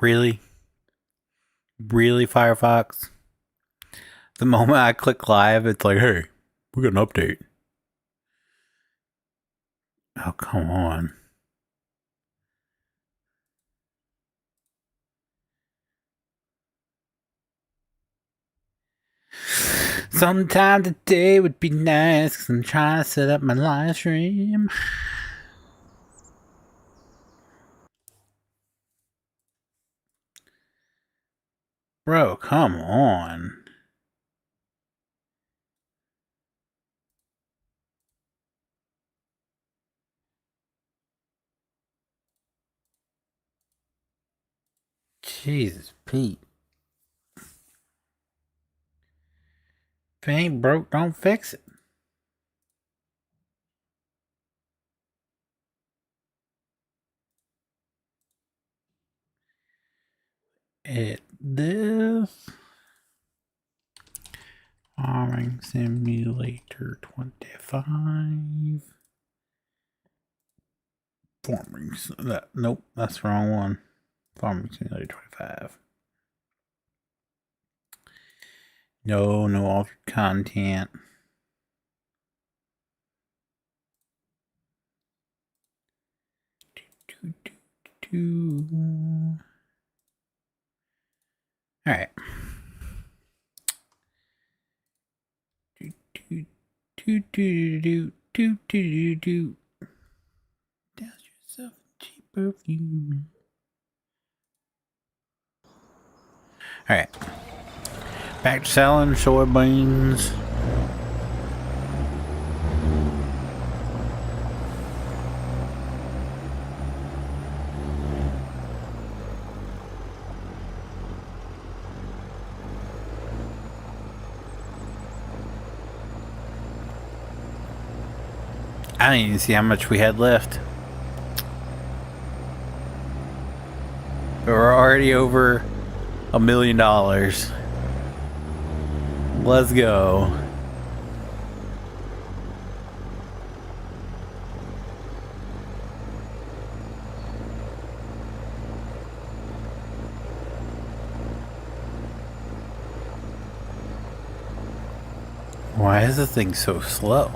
Really? Really, Firefox? The moment I click live, it's like, hey, we got an update. Oh, come on. Sometime today would be nice, because I'm trying to set up my live stream. Bro, come on. Jesus, Pete. If it ain't broke, don't fix it. This Farming Simulator 25. Nope, that's the wrong one. Farming Simulator 25. No altered content. All right. Douse yourself in cheap perfume. All right. Back to selling soybeans. I didn't even see how much we had left. We're already over $1 million. Let's go. Why is this thing so slow?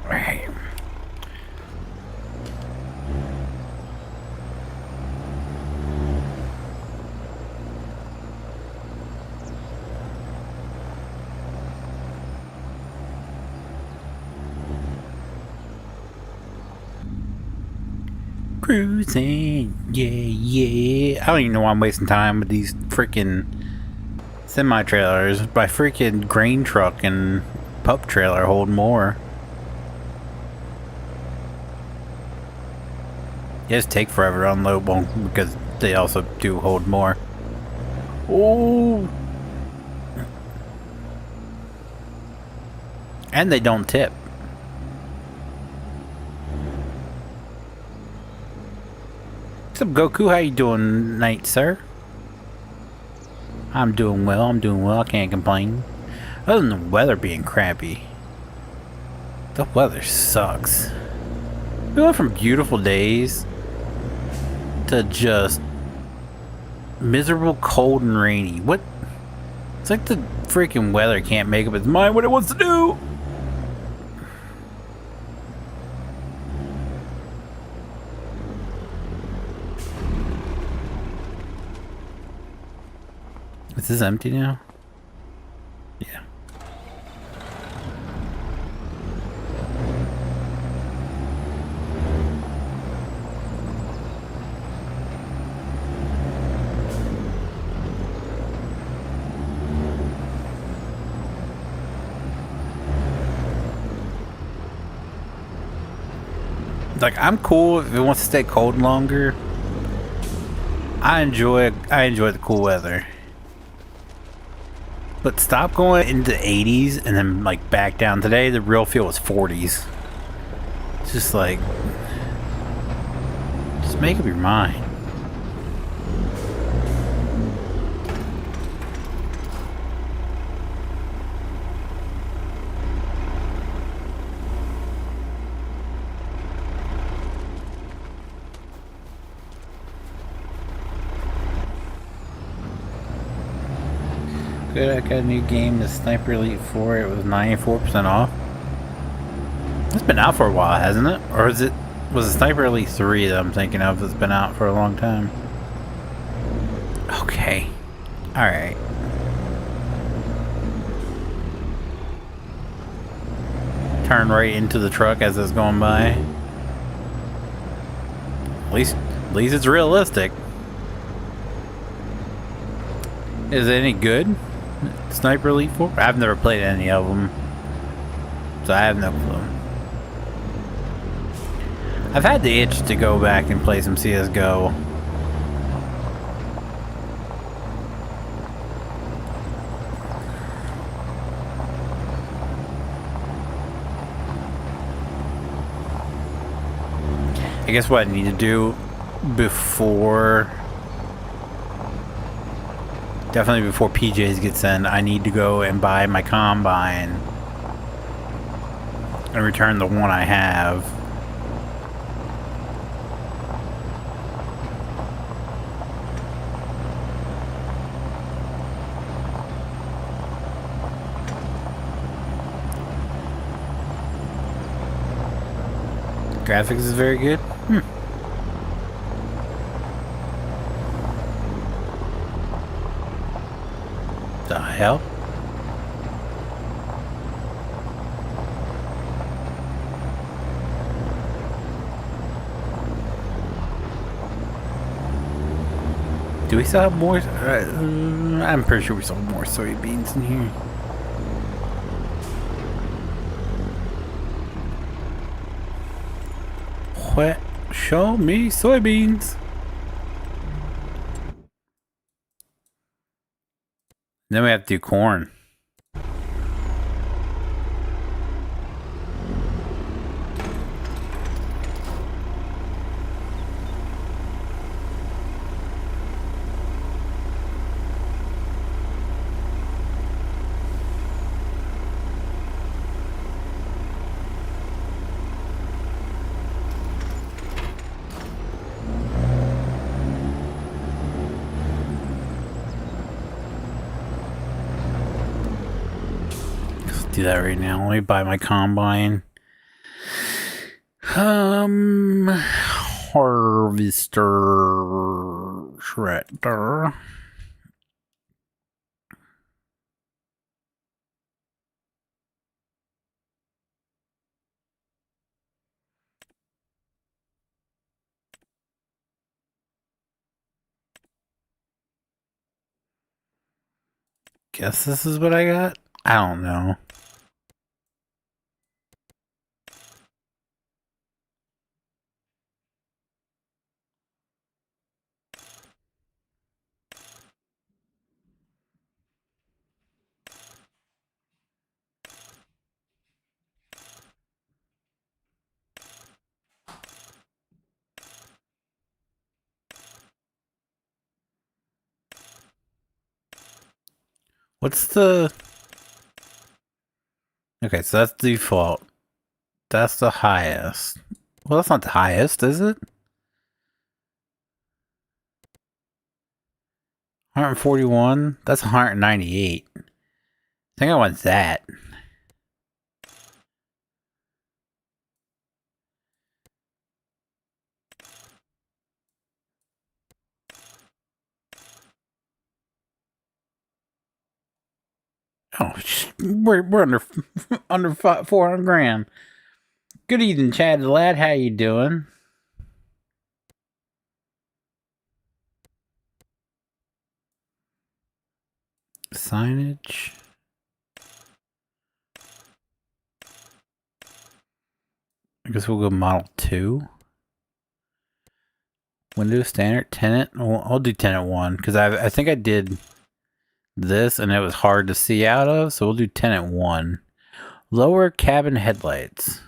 Right. Cruising, yeah. I don't even know why I'm wasting time with these freaking semi-trailers. My freaking grain truck and pup trailer hold more. They just take forever to unload one because they also do hold more. Oh! And they don't tip. What's up, Goku? How you doing tonight, sir? I'm doing well. I can't complain. Other than the weather being crappy. The weather sucks. We went from beautiful days to just miserable, cold, and rainy. What? It's like the freaking weather can't make up its mind what it wants to do. Is this empty now? Yeah. Like, I'm cool if it wants to stay cold longer. I enjoy the cool weather. But stop going into 80s and then like back down. Today the real feel was 40s. It's just like, just make up your mind. Good, I got a new game, the Sniper Elite 4. It was 94% off. It's been out for a while, hasn't it? Or was it Sniper Elite 3 that I'm thinking of that's been out for a long time? Okay. Alright. Turn right into the truck as it's going by. At least it's realistic. Is it any good? Sniper Elite 4? I've never played any of them, so I have no clue. I've had the itch to go back and play some CSGO. I guess what I need to do before... Definitely before PJs gets in, I need to go and buy my Combine and return the one I have. Graphics is very good. The hell? Do we still have more? I'm pretty sure we still have more soybeans in here. What? Show me soybeans. Then we have to do corn. Do that right now. Let me buy my Combine. Harvester shredder. Guess this is what I got? I don't know. What's the... Okay, so that's default. That's the highest. Well, that's not the highest, is it? 141? That's 198. I think I want that. Oh, we're under under 400 grand. Good evening, Chad the lad. How you doing? Signage. I guess we'll go Model 2. Windows standard tenant. I'll do tenant 1 because I think I did this and it was hard to see out of, so we'll do tenant 1. Lower cabin headlights.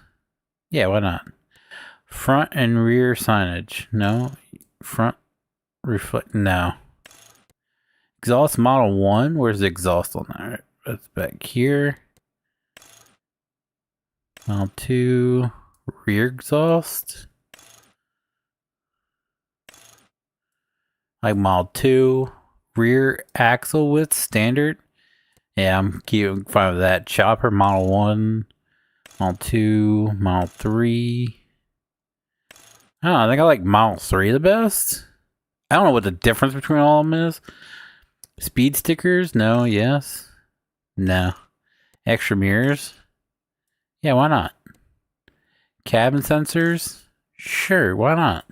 Yeah, why not? Front and rear signage. No. Front reflect. No. Exhaust model 1. Where's the exhaust on that? That's back here. Model 2. Rear exhaust. Like model 2. Rear axle width standard. Yeah, I'm keeping fine with that. Chopper model 1. Model 2. Model 3. Oh, I think I like model 3 the best. I don't know what the difference between all of them is. Speed stickers? No. Yes. No. Extra mirrors? Yeah, why not? Cabin sensors? Sure, why not?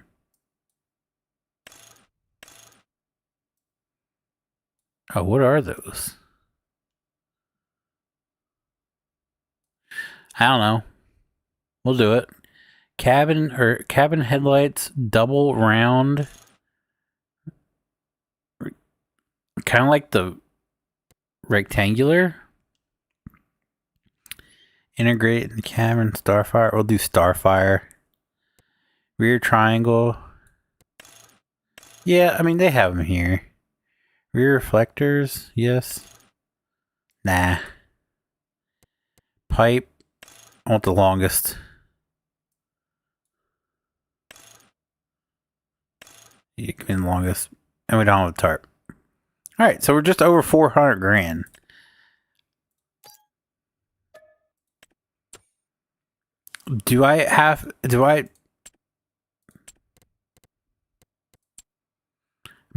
Oh, what are those? I don't know. We'll do it. Cabin headlights, double round. Kind of like the rectangular. Integrate in the cabin, Starfire. We'll do Starfire. Rear triangle. Yeah, I mean, they have them here. Rear reflectors, yes. Nah. Pipe. I want the longest. You can be the longest. And we don't have a tarp. Alright, so we're just over 400 grand. Am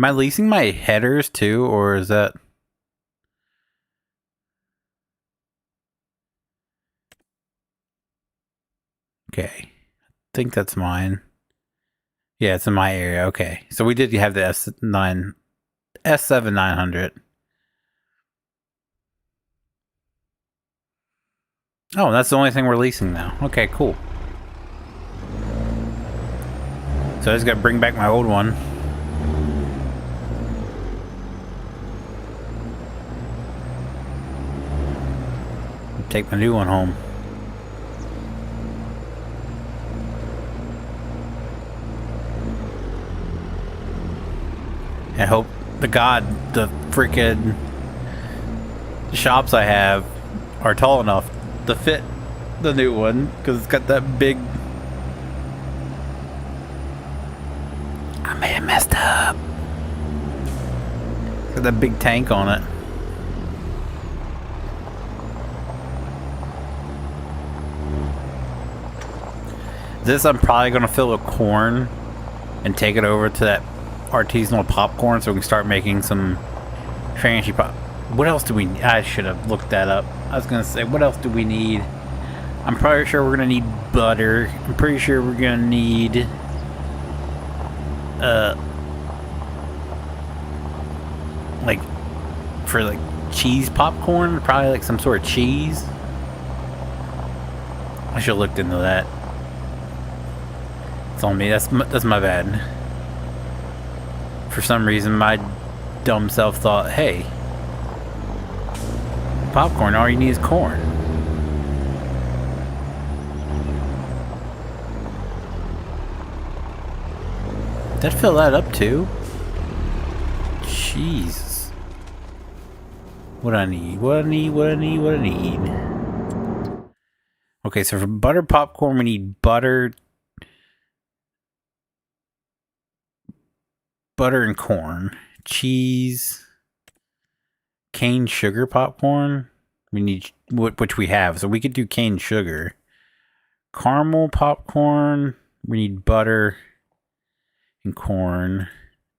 I leasing my headers too, or is that? Okay. I think that's mine. Yeah, it's in my area. Okay. So we did have the S7 900. Oh, that's the only thing we're leasing now. Okay, cool. So I just gotta bring back my old one. Take my new one home. And hope to God the freaking shops I have are tall enough to fit the new one, because it's got that big... I may have messed up. It's got that big tank on it. This I'm probably going to fill with corn and take it over to that artisanal popcorn so we can start making some fancy pop. What else do we need? I should have looked that up. I was going to say, what else do we need? I'm pretty sure we're going to need butter. I'm pretty sure we're going to need like for like cheese popcorn, probably like some sort of cheese. I should have looked into that. It's on me. That's my bad. For some reason, my dumb self thought, hey, popcorn, all you need is corn. Did I fill that up too? Jesus. What I need? What I need? What I need? What I need? Okay, so for butter popcorn, we need butter and corn. Cheese. Cane sugar popcorn. We need, which we have, so we could do cane sugar. Caramel popcorn. We need butter and corn.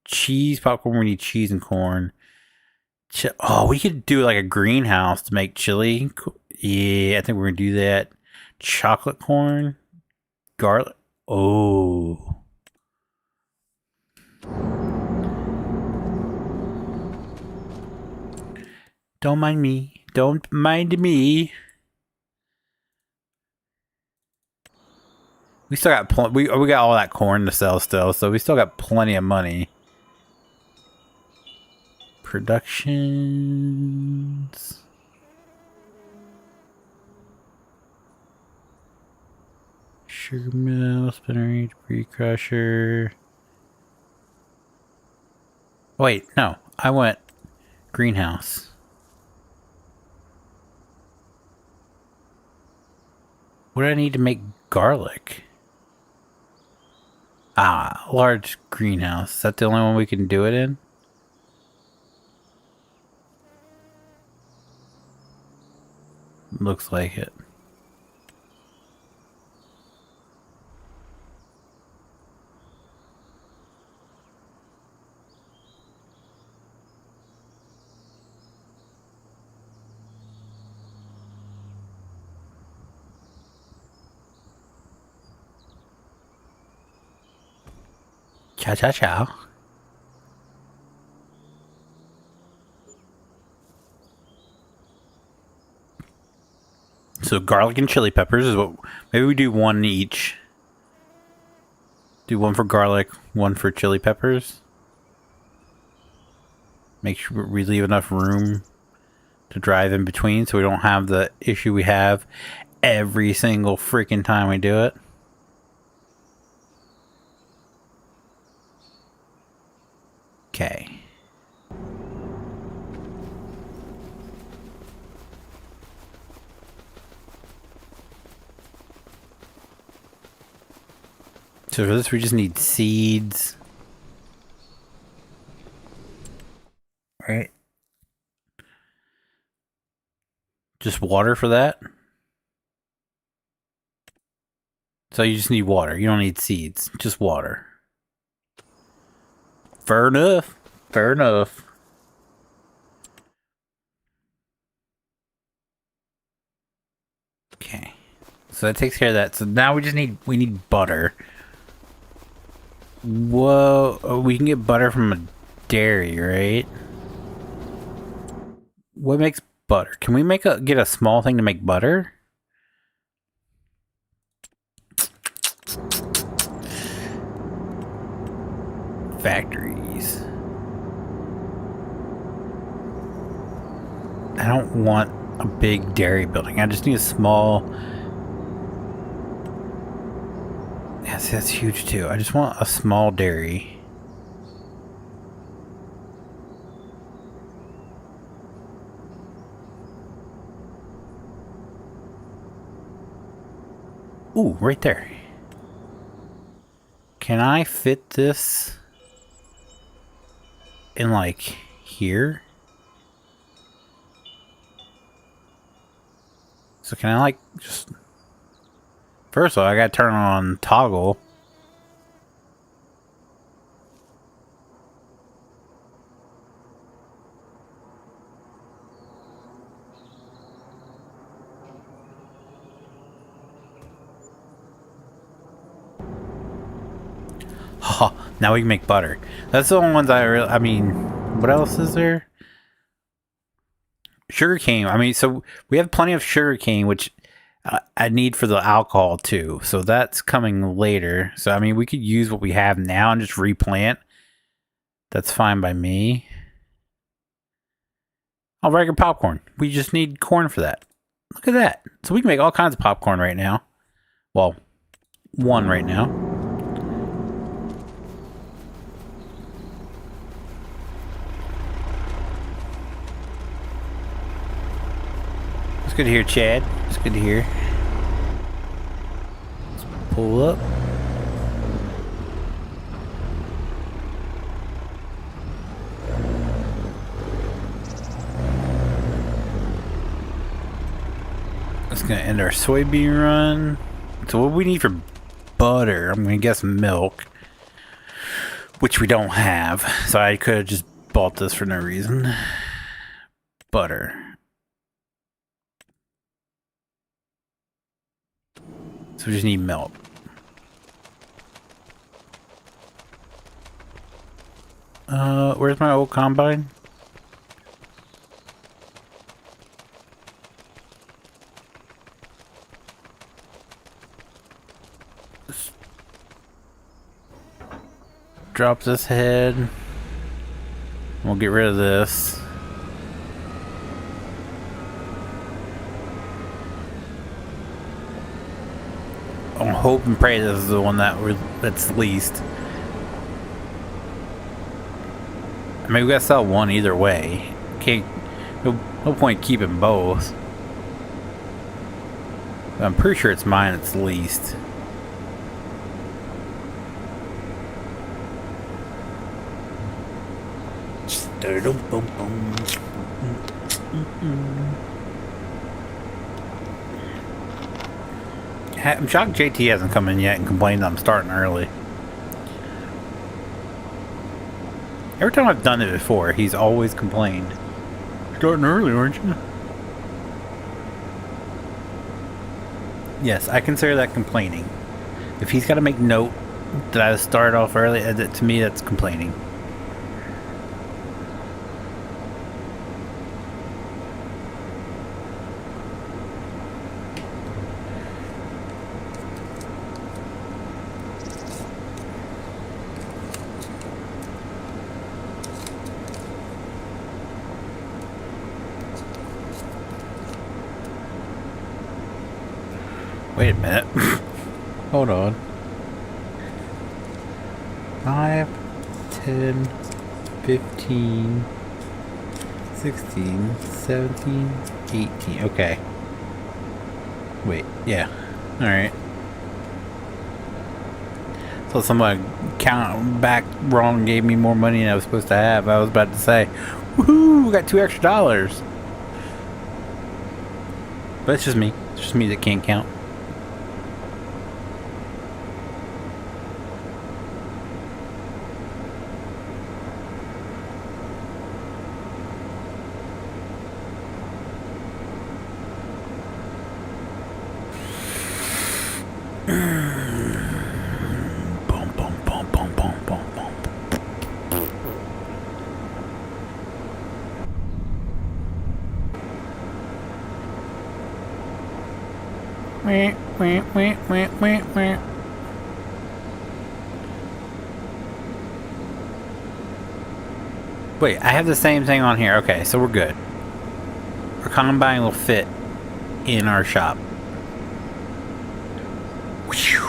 Cheese popcorn. We need cheese and corn. Oh, we could do like a greenhouse to make chili. Yeah, I think we're gonna do that. Chocolate corn. Garlic. Oh. Don't mind me. Don't mind me. We still got we got all that corn to sell still, so we still got plenty of money. Productions. Sugar mill, spinnery, debris crusher. Wait, no. I went greenhouse. What do I need to make garlic? Ah, large greenhouse. Is that the only one we can do it in? Looks like it. Cha cha cha. So garlic and chili peppers is what. Maybe we do one each. Do one for garlic, one for chili peppers. Make sure we leave enough room to drive in between so we don't have the issue we have every single freaking time we do it. Okay. So for this we just need seeds. Right. Just water for that. So you just need water. You don't need seeds. Just water. Fair enough. Fair enough. Okay. So that takes care of that. So now we need butter. Whoa, we can get butter from a dairy, right? What makes butter? Can we get a small thing to make butter? Factories. I don't want a big dairy building. I just need a small. Yes, that's huge too. I just want a small dairy. Ooh, right there. Can I fit this in like here? So can I like just... First of all, I gotta turn on toggle. Oh, now we can make butter. That's the only ones I mean, what else is there? Sugarcane. I mean, so we have plenty of sugarcane, which I need for the alcohol too. So that's coming later. So, I mean, we could use what we have now and just replant. That's fine by me. Oh, regular popcorn. We just need corn for that. Look at that. So we can make all kinds of popcorn right now. Well, one right now. It's good to hear, Chad. It's good to hear. Let's pull up. It's gonna end our soybean run. So what we need for butter, I'm gonna guess milk, which we don't have. So I could have just bought this for no reason. Butter. So we just need milk. Where's my old combine? Drop this head. We'll get rid of this. I'm hope and pray this is the one that's least. I mean, we gotta sell one either way. Can't. No point keeping both. I'm pretty sure it's mine. It's least. I'm shocked JT hasn't come in yet and complained that I'm starting early. Every time I've done it before, he's always complained. Starting early, aren't you? Yes, I consider that complaining. If he's got to make note that I started off early, to me that's complaining. Wait a minute. Hold on. 5, 10, 15, 16, 17, 18. Okay. Wait, yeah. Alright. So somebody count back wrong, gave me more money than I was supposed to have. I was about to say, woohoo, we got $2 extra. But it's just me. It's just me that can't count. Wait, I have the same thing on here. Okay, so we're good. Our combine will fit in our shop. Whew.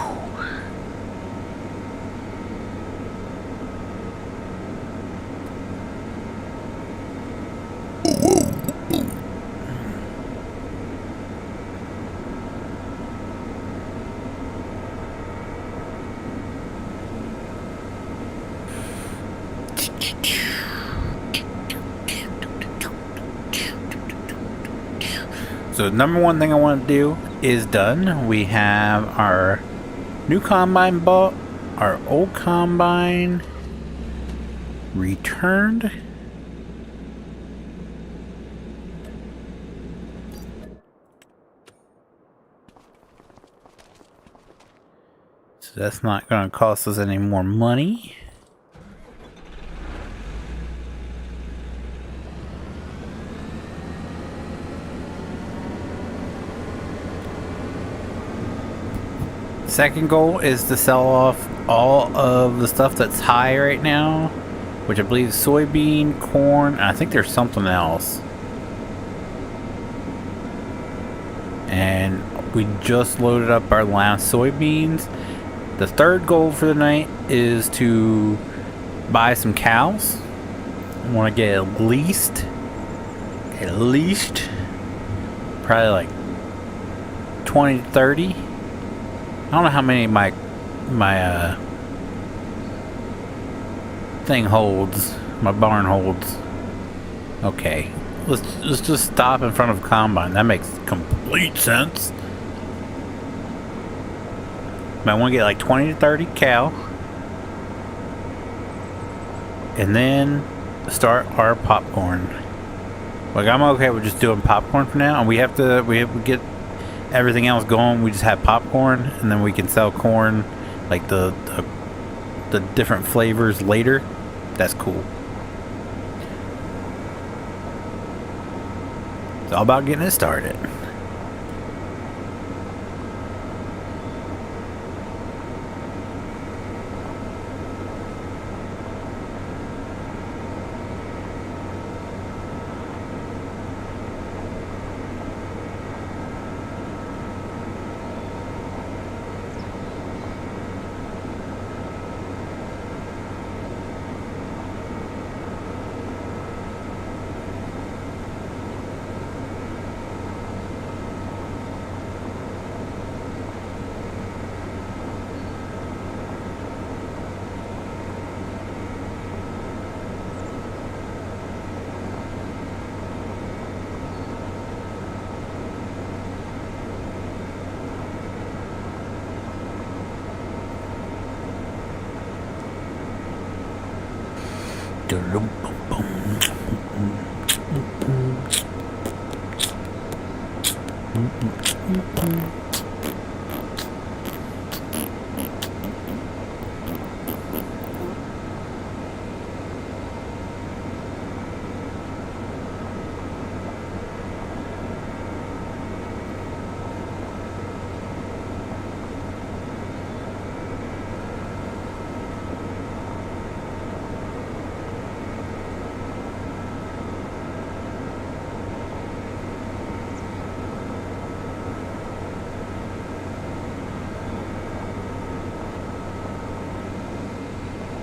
So number one thing I want to do is done. We have our new combine bought, our old combine returned. So that's not going to cost us any more money. Second goal is to sell off all of the stuff that's high right now, which I believe is soybean, corn, and I think there's something else. And we just loaded up our last soybeans. The third goal for the night is to buy some cows. I want to get at least probably like 20 to 30. I don't know how many my thing holds, my barn holds. Okay, let's just stop in front of a combine. That makes complete sense. But I want to get like 20 to 30 cow, and then start our popcorn. Like, I'm okay with just doing popcorn for now, and we have to get everything else going. We just have popcorn, and then we can sell corn, like the different flavors later. That's cool. It's all about getting it started.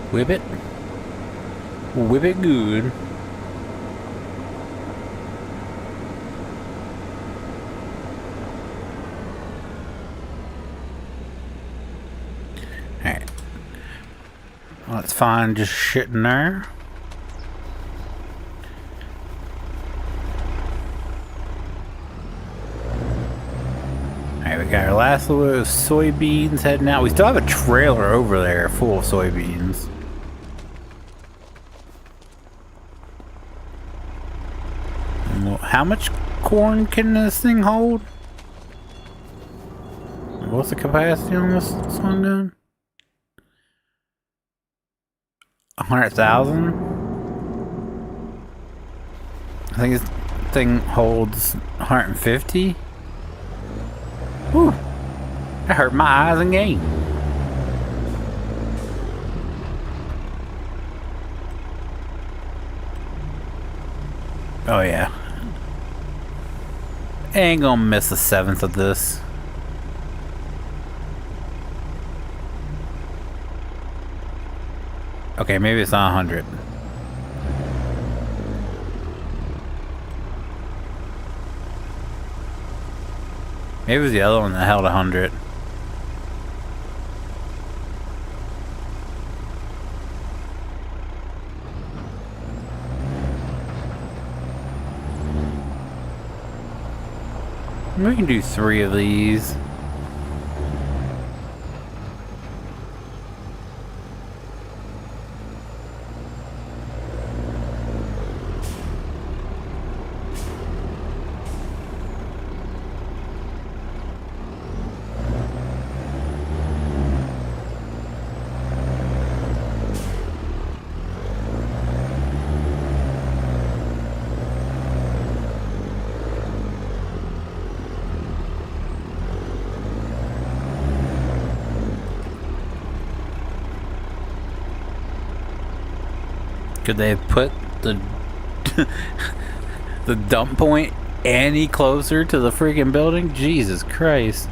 Whip it. Whip it good. Alright. Well, it's fine just shitting there. Alright, we got our last little soybeans heading out. We still have a trailer over there full of soybeans. Well, how much corn can this thing hold? What's the capacity on this one then? 100,000? I think this thing holds 150. Whew. That hurt my eyes and game. Oh yeah. Ain't gonna miss a seventh of this. Okay, maybe it's not 100. Maybe it was the other one that held 100. We can do 3 of these. Could they have put the the dump point any closer to the freaking building? Jesus Christ.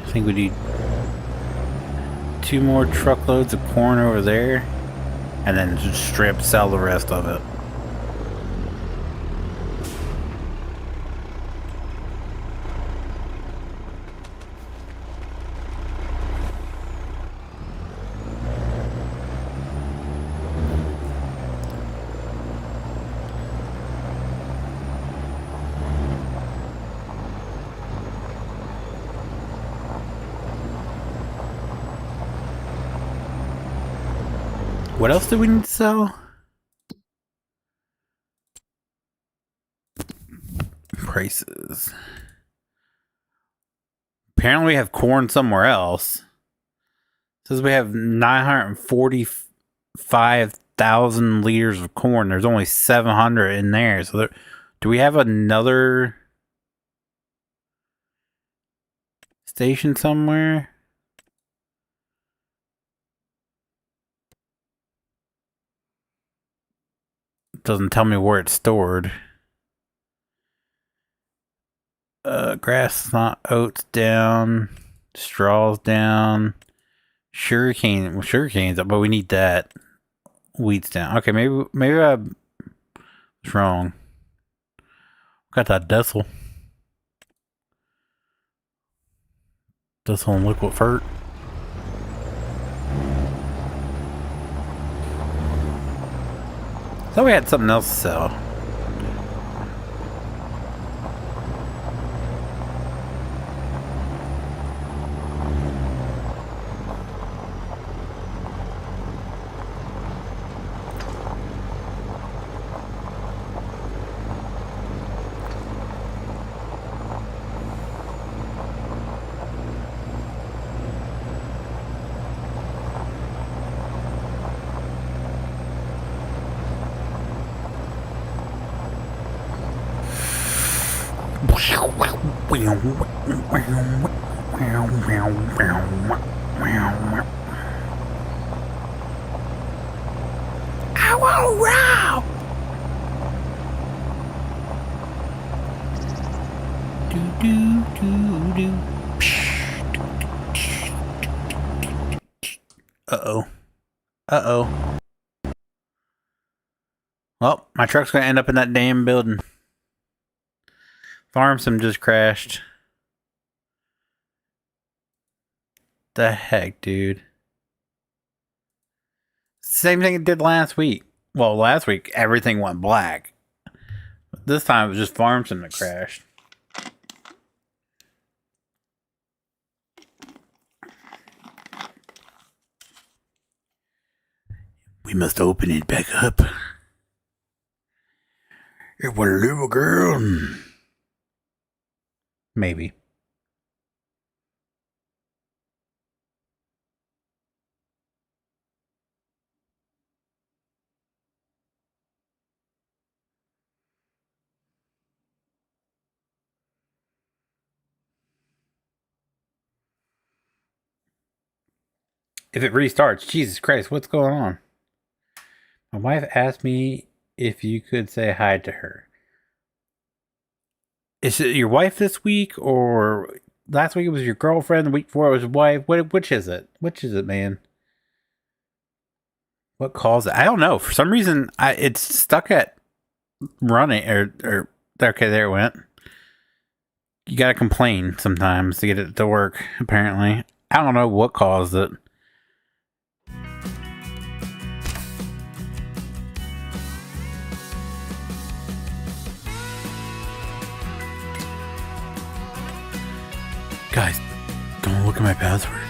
I think we need 2 more truckloads of corn over there, and then just strip sell the rest of it. What else do we need to sell? Prices. Apparently we have corn somewhere else. It says we have 945,000 liters of corn. There's only 700 in there. So there, do we have another station somewhere? Doesn't tell me where it's stored. Grass, not oats down. Straws down. Sugarcane's up, but we need that. Wheat's down. Okay, maybe I was wrong. Got that Dessel. Dessel and liquid fert. Thought we had something else to sell. Uh-oh. Uh-oh. Well, my truck's gonna end up in that damn building. Farm sim just crashed. The heck, dude. Same thing it did last week. Well, last week, everything went black. This time, it was just farm sim that crashed. We must open it back up. It was a little girl. Maybe. If it restarts, Jesus Christ, what's going on? My wife asked me if you could say hi to her. Is it your wife this week, or last week it was your girlfriend, the week before it was your wife? Which is it? Which is it, man? What caused it? I don't know. For some reason, it's stuck at running, or okay, there it went. You gotta complain sometimes to get it to work, apparently. I don't know what caused it. Guys, don't look at my password.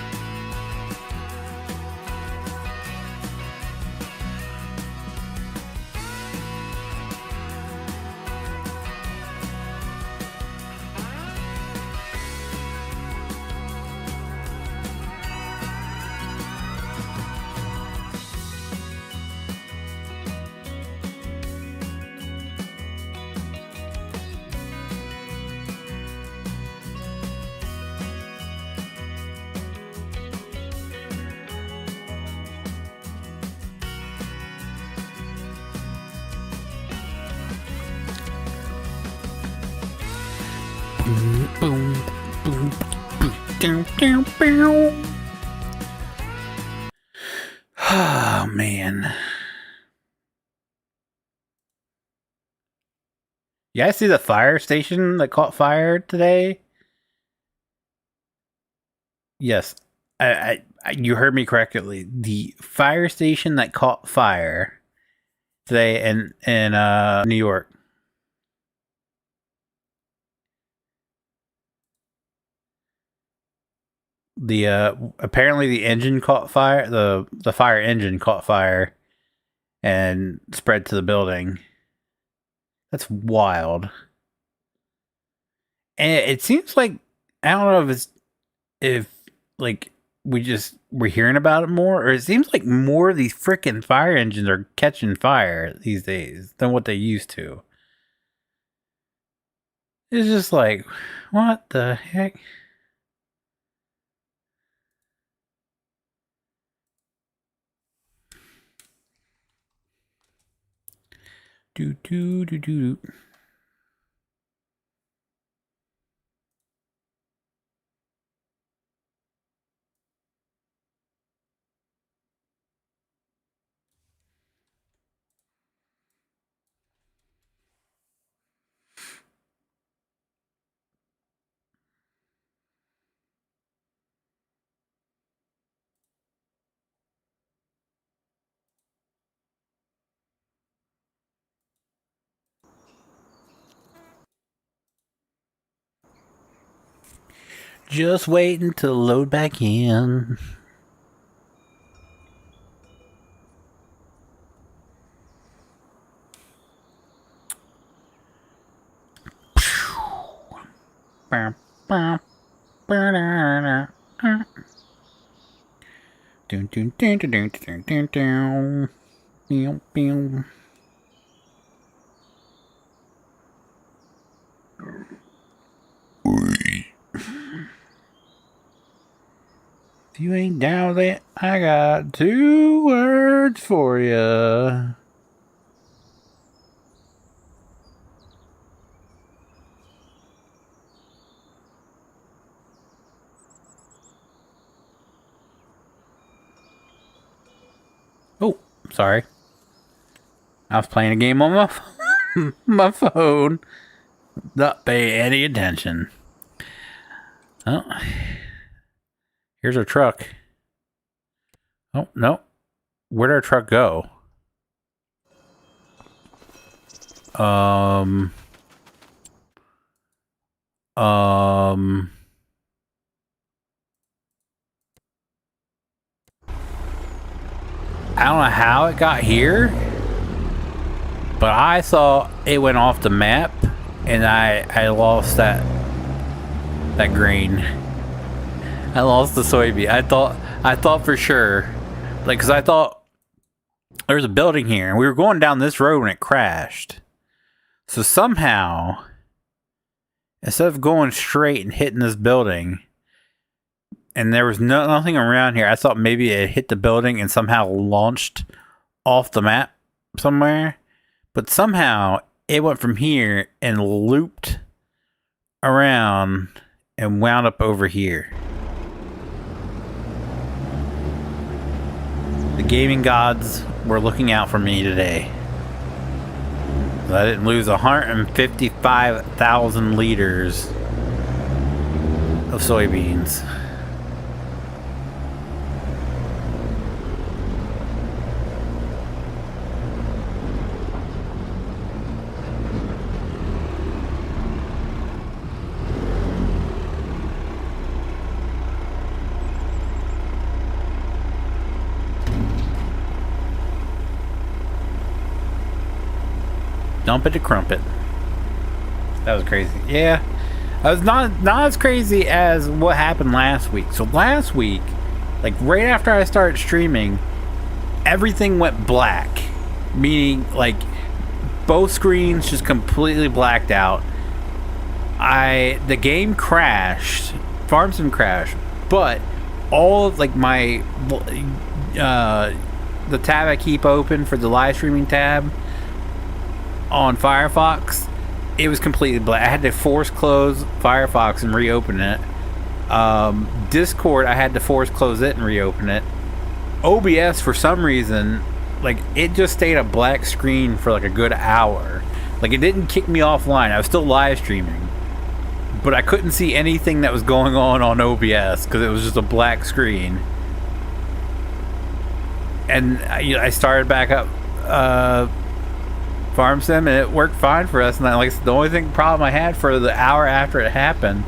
Boom, boom, boom, down, down, down. Oh, man. You guys see the fire station that caught fire today? Yes. You heard me correctly. The fire station that caught fire today in New York. The apparently the engine caught fire. The fire engine caught fire and spread to the building. That's wild. And it seems like, I don't know if like we're hearing about it more, or it seems like more of these freaking fire engines are catching fire these days than what they used to. It's just like, what the heck? Do do do do. Just waiting to load back in. If you ain't down with it, I got 2 words for you. Oh, sorry. I was playing a game on my my phone. Not pay any attention. Oh, here's our truck. Oh, no. Where'd our truck go? I don't know how it got here, but I saw it went off the map, and I lost that grain. I lost the soybean. I thought for sure, like, cause I thought there was a building here, and we were going down this road when it crashed. So somehow, instead of going straight and hitting this building, and there was nothing around here, I thought maybe it hit the building and somehow launched off the map somewhere. But somehow it went from here and looped around and wound up over here. The gaming gods were looking out for me today. So I didn't lose 155,000 liters of soybeans. Dump it to crumpet. That was crazy. Yeah. I was not as crazy as what happened last week. So last week, like right after I started streaming, everything went black. Meaning like both screens just completely blacked out. The game crashed. Farm Sim crashed. But all of like my the tab I keep open for the live streaming tab on Firefox, it was completely black. I had to force close Firefox and reopen it. Discord, I had to force close it and reopen it. OBS, for some reason, like it just stayed a black screen for like a good hour. Like it didn't kick me offline. I was still live streaming, but I couldn't see anything that was going on OBS because it was just a black screen. And I started back up Farm Sim, and it worked fine for us. And like the only problem I had for the hour after it happened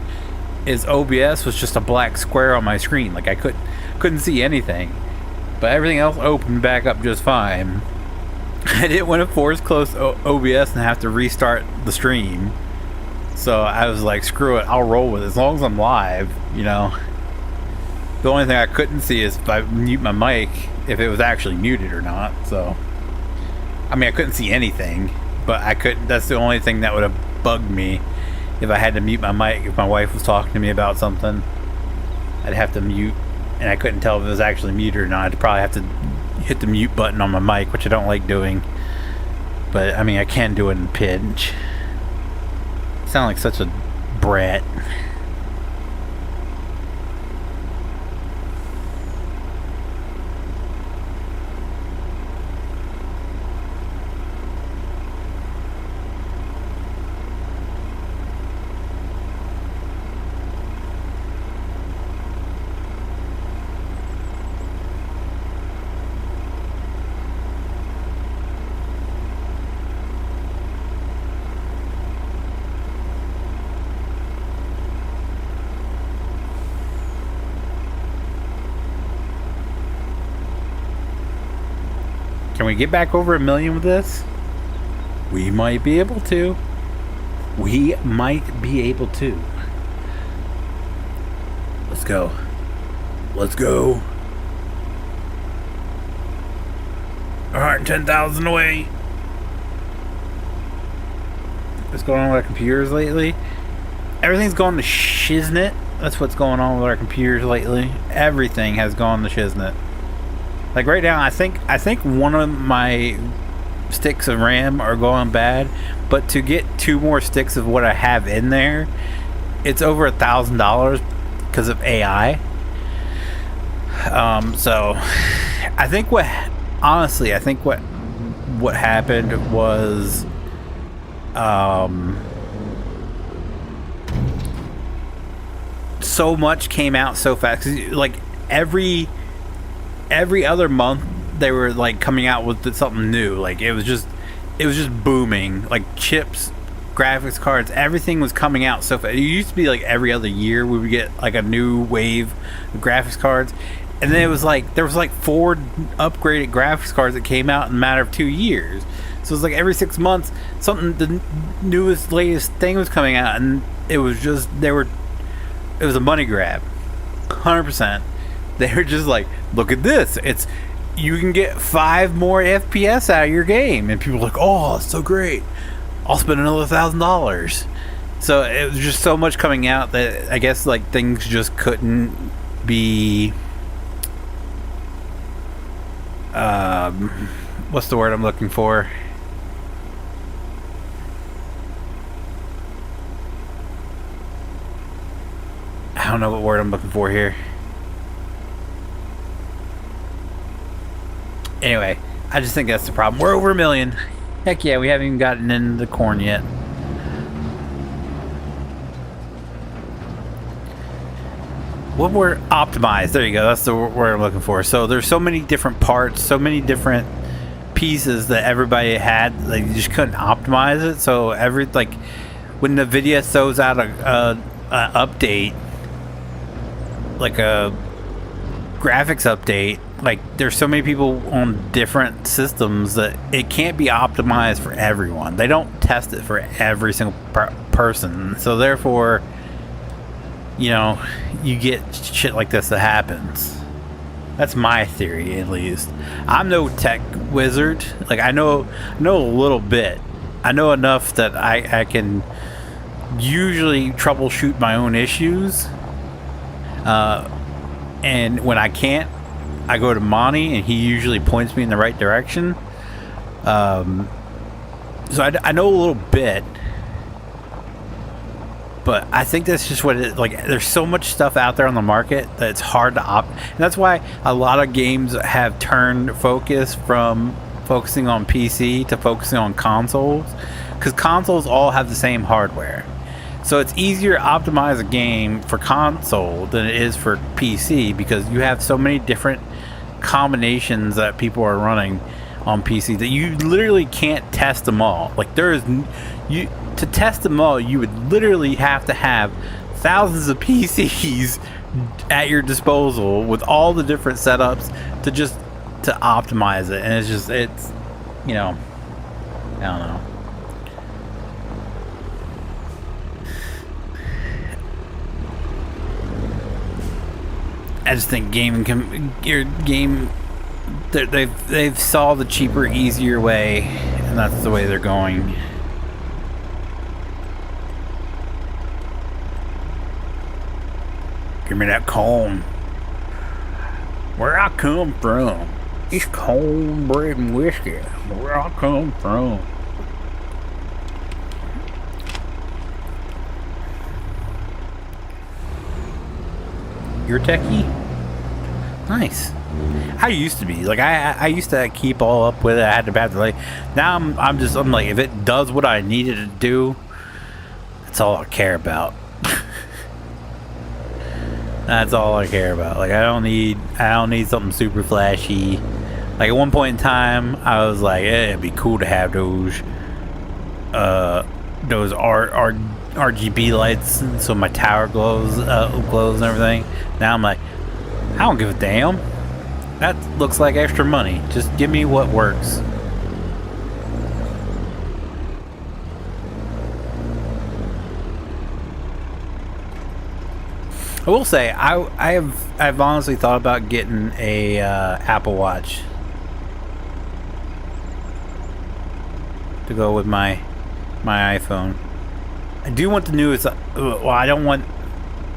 is OBS was just a black square on my screen. Like I couldn't see anything, but everything else opened back up just fine. I didn't want to force close OBS and have to restart the stream, so I was like, screw it, I'll roll with it as long as I'm live. You know, the only thing I couldn't see is if I mute my mic, if it was actually muted or not. So I mean, I couldn't see anything, but that's the only thing that would have bugged me. If I had to mute my mic, if my wife was talking to me about something, I'd have to mute, and I couldn't tell if it was actually muted or not. I'd probably have to hit the mute button on my mic, which I don't like doing. But, I mean, I can do it in pinch. I sound like such a brat. Can we get back over 1 million with this? We might be able to. We might be able to. Let's go. Let's go. 110,000 away. What's going on with our computers lately? Everything's gone to shiznit. That's what's going on with our computers lately. Everything has gone to shiznit. Like right now, I think one of my sticks of RAM are going bad, but to get 2 more sticks of what I have in there, it's over $1,000 because of AI. So I think what happened was so much came out so fast. 'Cause, like every other month they were like coming out with something new. Like it was just booming. Like chips, graphics cards, everything was coming out so fast. It used to be like every other year we would get like a new wave of graphics cards, and then it was like there was like 4 upgraded graphics cards that came out in a matter of 2 years. So it's like every 6 months the newest latest thing was coming out, and it was just it was a money grab, 100%. They were just like, look at this, you can get 5 more FPS out of your game, and people were like, oh, it's so great, I'll spend another $1,000. So it was just so much coming out that I guess like things just couldn't be what's the word I'm looking for? I don't know what word I'm looking for here. Anyway, I just think that's the problem. We're over 1 million. Heck yeah, we haven't even gotten into the corn yet. What word? Optimized. There you go. That's the word I'm looking for. So there's so many different parts, so many different pieces that everybody had. Like you just couldn't optimize it. So when NVIDIA throws out a update, like a graphics update, like there's so many people on different systems that it can't be optimized for everyone. They don't test it for every single person, so therefore you get shit like this that happens. That's my theory, at least. I'm no tech wizard. Like I know a little bit. I know enough that I can usually troubleshoot my own issues. And when I can't, I go to Monty, and he usually points me in the right direction. So I know a little bit, but I think that's just what it is. Like, there's so much stuff out there on the market that it's hard to and that's why a lot of games have turned focus from focusing on PC to focusing on consoles, because consoles all have the same hardware. So it's easier to optimize a game for console than it is for PC, because you have so many different combinations that people are running on PC that you literally can't test them all. Like to test them all, you would literally have to have thousands of PCs at your disposal with all the different setups to optimize it. And it's I don't know. I just think they've saw the cheaper, easier way, and that's the way they're going. Give me that corn. Where I come from, it's cornbread and whiskey. Where I come from. You're techie? Nice. I used to be. Like, I used to keep all up with it. I had to have to, like, now I'm like, if it does what I need it to do, that's all I care about. That's all I care about. Like, I don't need something super flashy. Like, at one point in time, I was like, it'd be cool to have those RGB lights so my tower glows and everything. Now I'm like, I don't give a damn. That looks like extra money. Just give me what works. I will say I've honestly thought about getting a Apple Watch to go with my iPhone. I do want the newest. Well, I don't want.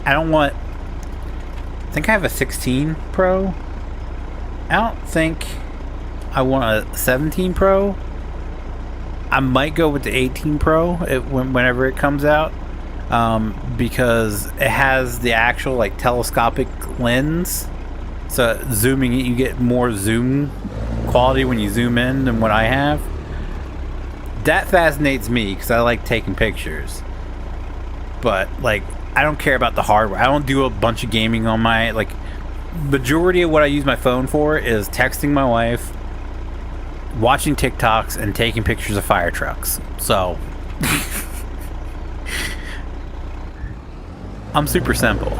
I think I have a 16 Pro. I don't think I want a 17 Pro. I might go with the 18 Pro whenever it comes out. Because it has the actual like telescopic lens, so zooming you get more zoom quality when you zoom in than what I have. That fascinates me because I like taking pictures, but like I don't care about the hardware. I don't do a bunch of gaming on my like. Majority of what I use my phone for is texting my wife, watching TikToks, and taking pictures of fire trucks. So I'm super simple.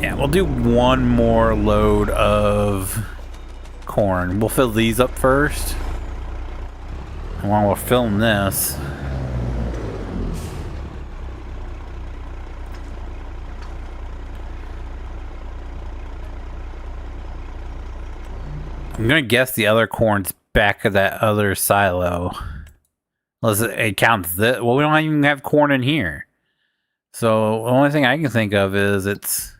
Yeah, we'll do one more load of corn. We'll fill these up first. And while we're filling this, I'm gonna guess the other corn's back of that other silo. Unless it counts this. Well, we don't even have corn in here. So the only thing I can think of is it's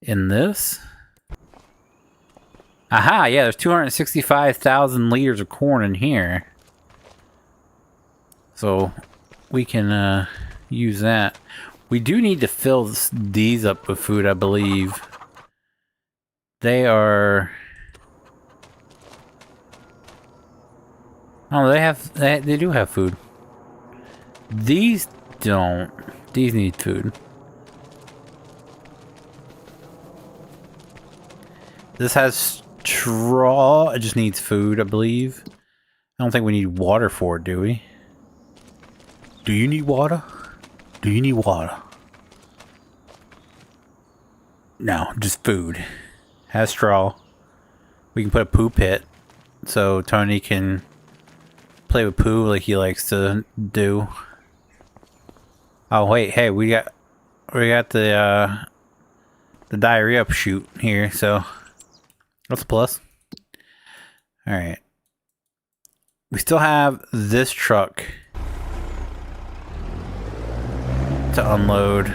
in this. Aha, yeah, there's 265,000 liters of corn in here. So we can use that. We do need to fill these up with food, I believe. They are... Oh, they do have food. These don't. These need food. This has straw. It just needs food, I believe. I don't think we need water for it, do we? Do you need water? Do you need water? No, just food. Has straw. We can put a poo pit so Tony can play with poo like he likes to do. Oh wait, hey, we got the diarrhea chute here, so that's a plus. All right, we still have this truck to unload.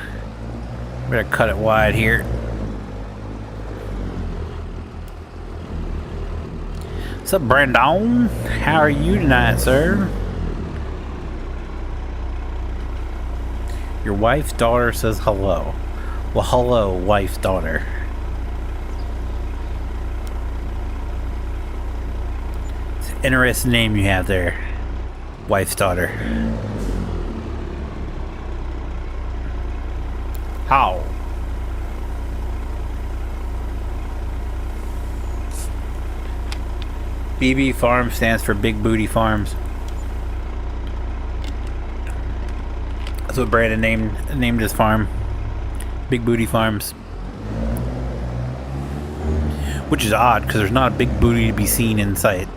We're gonna cut it wide here. What's up, Brandon? How are you tonight, sir? Your wife's daughter says hello. Well, hello, wife's daughter. It's an interesting name you have there. Wife's daughter. How? BB Farm stands for Big Booty Farms. That's what Brandon named his farm. Big Booty Farms. Which is odd, because there's not a big booty to be seen in sight.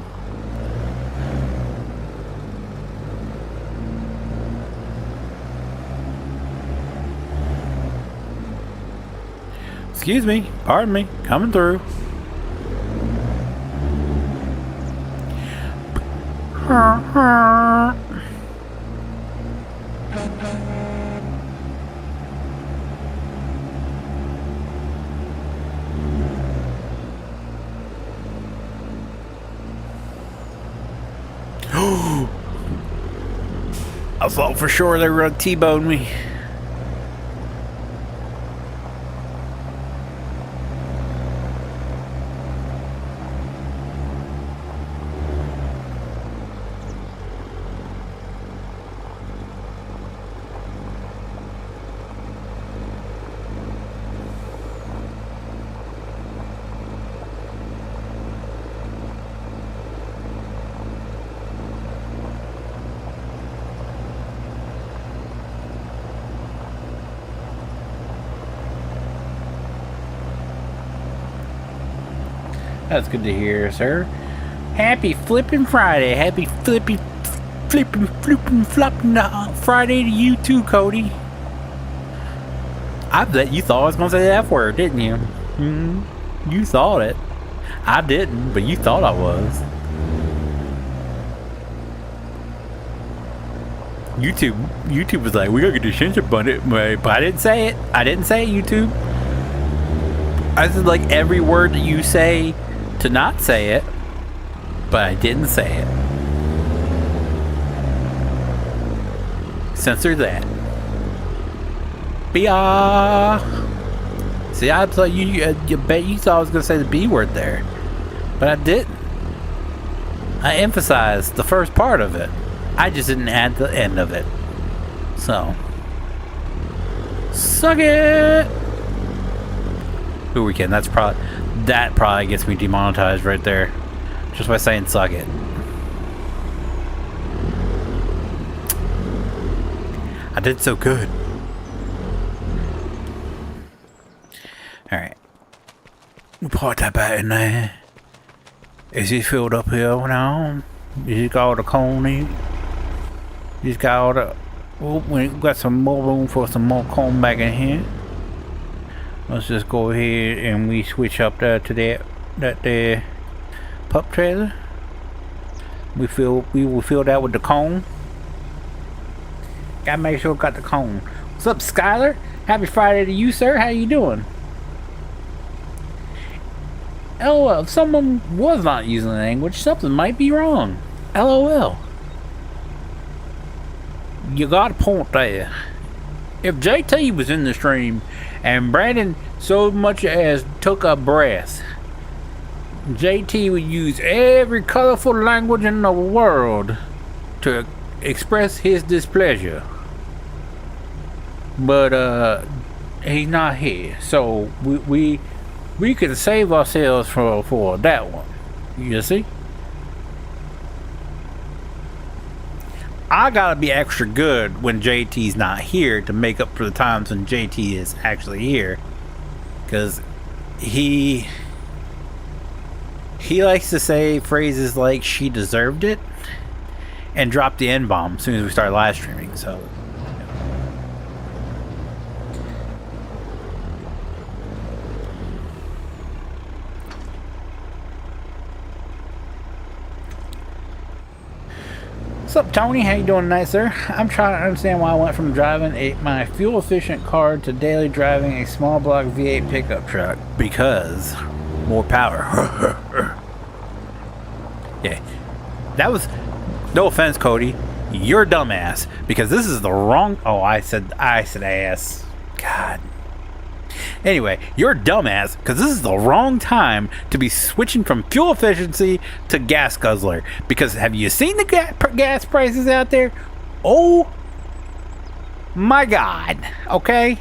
Excuse me, pardon me, coming through. I thought for sure they were gonna T-bone me. That's good to hear, sir. Happy flipping Friday. Happy flipping flopping Friday to you too, Cody. I bet you thought I was gonna say the F word, didn't you? You thought it. I didn't, but you thought I was. YouTube was like, we gotta get the censor button, but I didn't say it. I didn't say it, YouTube. I said like every word that you say to not say it, but I didn't say it. Censor that. B-ah. See, I thought you bet you thought I was gonna say the B word there, but I didn't. I emphasized the first part of it. I just didn't add the end of it. So, suck it. Who we can? That probably gets me demonetized right there, just by saying suck it. I did so good. All right, we put that back in there. Is it filled up here now? Is it got all the corn in it? Just got all the. Oh, we got some more room for some more corn back in here. Let's just go ahead and we switch up there to that pup trailer. We will fill that with the corn. Gotta make sure we got the corn. What's up, Skylar? Happy Friday to you, sir. How you doing? LOL. If someone was not using the language, something might be wrong. LOL. You got a point there. If JT was in the stream and Brandon so much as took a breath, JT would use every colorful language in the world to express his displeasure. But he's not here, so we can save ourselves for that one. You see? I gotta be extra good when JT's not here to make up for the times when JT is actually here, because he likes to say phrases like "she deserved it" and drop the N-bomb as soon as we start live streaming. So what's up, Tony? How you doing tonight, sir? I'm trying to understand why I went from driving my fuel-efficient car to daily driving a small block V8 pickup truck. Because more power. Yeah, that was no offense, Cody. You're a dumbass because this is the wrong. Oh, I said ass. God. Anyway, you're a dumbass because this is the wrong time to be switching from fuel efficiency to gas guzzler. Because have you seen the gas prices out there? Oh my God. Okay.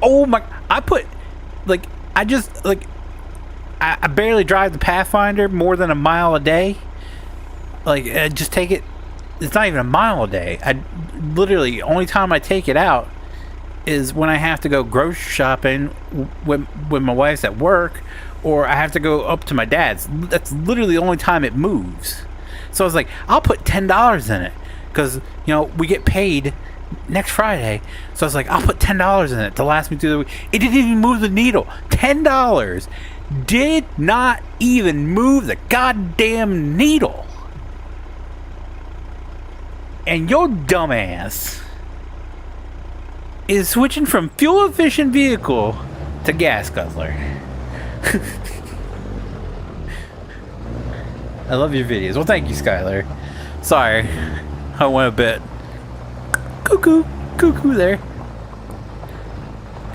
Oh my. I barely drive the Pathfinder more than a mile a day. I just take it. It's not even a mile a day. I literally only time I take it out is when I have to go grocery shopping when my wife's at work, or I have to go up to my dad's. That's literally the only time it moves. So I was like, I'll put $10 in it because we get paid next Friday. So I was like, I'll put $10 in it to last me through the week. It didn't even move the needle. $10 did not even move the goddamn needle. And your dumbass is switching from fuel efficient vehicle to gas guzzler. I love your videos. Well, thank you, Skylar. Sorry, I went a bit cuckoo there.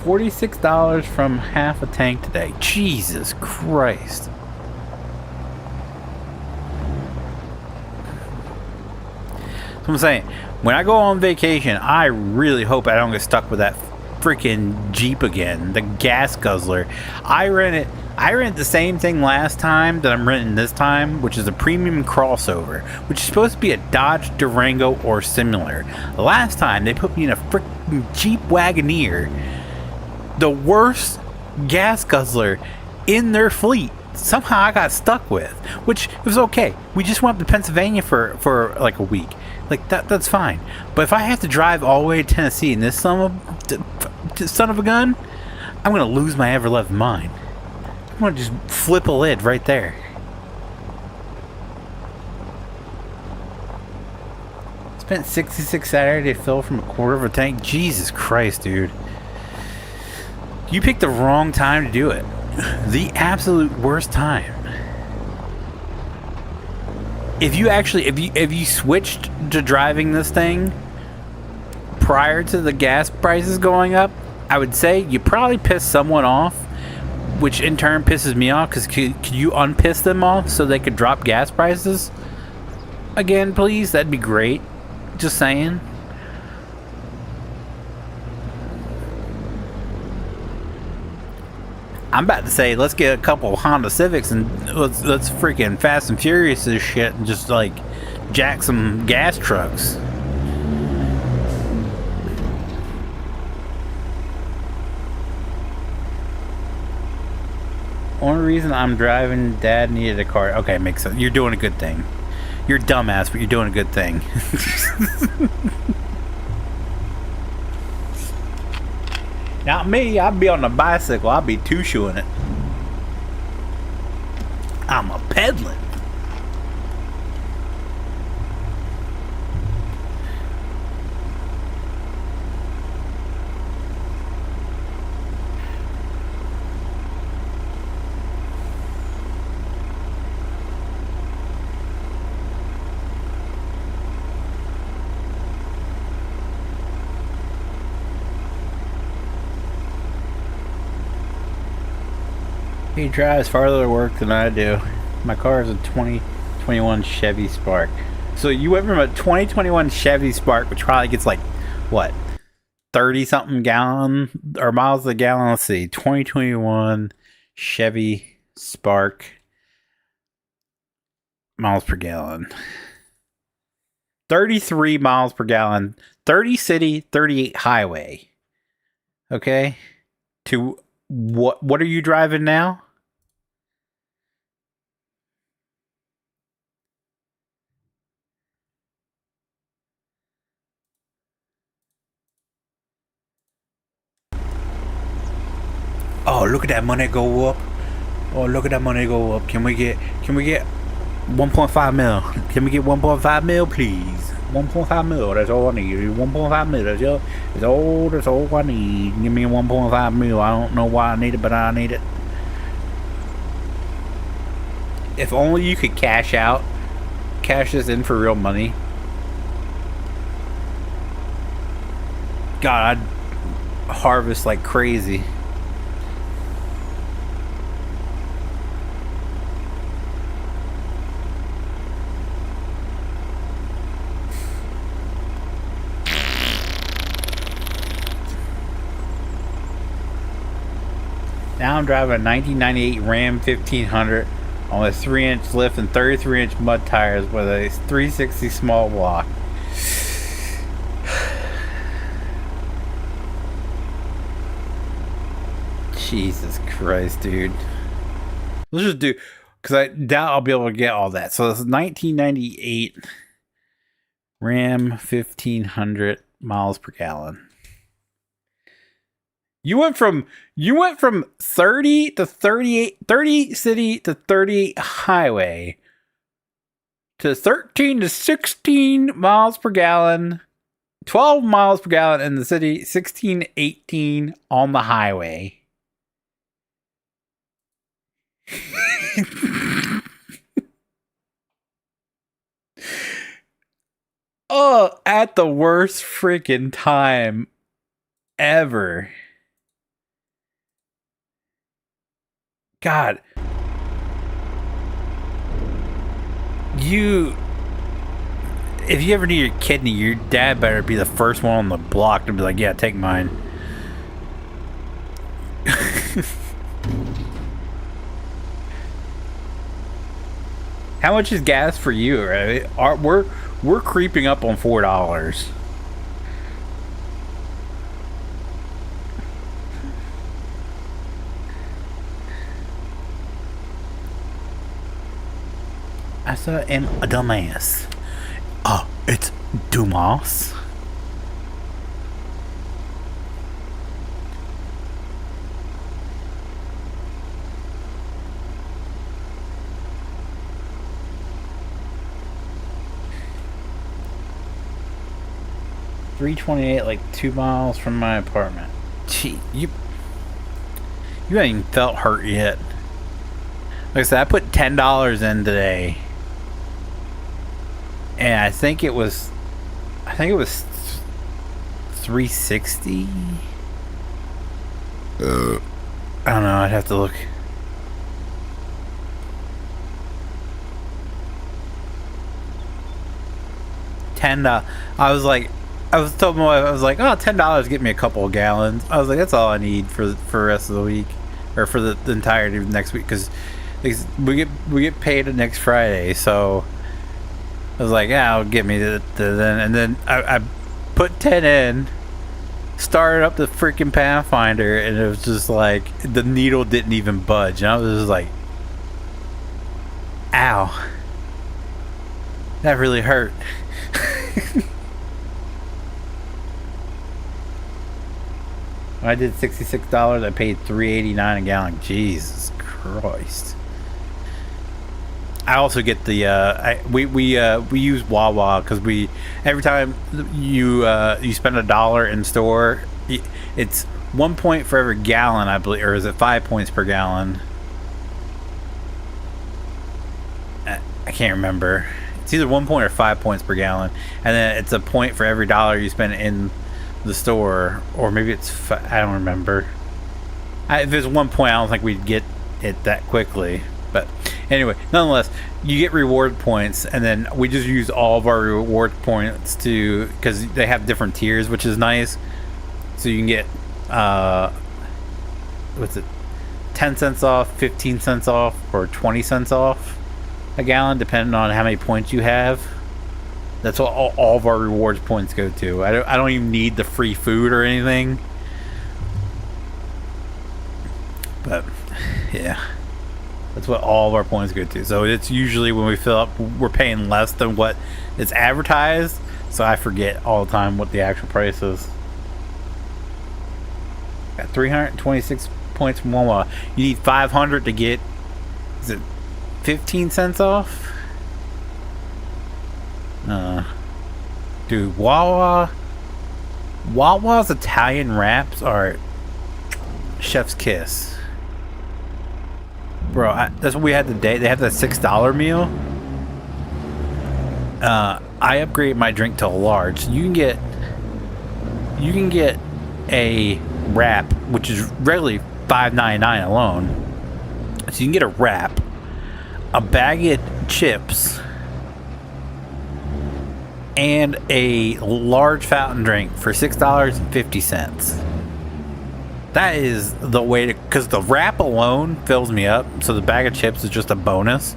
$46 from half a tank today. Jesus Christ. So I'm saying, when I go on vacation, I really hope I don't get stuck with that freaking Jeep again, the gas guzzler. I rented the same thing last time that I'm renting this time, which is a premium crossover, which is supposed to be a Dodge Durango or similar. Last time they put me in a freaking Jeep Wagoneer, the worst gas guzzler in their fleet. somehow I got stuck with, which was okay. We just went to Pennsylvania for like a week. Like that's fine. But if I have to drive all the way to Tennessee in this son of a gun, I'm gonna lose my ever loving mind. I'm gonna just flip a lid right there. Spent 66 Saturday to fill from a quarter of a tank. Jesus Christ, dude. You picked the wrong time to do it. The absolute worst time. If you switched to driving this thing prior to the gas prices going up, I would say you probably pissed someone off, which in turn pisses me off, because could you unpiss them off so they could drop gas prices again, please? That'd be great. Just saying. I'm about to say, let's get a couple of Honda Civics and let's freaking Fast and Furious this shit and just like jack some gas trucks. Only reason I'm driving, Dad needed a car. Okay, makes sense. You're doing a good thing. You're a dumbass, but you're doing a good thing. Not me. I'd be on the bicycle. I'd be two-shoeing it. I'm a peddling. He drives farther to work than I do. My car is a 2021 Chevy Spark. So you went from a 2021 Chevy Spark, which probably gets like, what, 30 something gallon or miles a gallon? Let's see, 2021 Chevy Spark miles per gallon. 33 miles per gallon, 30 city, 38 highway. Okay? To what are you driving now? Oh, look at that money go up. Oh, look at that money go up. Can we get 1.5 mil? Can we get 1.5 mil, please? 1.5 mil, that's all I need. 1.5 mil, that's all I need. Give me 1.5 mil. I don't know why I need it, but I need it. If only you could cash this in for real money. God, I'd harvest like crazy. Now I'm driving a 1998 Ram 1500 on a 3-inch lift and 33-inch mud tires with a 360 small block. Jesus Christ, dude. Let's just do, because I doubt I'll be able to get all that. So this is 1998 Ram 1500 miles per gallon. You went from 30 to 38, 30 city to 38 highway to 13 to 16 miles per gallon, 12 miles per gallon in the city, 16 to 18 on the highway. Oh, at the worst freaking time ever. God. If you ever need a kidney, your dad better be the first one on the block to be like, yeah, take mine. How much is gas for you? Right? We're creeping up on $4. I am a dumbass. Oh, it's Dumas. $3.28, like 2 miles from my apartment. Gee, you haven't even felt hurt yet. Like I said, I put $10 in today, and I think it was $3.60. I don't know. I'd have to look. $10. I was told my wife, I was like, oh, $10 get me a couple of gallons. I was like, that's all I need for the rest of the week, or for the entirety of next week, because we get paid next Friday. So I was like, yeah, I'll get me then. And then I put 10 in, started up the freaking Pathfinder, and it was just like the needle didn't even budge, and I was just like, ow, that really hurt. When I did $66, I paid $3.89 a gallon. Jesus Christ! I also get the we use Wawa, because every time you spend $1 in store, it's 1 point for every gallon, I believe, or is it 5 points per gallon? I can't remember. It's either 1 point or 5 points per gallon, and then it's a point for every $1 you spend in the store, or maybe it's I don't remember. If it's 1 point, I don't think we'd get it that quickly. But anyway, nonetheless, you get reward points, and then we just use all of our reward points because they have different tiers, which is nice. So you can get what's it, 10 cents off, 15 cents off, or 20 cents off a gallon, depending on how many points you have. That's what all of our rewards points go to. I don't even need the free food or anything. But yeah, that's what all of our points go to. So it's usually when we fill up, we're paying less than what it's advertised. So I forget all the time what the actual price is. Got 326 points from Wawa. You need 500 to get, is it 15 cents off? Dude, Wawa's Italian wraps are chef's kiss, bro. That's what we had today. They have that $6 meal. I upgraded my drink to a large. You can get a wrap, which is regularly $5.99 alone. So you can get a wrap, a bag of chips, and a large fountain drink for $6.50. That is the way to, because the wrap alone fills me up, so the bag of chips is just a bonus.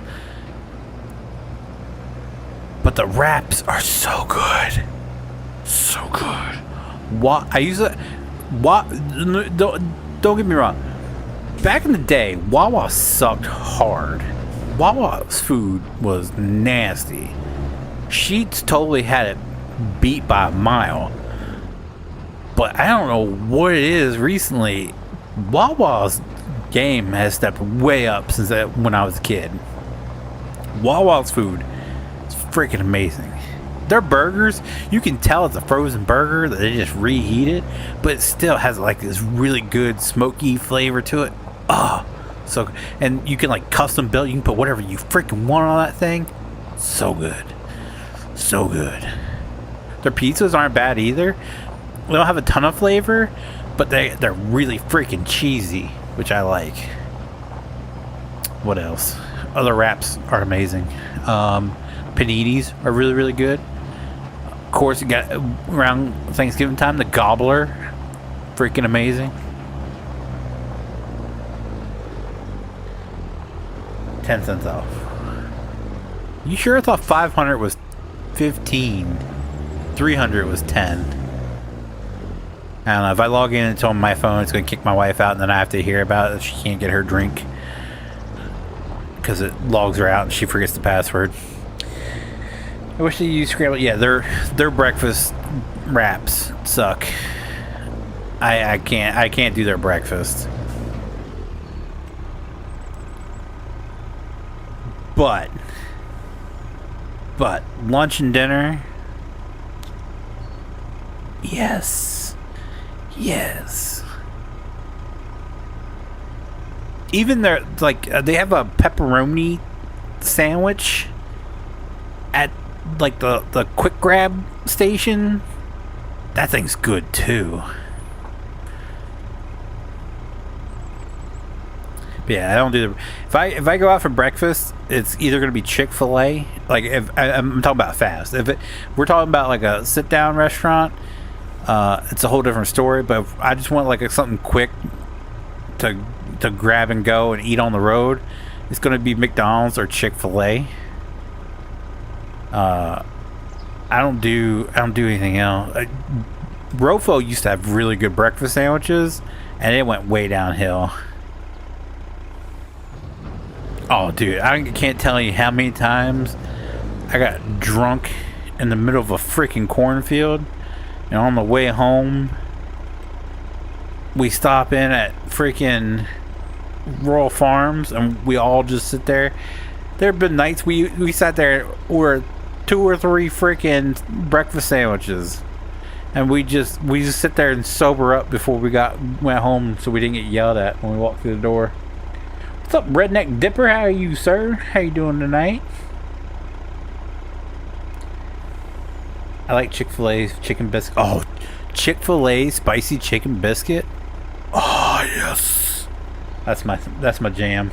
But the wraps are so good. So good. I use it. Don't get me wrong. Back in the day, Wawa sucked hard. Wawa's food was nasty. Sheetz totally had it beat by a mile. But I don't know what it is recently. Wawa's game has stepped way up since when I was a kid. Wawa's food is freaking amazing. Their burgers, you can tell it's a frozen burger that they just reheated, but it still has like this really good smoky flavor to it. Oh, so, and you can like custom build, you can put whatever you freaking want on that thing. So good. So good. Their pizzas aren't bad either. They don't have a ton of flavor, but they're really freaking cheesy, which I like. What else? Other wraps are amazing. Paninis are really, really good. Of course, you got around Thanksgiving time, the gobbler, freaking amazing. 10 cents off. You sure? I thought 500 was 15. 300 was 10. I don't know. If I log in and tell my phone, it's going to kick my wife out, and then I have to hear about it if she can't get her drink. because it logs her out and she forgets the password. I wish they used scrambled. Yeah, their breakfast wraps suck. I can't do their breakfast. But lunch and dinner, yes. Even their they have a pepperoni sandwich at like the quick grab station. That thing's good too. But yeah, I don't do the. If I go out for breakfast, it's either gonna be Chick-fil-A. Like if I'm talking about fast. If we're talking about like a sit down restaurant, it's a whole different story. But if I just want like something quick to grab and go and eat on the road, it's gonna be McDonald's or Chick-fil-A. I don't do anything else. Rofo used to have really good breakfast sandwiches, and it went way downhill. Oh, dude, I can't tell you how many times I got drunk in the middle of a freaking cornfield, and on the way home, we stop in at freaking Royal Farms, and we all just sit there. There have been nights we sat there or 2 or 3 freaking breakfast sandwiches, and we just sit there and sober up before we went home, so we didn't get yelled at when we walked through the door. What's up, Redneck Dipper? How are you, sir? How you doing tonight? I like Chick-fil-A's chicken biscuit. Oh, Chick-fil-A spicy chicken biscuit. Oh yes, that's my jam.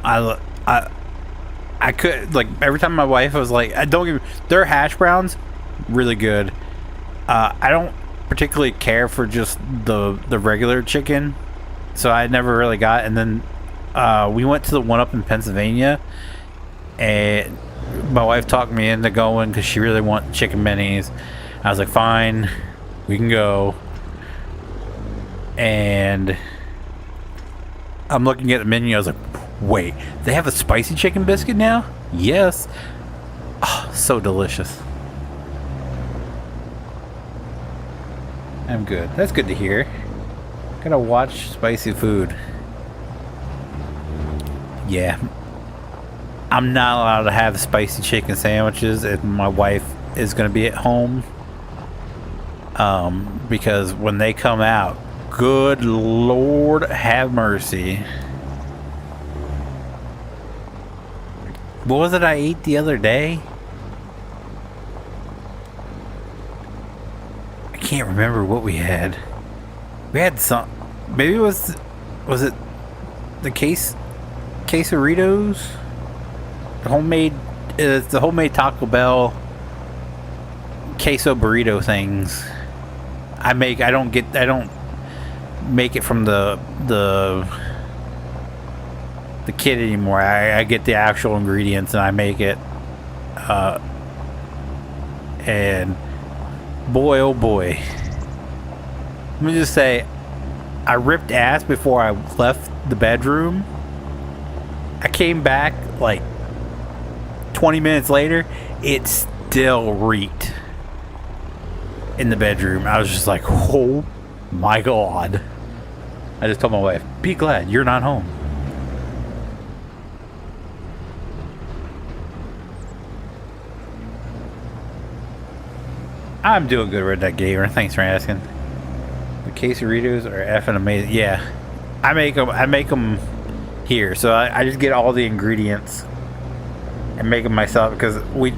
I could, like, every time my wife was like, I don't give their hash browns really good. I don't particularly care for just the regular chicken, so I never really got. And then we went to the one up in Pennsylvania, and my wife talked me into going because she really wanted chicken minis. I was like, fine, we can go. And I'm looking at the menu. I was like, wait, they have a spicy chicken biscuit now? Yes. Oh, so delicious. I'm good. That's good to hear. Gotta watch spicy food. Yeah. I'm not allowed to have spicy chicken sandwiches if my wife is gonna be at home. Because when they come out, good Lord have mercy. What was it I ate the other day? I can't remember what we had. We had some. Maybe it was it the quesadillas? The homemade Taco Bell queso burrito things. I don't make it from the kit anymore. I get the actual ingredients and I make it. And boy, oh boy. Let me just say, I ripped ass before I left the bedroom. I came back like 20 minutes later. It still reeked in the bedroom. I was just like, oh my God. I just told my wife, be glad you're not home. I'm doing good, Redneck Gamer. Thanks for asking. The quesadillas are effing amazing. Yeah, I make them here. So I just get all the ingredients and make them myself because we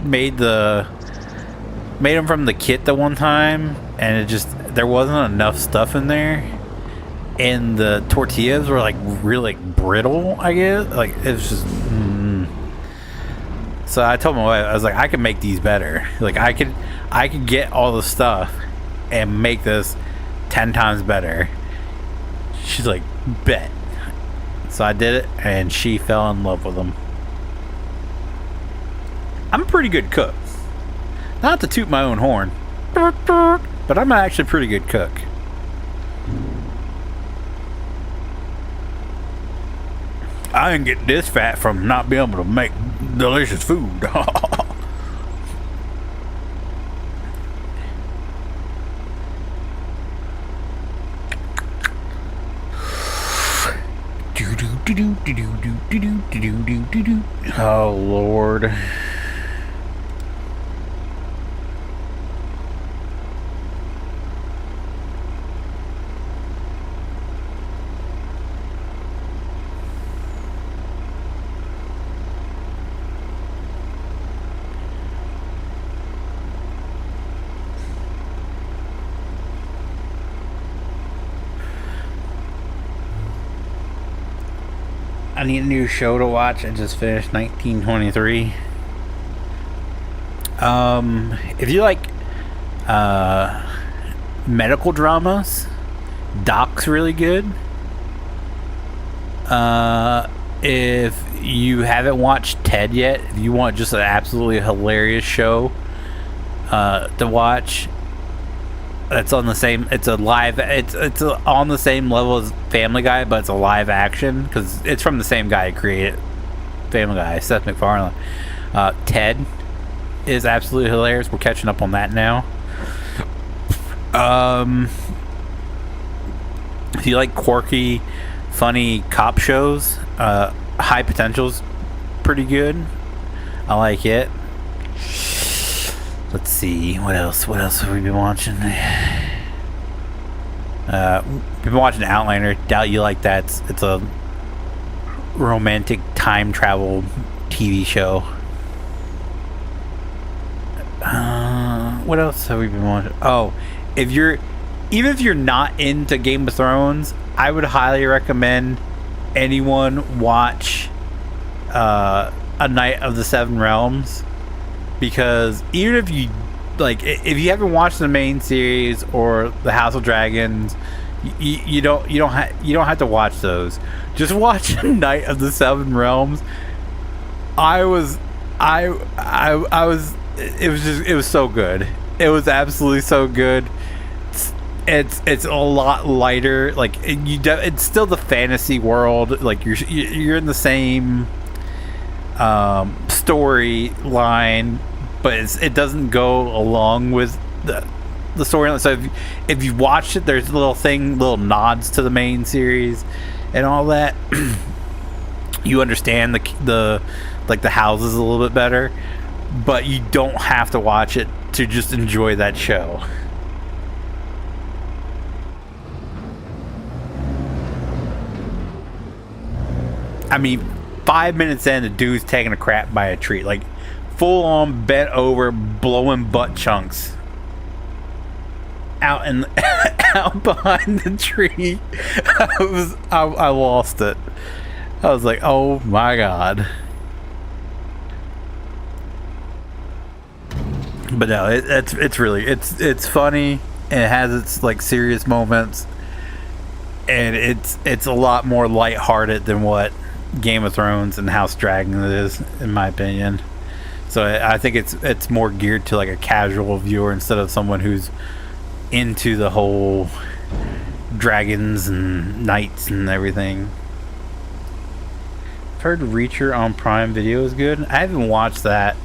made them from the kit the one time, and it just there wasn't enough stuff in there, and the tortillas were like really brittle. I guess like it's just. So I told my wife, I was like, I can make these better. Like I could get all the stuff and make this 10 times better. She's like, bet. So I did it, and she fell in love with them. I'm a pretty good cook. Not to toot my own horn, But I'm actually a pretty good cook. I didn't get this fat from not being able to make delicious food. Oh, Lord. I need a new show to watch. I just finished 1923. If you like medical dramas, Doc's really good. If you haven't watched Ted yet, if you want just an absolutely hilarious show to watch, it's on the same. It's a live. It's on the same level as Family Guy, but it's a live action because it's from the same guy who created Family Guy, Seth MacFarlane. Ted is absolutely hilarious. We're catching up on that now. If you like quirky, funny cop shows, High Potential's pretty good. I like it. Let's see, what else have we been watching? We've been watching Outlander. Doubt you like that. It's a romantic time travel TV show. What else have we been watching? Oh, even if you're not into Game of Thrones, I would highly recommend anyone watch A Knight of the Seven Realms. Because even if you if you haven't watched the main series or the House of Dragons, you don't have to watch those. Just watch Knight of the Seven Realms. It was so good. It was absolutely so good. It's a lot lighter. It's still the fantasy world. Like you're in the same storyline, but it doesn't go along with the storyline. So if you watched it, there's little nods to the main series and all that. You understand the houses a little bit better, but you don't have to watch it to just enjoy that show. I mean, 5 minutes in, the dude's taking a crap by a tree, like full on bent over, blowing butt chunks out out behind the tree. I lost it. I was like, oh my god. But no, it's really funny, and it has its serious moments, and it's a lot more lighthearted than what Game of Thrones and House of Dragons is, in my opinion. So I think it's more geared to a casual viewer instead of someone who's into the whole dragons and knights and everything. I've heard Reacher on Prime Video is good. I haven't watched that,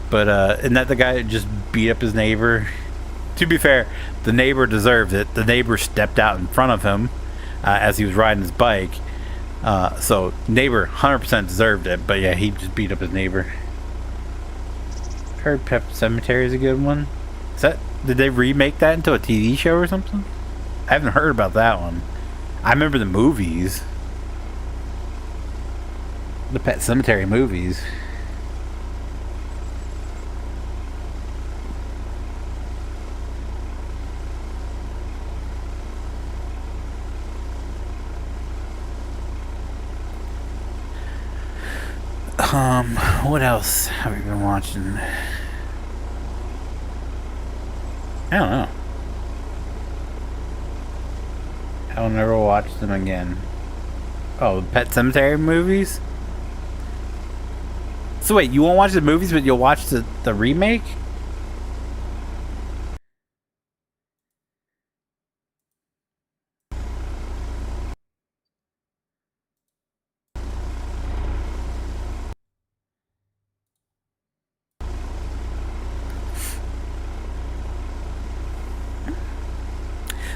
but isn't that the guy that just beat up his neighbor? To be fair, the neighbor deserved it. The neighbor stepped out in front of him as he was riding his bike. So neighbor 100% deserved it, but yeah, he just beat up his neighbor. Heard Pet Sematary is a good one. Did they remake that into a TV show or something? I haven't heard about that one. I remember the movies. The Pet Sematary movies. What else have we been watching? I don't know. I'll never watch them again. Oh, Pet Sematary movies? So wait, you won't watch the movies, but you'll watch the remake?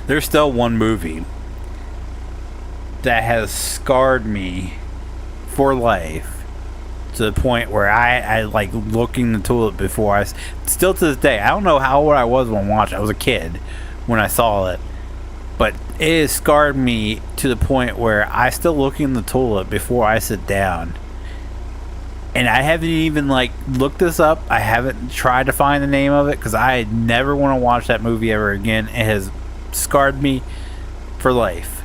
There's still one movie that has scarred me for life to the point where I like looking the toilet before I. Still to this day, I don't know how old I was when I watched it. I was a kid when I saw it, but it has scarred me to the point where I still look in the toilet before I sit down. And I haven't even like looked this up. I haven't tried to find the name of it because I never want to watch that movie ever again. It has scarred me for life.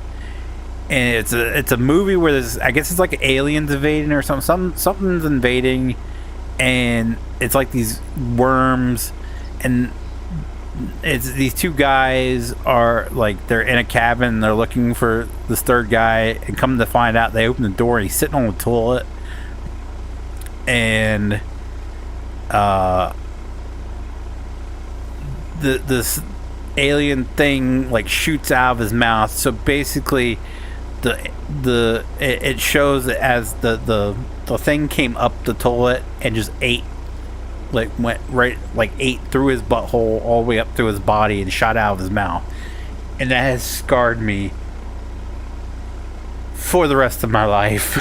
And it's a movie where there's, I guess it's like aliens invading or something's invading, and it's like these worms, and it's these two guys are like they're in a cabin and they're looking for this third guy, and come to find out they open the door and he's sitting on the toilet, and this alien thing like shoots out of his mouth. So basically it shows it as the thing came up the toilet and just ate, like went right, like ate through his butthole all the way up through his body and shot out of his mouth. And that has scarred me for the rest of my life.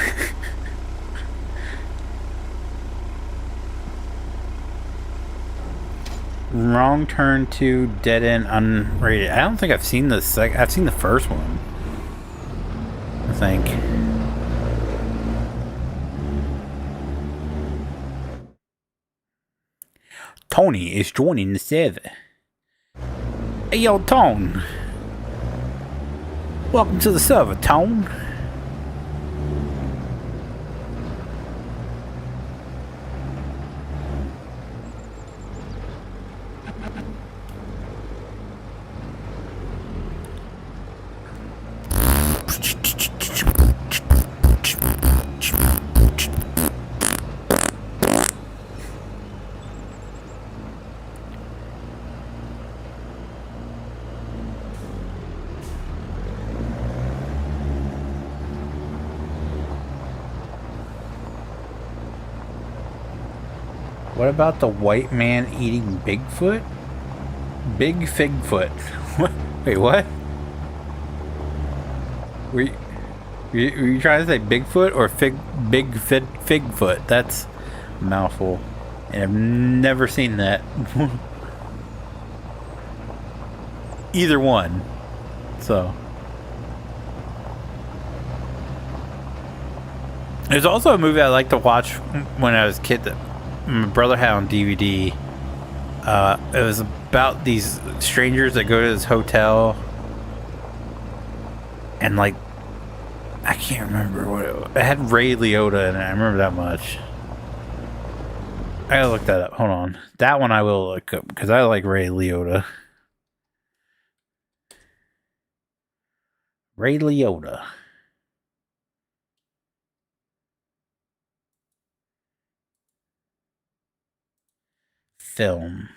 Wrong Turn 2, Dead End, unrated. I don't think I've seen the I've seen the first one, I think. Tony is joining the server. Hey, yo, Tone. Welcome to the server, Tone. What about the white man eating Bigfoot? Big Figfoot. What? Wait, what? Were you trying to say Bigfoot or Figfoot? That's a mouthful. And I've never seen that. Either one. So. There's also a movie I like to watch when I was a kid that my brother had on DVD. It was about these strangers that go to this hotel, and like I can't remember what it had. Ray Liotta in it. I remember that much. I gotta look that up. Hold on. That one I will look up because I like Ray Liotta. Ray Liotta. Film.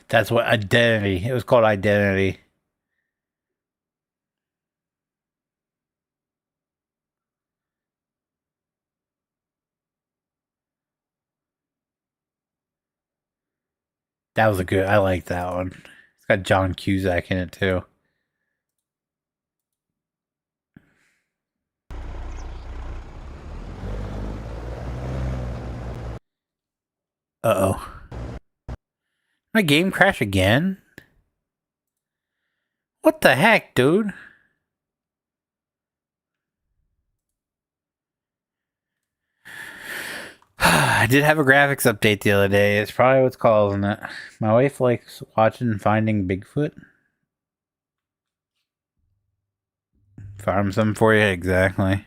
That's what Identity. It was called Identity. That was a good. I like that one. It's got John Cusack in it too. Uh-oh. My game crash again? What the heck, dude? I did have a graphics update the other day. It's probably what's causing it. My wife likes watching Finding Bigfoot. Farm some for you, exactly. I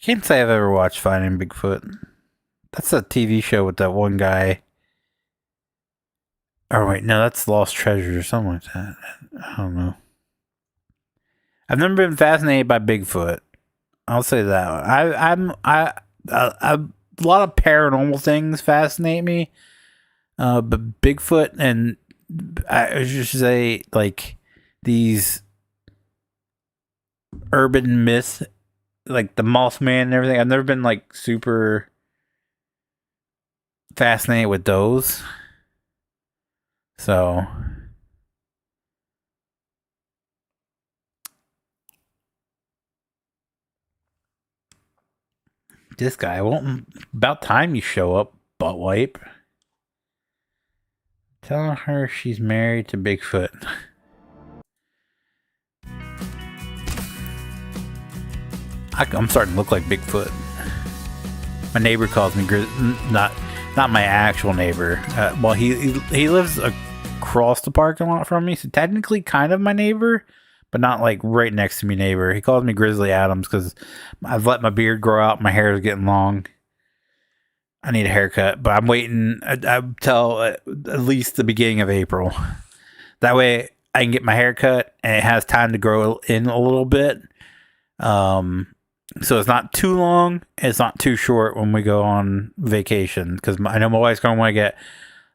can't say I've ever watched Finding Bigfoot. That's a TV show with that one guy. Oh wait, no, that's Lost Treasure or something like that. I don't know. I've never been fascinated by Bigfoot. I'll say that. A lot of paranormal things fascinate me. But Bigfoot and I should say like these urban myths, like the Mothman and everything. I've never been like super fascinated with those. So this guy, well, about time you show up, butt wipe. Telling her she's married to Bigfoot. I'm starting to look like Bigfoot. My neighbor calls me not my actual neighbor. Well, he lives across the parking lot from me, so technically kind of my neighbor, but not like right next to me neighbor. He calls me Grizzly Adams because I've let my beard grow out. My hair is getting long. I need a haircut, but I'm waiting until at least the beginning of April. That way I can get my hair cut and it has time to grow in a little bit. So it's not too long. It's not too short when we go on vacation. Because I know my wife's going to want to get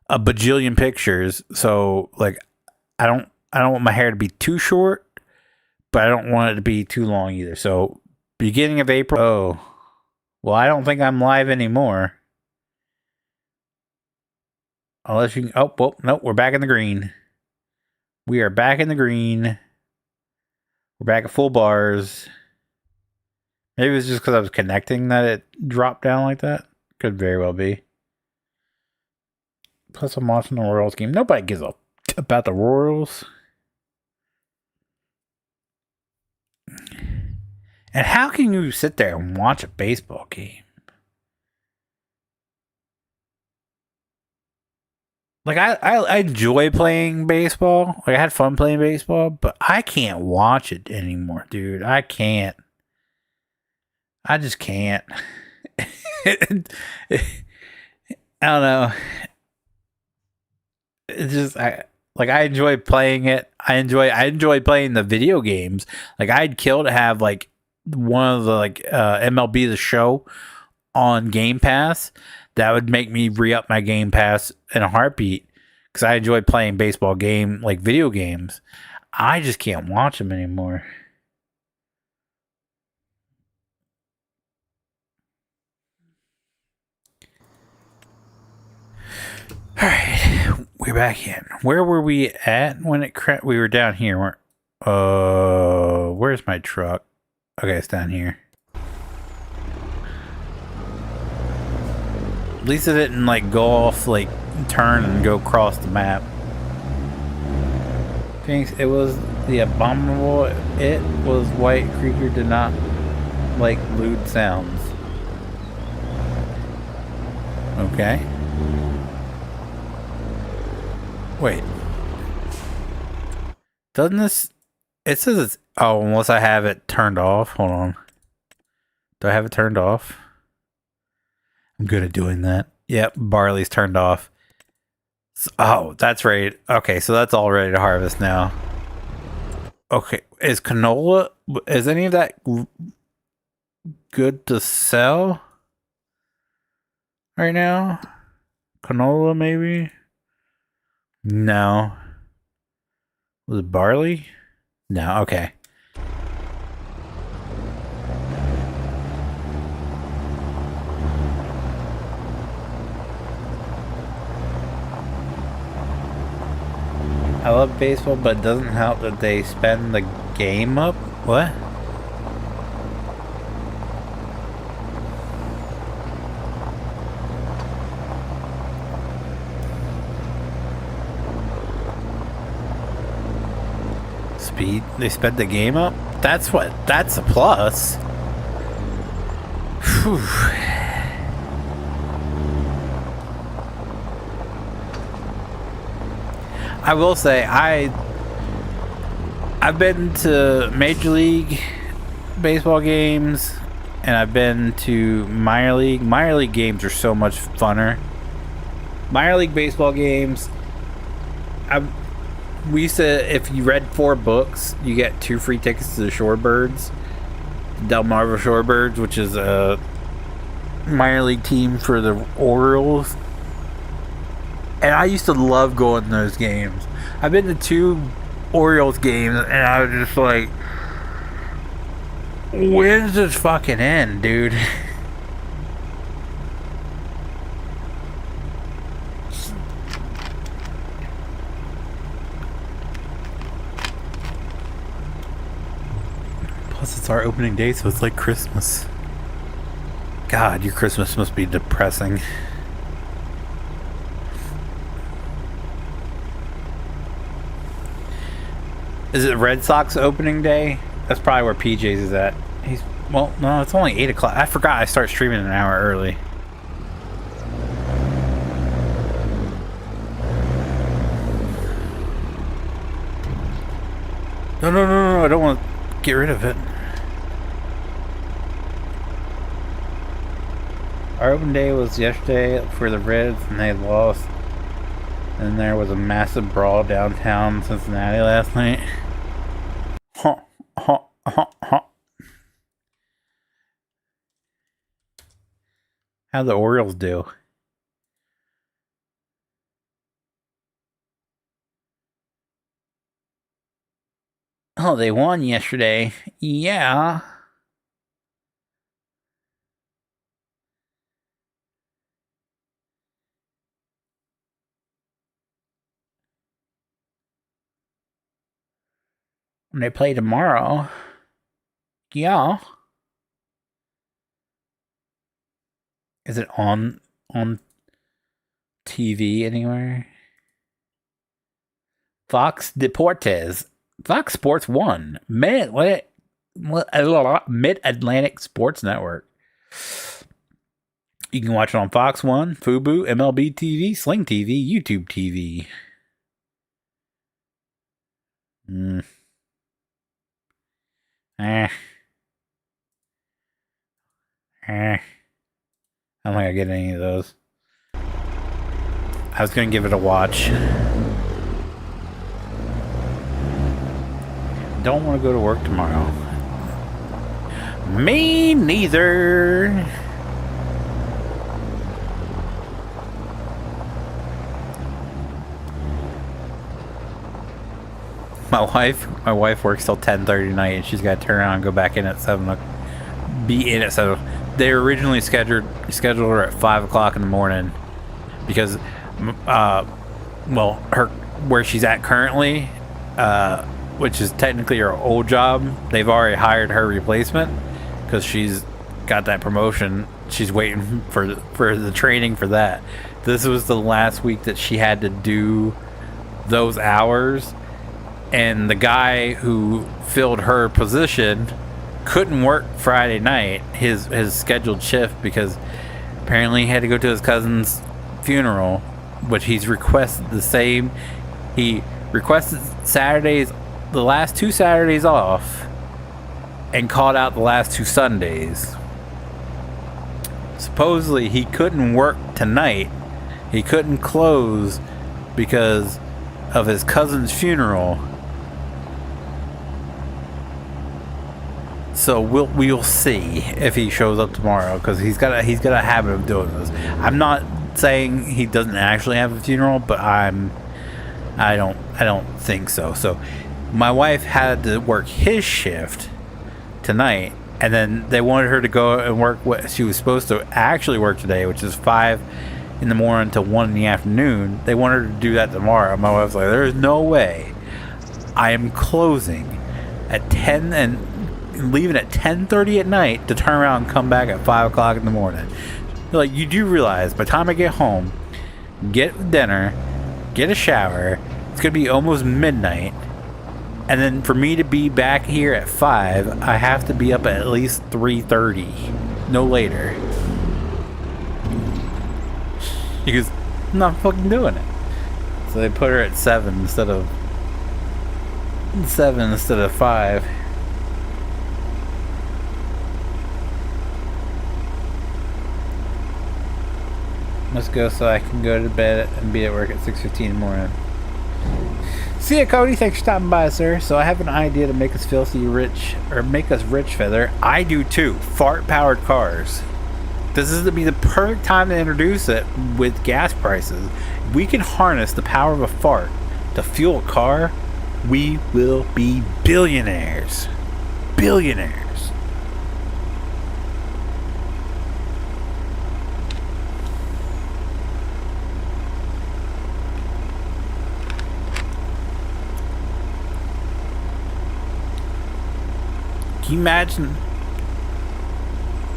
a bajillion pictures. So like, I don't want my hair to be too short, but I don't want it to be too long either. So beginning of April. Oh, well, I don't think I'm live anymore. Unless you can, oh, well, nope, we're back in the green. We are back in the green. We're back at full bars. Maybe it's just because I was connecting that it dropped down like that. Could very well be. Plus I'm watching the Royals game. Nobody gives a about the Royals. And how can you sit there and watch a baseball game? Like, I enjoy playing baseball. Like, I had fun playing baseball, but I can't watch it anymore, dude. I can't. I just can't. I don't know. It's just, I enjoy playing it. I enjoy playing the video games. Like, I'd kill to have, like, one of the, like, MLB The Show on Game Pass. That would make me re-up my Game Pass in a heartbeat because I enjoy playing baseball game, like video games. I just can't watch them anymore. All right, we're back in. Where were we at when it crashed? We were down here. Where's my truck? Okay, it's down here. At least it didn't like go off, like turn and go across the map. Thanks. It was the abominable. It was white creature did not like lewd sounds. Okay. Wait. Doesn't this? It says it's. Oh, unless I have it turned off. Hold on. Do I have it turned off? I'm good at doing that. Yep, barley's turned off. Oh, that's right. Okay, so that's all ready to harvest now. Okay, is canola... Is any of that good to sell? Right now? Canola, maybe? No. Was it barley? No, okay. I love baseball, but it doesn't help that they spend the game up. What? Speed? They sped the game up? That's a plus. Whew. I will say I've been to Major League baseball games and I've been to minor league. Minor league games are so much funner. Minor league baseball games. We used to, if you read 4 books, you get 2 free tickets to the Shorebirds, Delmarva Shorebirds, which is a minor league team for the Orioles. And I used to love going to those games. I've been to 2 Orioles games, and I was just like, when's this fucking end, dude? Plus, it's our opening day, so it's like Christmas. God, your Christmas must be depressing. Is it Red Sox opening day? That's probably where PJ's is at. Well, no, it's only 8 o'clock. I forgot I start streaming an hour early. No, I don't want to get rid of it. Our open day was yesterday for the Reds, and they lost. And there was a massive brawl downtown Cincinnati last night. How'd the Orioles do? Oh, they won yesterday. Yeah. When they play tomorrow. Yeah. Is it on TV anywhere? Fox Deportes. Fox Sports 1. Mid-Atlantic Sports Network. You can watch it on Fox 1, Fubo, MLB TV, Sling TV, YouTube TV. I don't think I get any of those. I was gonna give it a watch. Don't want to go to work tomorrow. Me neither. My wife works till 10:30 tonight, and she's got to turn around and go back in at 7. Be in at 7. They originally scheduled her at 5 o'clock in the morning because, where she's at currently, which is technically her old job, they've already hired her replacement because she's got that promotion. She's waiting for the training for that. This was the last week that she had to do those hours. And the guy who filled her position couldn't work Friday night, his scheduled shift, because apparently he had to go to his cousin's funeral, which he's requested the same. He requested Saturdays, the last 2 Saturdays off, and called out the last 2 Sundays. Supposedly he couldn't work tonight. He couldn't close because of his cousin's funeral. So we'll see if he shows up tomorrow, because he's got a habit of doing this. I'm not saying he doesn't actually have a funeral, but I don't think so. So my wife had to work his shift tonight, and then they wanted her to go and work what she was supposed to actually work today, which is 5 in the morning to 1 in the afternoon. They wanted her to do that tomorrow. My wife's like, there's no way. I am closing at 10 and leaving at 10:30 at night to turn around and come back at 5 o'clock in the morning. Like, you do realize by the time I get home, get dinner, get a shower, it's gonna be almost midnight, and then for me to be back here at 5, I have to be up at least 3:30, no later. Because I'm not fucking doing it. So they put her at 7 instead of 5. Let's go so I can go to bed and be at work at 6:15 in the morning. See ya, Cody. Thanks for stopping by, sir. So I have an idea to make us filthy rich, or make us rich, Feather. I do too. Fart-powered cars. This is to be the perfect time to introduce it with gas prices. We can harness the power of a fart to fuel a car. We will be billionaires. Billionaires. Can you imagine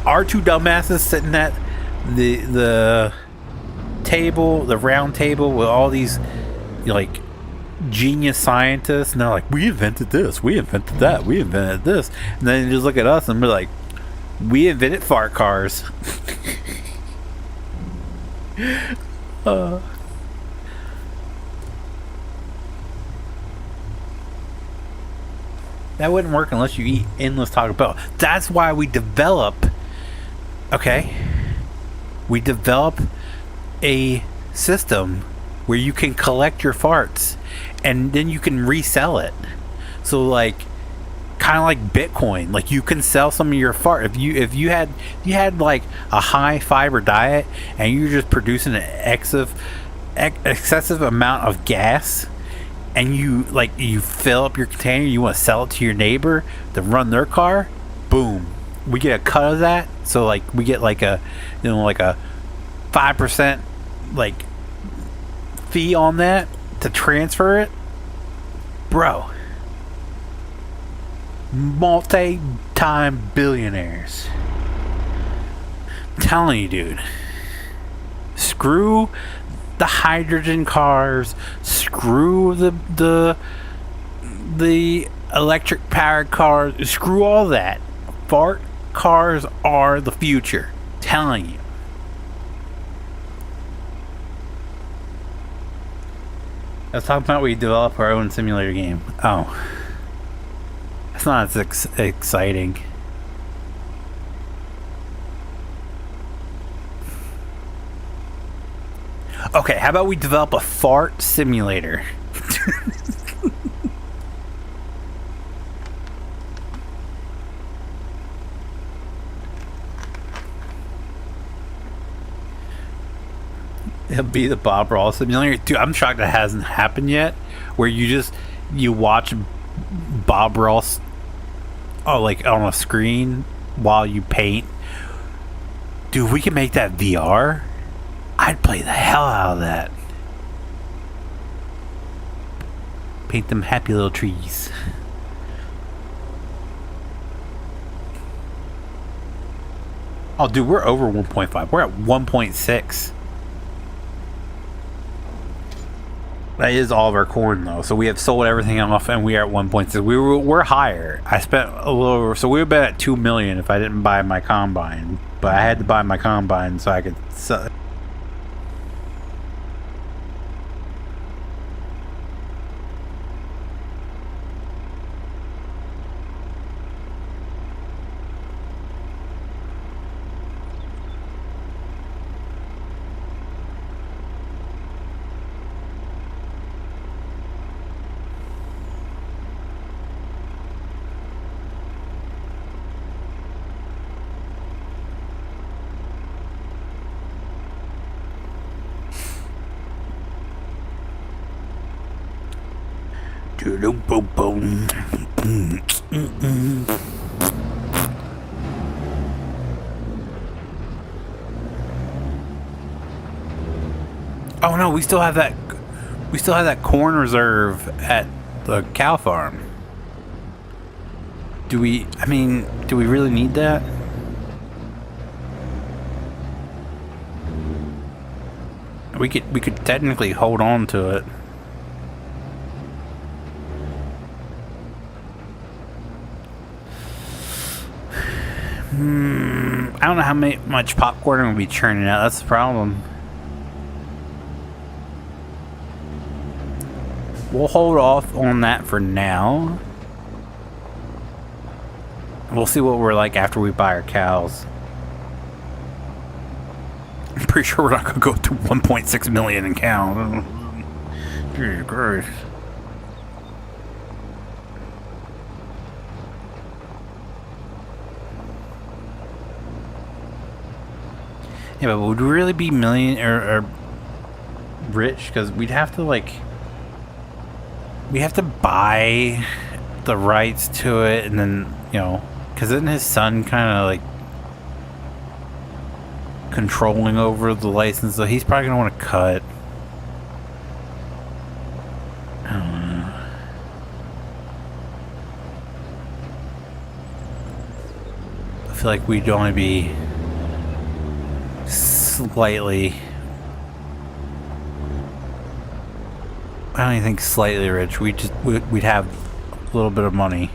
our two dumbasses sitting at the table, the round table with all these like genius scientists, and they're like, we invented this, we invented that, we invented this, and then you just look at us and we're like, we invented fart cars. That wouldn't work unless you eat endless Taco Bell. That's why we develop, okay? We develop a system where you can collect your farts and then you can resell it. So like, kind of like Bitcoin. Like you can sell some of your fart. If you had like a high fiber diet and you're just producing an excessive amount of gas, and you fill up your container, you want to sell it to your neighbor to run their car, boom, we get a cut of that. So like we get like a 5% like fee on that to transfer it, bro. Multi-time billionaires. I'm telling you, dude. Screw the hydrogen cars, screw the electric powered cars, screw all that. Fart cars are the future. Telling you. I was talking about we develop our own simulator game. Oh, that's not as exciting. Okay, how about we develop a fart simulator? It'll be the Bob Ross simulator. Dude, I'm shocked that hasn't happened yet. Where you watch Bob Ross like on a screen while you paint. Dude, we can make that VR. I'd play the hell out of that. Paint them happy little trees. Oh, dude, we're over 1.5. We're at 1.6. That is all of our corn, though. So we have sold everything off, and we are at 1.6. We're higher. I spent a little over. So we would have been at 2 million if I didn't buy my combine. But I had to buy my combine so I could sell. Oh no, we still have that. We still have that corn reserve at the cow farm. Do we? I mean, do we really need that? We could technically hold on to it. I don't know how much popcorn I'm gonna be churning out. That's the problem. We'll hold off on that for now. We'll see what we're like after we buy our cows. pretty sure we're not gonna go to 1.6 million and count. Jesus Christ. Yeah, but would we really be million or rich? Because we'd have to like, we have to buy the rights to it, and then, you know, because isn't his son kind of like controlling over the license? So he's probably gonna want to cut. I don't know. I feel like we'd only be slightly, I don't even think slightly rich. We'd have a little bit of money.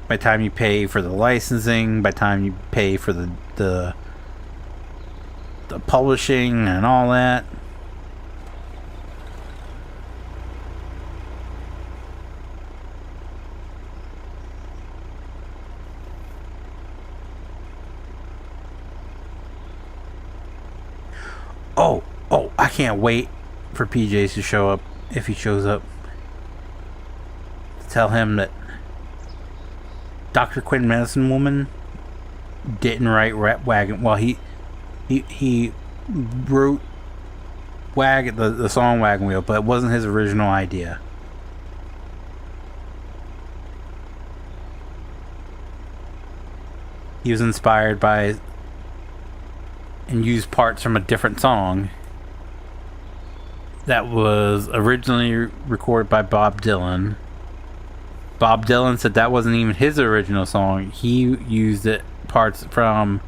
By the time you pay for the licensing, by the time you pay for the publishing and all that. Oh, I can't wait for PJs to show up, if he shows up. To tell him that Dr. Quinn Medicine Woman didn't write Wagon. Well, he wrote the song Wagon Wheel, but it wasn't his original idea. He was inspired by and used parts from a different song that was originally recorded by Bob Dylan. Bob Dylan said that wasn't even his original song. He used parts from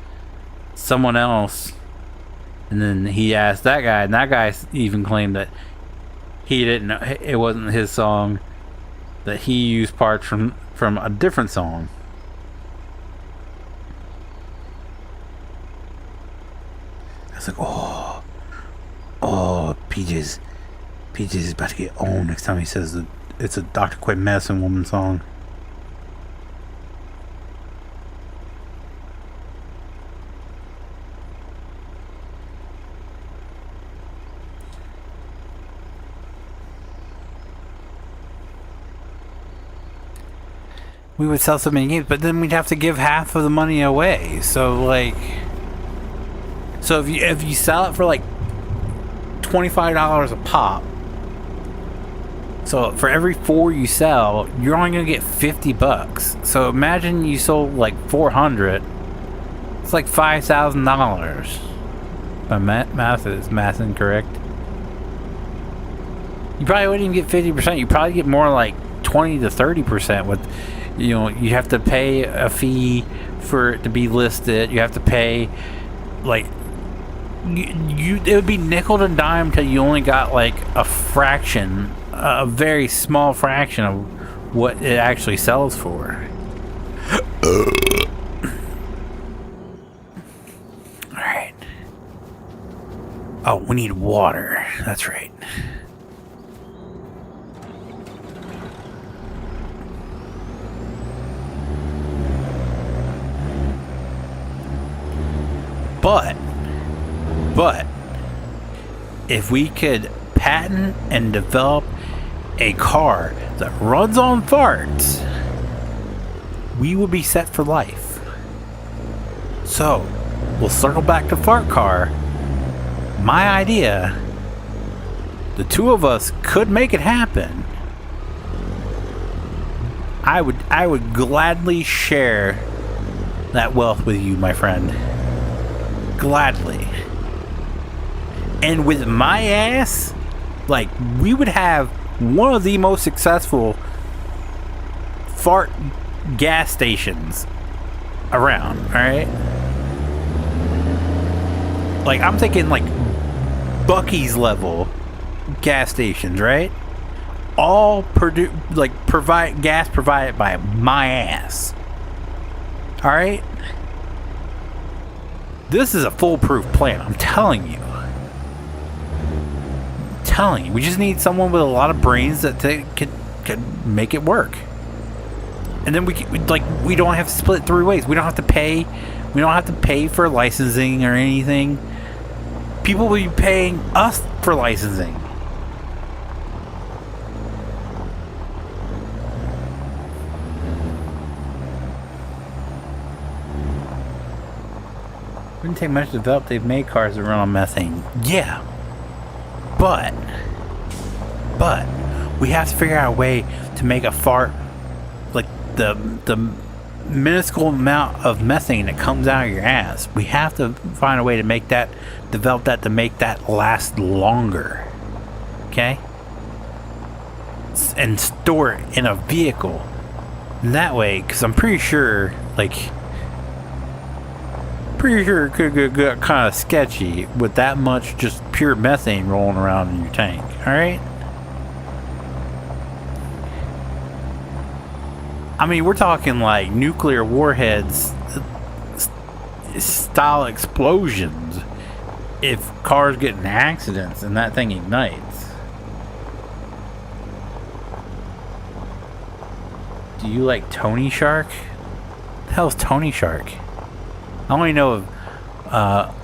someone else, and then he asked that guy, and that guy even claimed that he didn't know it wasn't his song, that he used parts from a different song. I was like, oh, PJ's about to get owned next time he says that it's a Dr. Quinn Medicine Woman song. We would sell so many games, but then we'd have to give half of the money away. So like, if you sell it for like $25 a pop, so for every 4 you sell, you're only gonna get $50. So imagine you sold like 400. It's like $5,000. My math is incorrect. You probably wouldn't even get 50%. You probably get more like 20 to 30% with, you know, you have to pay a fee for it to be listed. You have to pay like it would be nickel and dime till you only got like a fraction, a very small fraction of what it actually sells for. Alright. Oh, we need water. That's right. But if we could patent and develop a car that runs on farts, we would be set for life. So, we'll circle back to Fart Car. My idea, the two of us could make it happen. I would gladly share that wealth with you, my friend. Gladly. And with my ass, like, we would have one of the most successful fart gas stations around, alright? Like, I'm thinking like Buc-ee's level gas stations, right? All provide gas provided by my ass. Alright? This is a foolproof plan, I'm telling you. We just need someone with a lot of brains that could make it work. And then we don't have to split 3 ways. We don't have to pay. We don't have to pay for licensing or anything. People will be paying us for licensing. Wouldn't take much to develop. They've made cars that run on methane. Yeah, but we have to figure out a way to make a fart like the minuscule amount of methane that comes out of your ass. We have to find a way to make that, develop that, to make that last longer. Okay, and store it in a vehicle. And that way, because I'm pretty sure, it could get kind of sketchy with that much just pure methane rolling around in your tank. Alright? I mean, we're talking like nuclear warheads style explosions if cars get in accidents and that thing ignites. Do you like Tony Shark? What the hell is Tony Shark? I only know of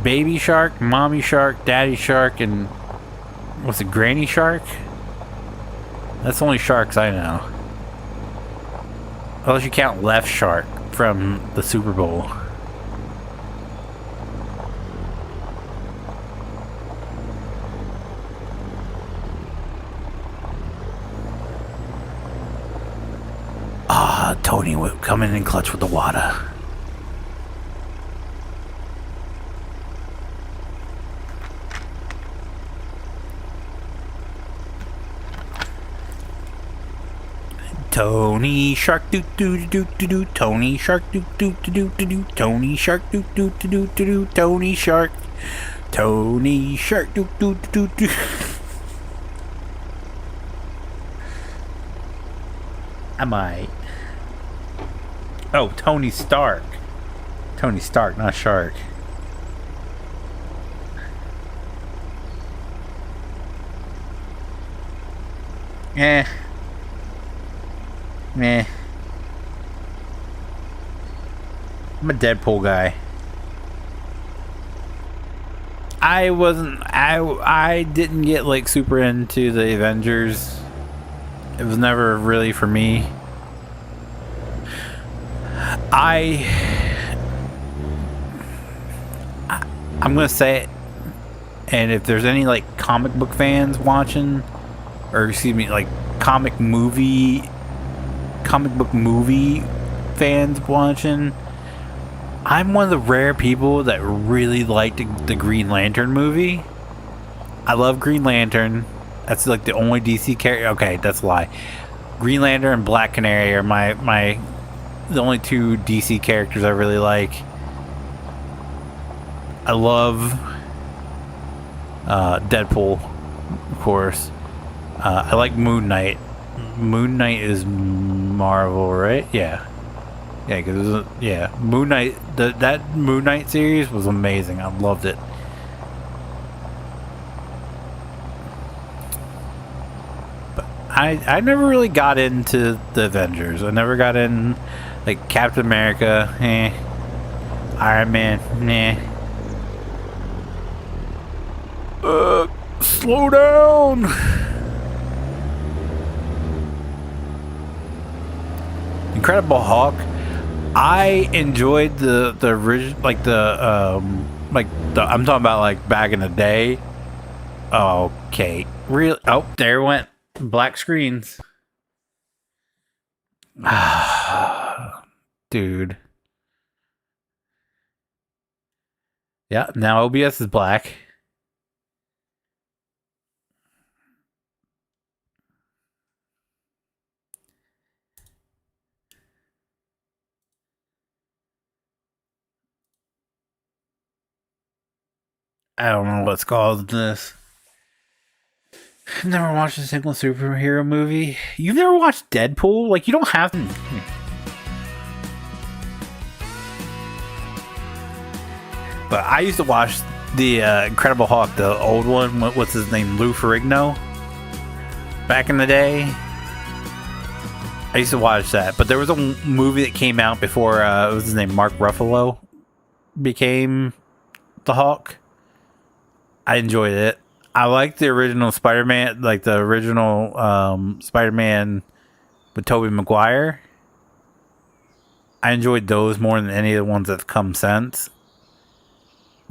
Baby Shark, Mommy Shark, Daddy Shark, and what's it, Granny Shark? That's the only sharks I know. Unless you count Left Shark from the Super Bowl. Ah, Tony will come in and clutch with the water. Tony Shark doo doo doo doo doo. Tony Shark doo doo doo doo doo. Tony Shark doo doo doo doo doo. Tony Shark. Tony Shark doo doo doo doo. I might. Oh, Tony Stark. Tony Stark, not Shark. Eh. Meh. I'm a Deadpool guy. I didn't get like super into the Avengers. It was never really for me. I'm gonna say it, and if there's any like comic book fans watching, or excuse me, like comic book movie fans watching, I'm one of the rare people that really liked the Green Lantern movie. I love Green Lantern. That's like the only DC character. Okay, that's a lie. Green Lantern and Black Canary are the only 2 DC characters I really like. I love Deadpool, of course. I like Moon Knight. Moon Knight is Marvel, right? Yeah. Yeah, because Moon Knight. That Moon Knight series was amazing. I loved it. But I never really got into the Avengers. I never got in like Captain America. Iron Man. Slow down. Incredible Hulk. I enjoyed the original, like I'm talking about like back in the day. Okay, real. Oh, there went black screens. Dude. Yeah, now OBS is black. I don't know what's called this. I've never watched a single superhero movie. You've never watched Deadpool? Like, you don't have to. But I used to watch the Incredible Hulk, the old one. What's his name? Lou Ferrigno? Back in the day. I used to watch that, but there was a movie that came out before, what was his name, Mark Ruffalo became the Hulk. I enjoyed it. I liked the original Spider-Man, like the original Spider-Man with Tobey Maguire. I enjoyed those more than any of the ones that have come since.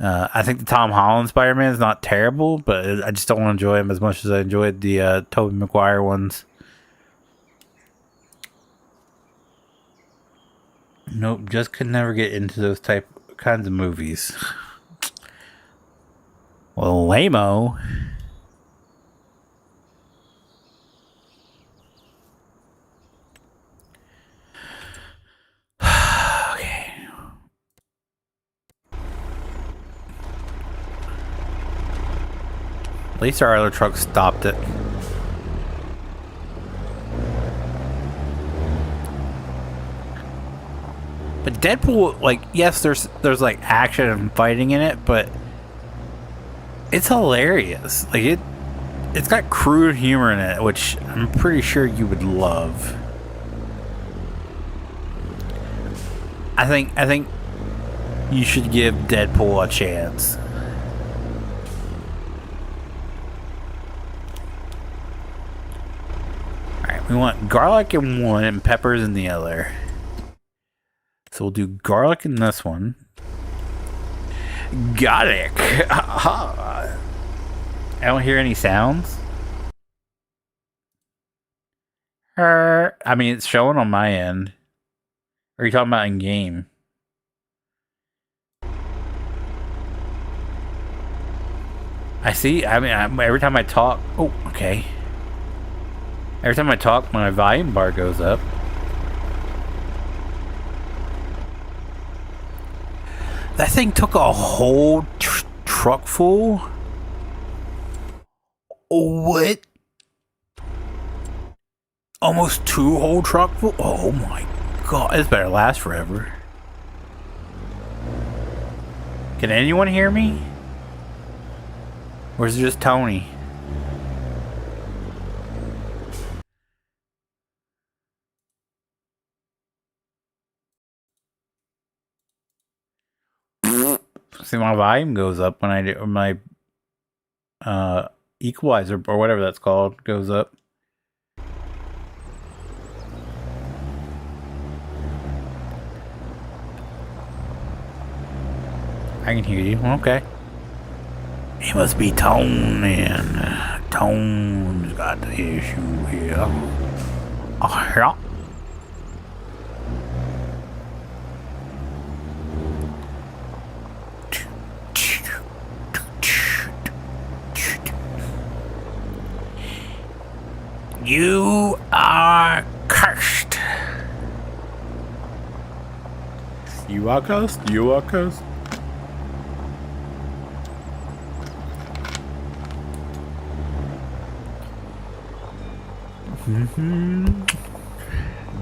I think the Tom Holland Spider-Man is not terrible, but I just don't enjoy him as much as I enjoyed the Tobey Maguire ones. Nope, just could never get into those kinds of movies. Well, lame-o. Okay. At least our other truck stopped it. But Deadpool, like, yes, there's like action and fighting in it, but it's hilarious. Like it's got crude humor in it, which I'm pretty sure you would love. I think you should give Deadpool a chance. Alright, we want garlic in one and peppers in the other. So we'll do garlic in this one. Garlic! I don't hear any sounds. I mean, it's showing on my end. Or are you talking about in game? I see. I mean, every time I talk. Oh, okay. Every time I talk, my volume bar goes up. That thing took a whole truck full? What? Almost 2 whole truck full? Oh my god, this better last forever. Can anyone hear me? Or is it just Tony? See, my volume goes up when I do my equalizer or whatever that's called goes up. I can hear you. Okay. It must be Tone, man. Tone's got the issue here. Oh, yeah. You are cursed. You are cursed? You are cursed?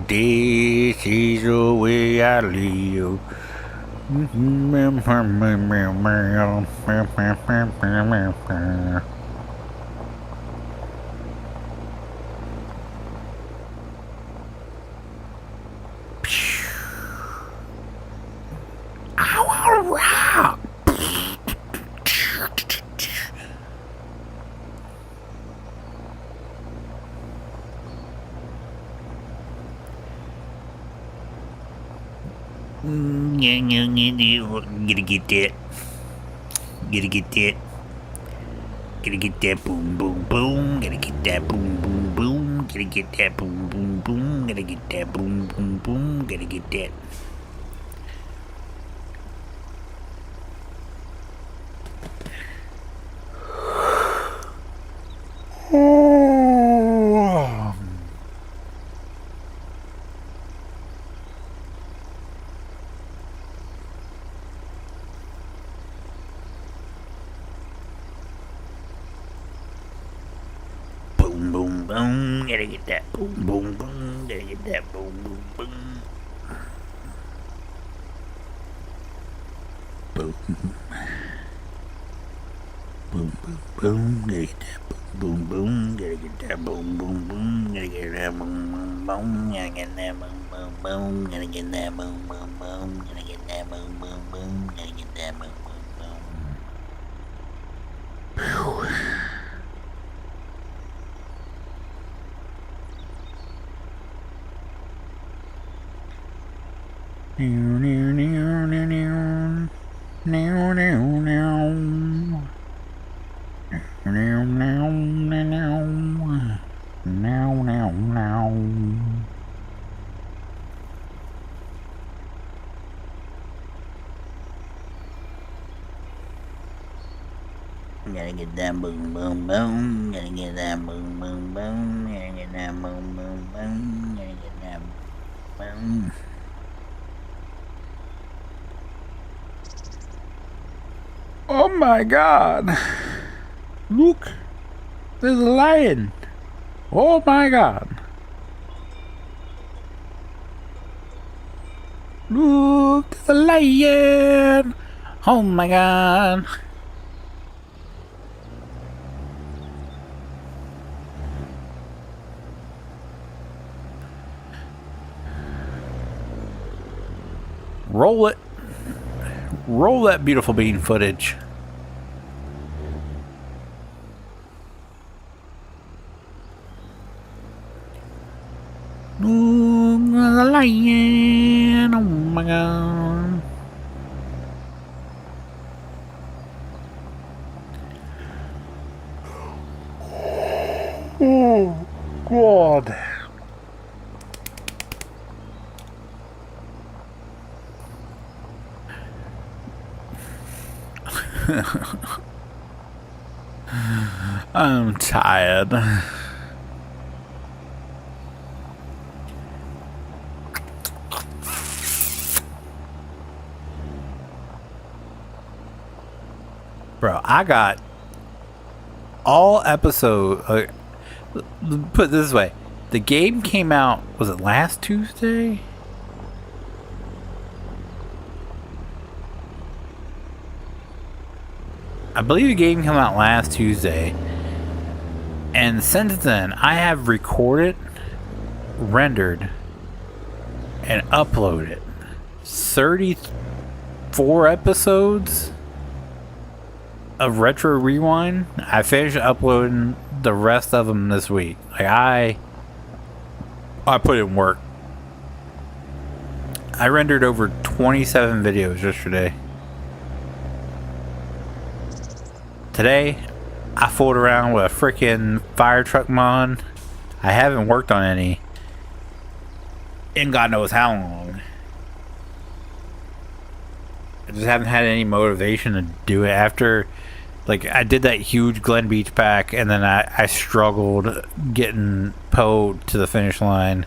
This is the way I live. I want to rock. Gotta get that. Gotta get that. Gotta get that boom boom boom. Gotta get that boom boom boom. Gotta get that boom boom boom. Gotta get that boom boom boom. Gotta get that. Boom boom boom, gotta get that boom boom boom, gotta get that boom boom boom. Boom. Boom boom boom, gotta get that boom boom boom, gotta get that boom boom boom, gotta get that boom boom boom, gotta get that boom boom boom, gotta get that boom boom boom, gotta get that boom boom boom, gotta get that boom boom boom. Phew. Gotta get that boom boom boom, gotta get that boom boom boom, gotta get that boom boom boom, gotta get that boom. Oh my god! Look! There's a lion! Oh my god! Look! There's a lion! Oh my god! Roll it. Roll that beautiful bean footage. Ooh, the lion. Oh my god. Oh god. I'm tired. Bro, I got all episode. Put it this way, the game came out. Was it last Tuesday? I believe the game came out last Tuesday, and since then I have recorded, rendered, and uploaded 34 episodes of Retro Rewind. I finished uploading the rest of them this week. Like I put in work. I rendered over 27 videos yesterday. Today, I fooled around with a freaking fire truck mod. I haven't worked on any in God knows how long. I just haven't had any motivation to do it after. Like, I did that huge Glen Beach pack, and then I struggled getting Poe to the finish line.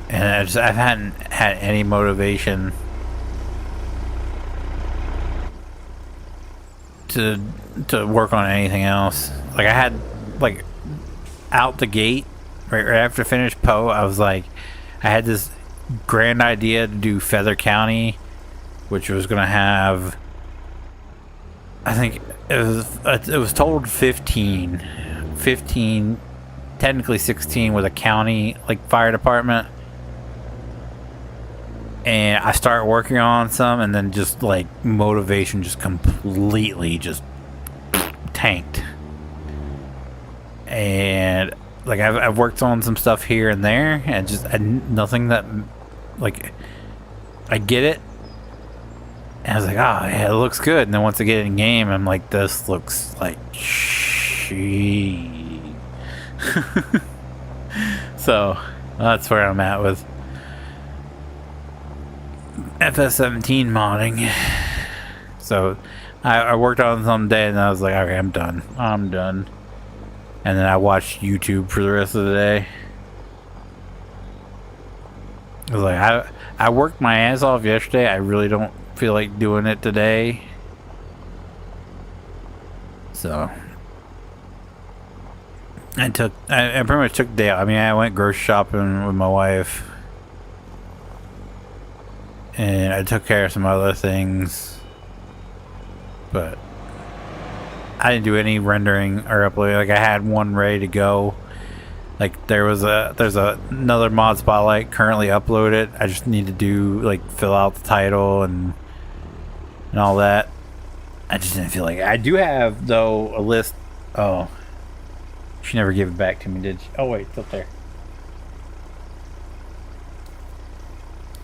And I hadn't had any motivation to work on anything else. Like I had, like, out the gate right after I finished Poe, I was like, I had this grand idea to do Feather County, which was gonna have, I think it was totaled 15, technically 16 with a county like fire department. And I started working on some, and then just like motivation just completely just tanked. And like I've worked on some stuff here and there, and just nothing that, like, I get it. And I was like, oh yeah, it looks good. And then once I get in game, I'm like, this looks like shit. So that's where I'm at with FS17 modding. So I worked on some day, and I was like, okay, I'm done. And then I watched YouTube for the rest of the day. I was like, I worked my ass off yesterday. I really don't feel like doing it today. So I pretty much took the day out. I mean, I went grocery shopping with my wife, and I took care of some other things. but I didn't do any rendering or uploading. Like I had one ready to go. Like there's another mod spotlight currently uploaded. I just need to do like fill out the title and all that. I just didn't feel like it. I do have though a list. Oh, she never gave it back to me, did she? Oh wait, it's up there.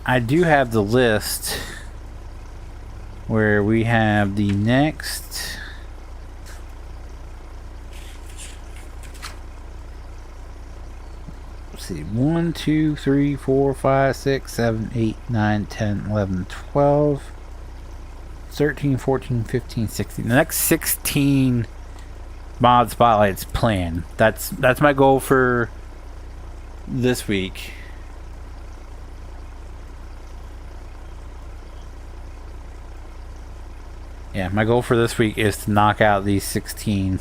I do have the list where we have the next. Let's see, 1, 2, 3, 4, 5, 6, 7, 8, 9, 10, 11, 12, 13, 14, 15, 16. The next 16 mod spotlights planned. That's my goal for this week. Yeah, my goal for this week is to knock out these 16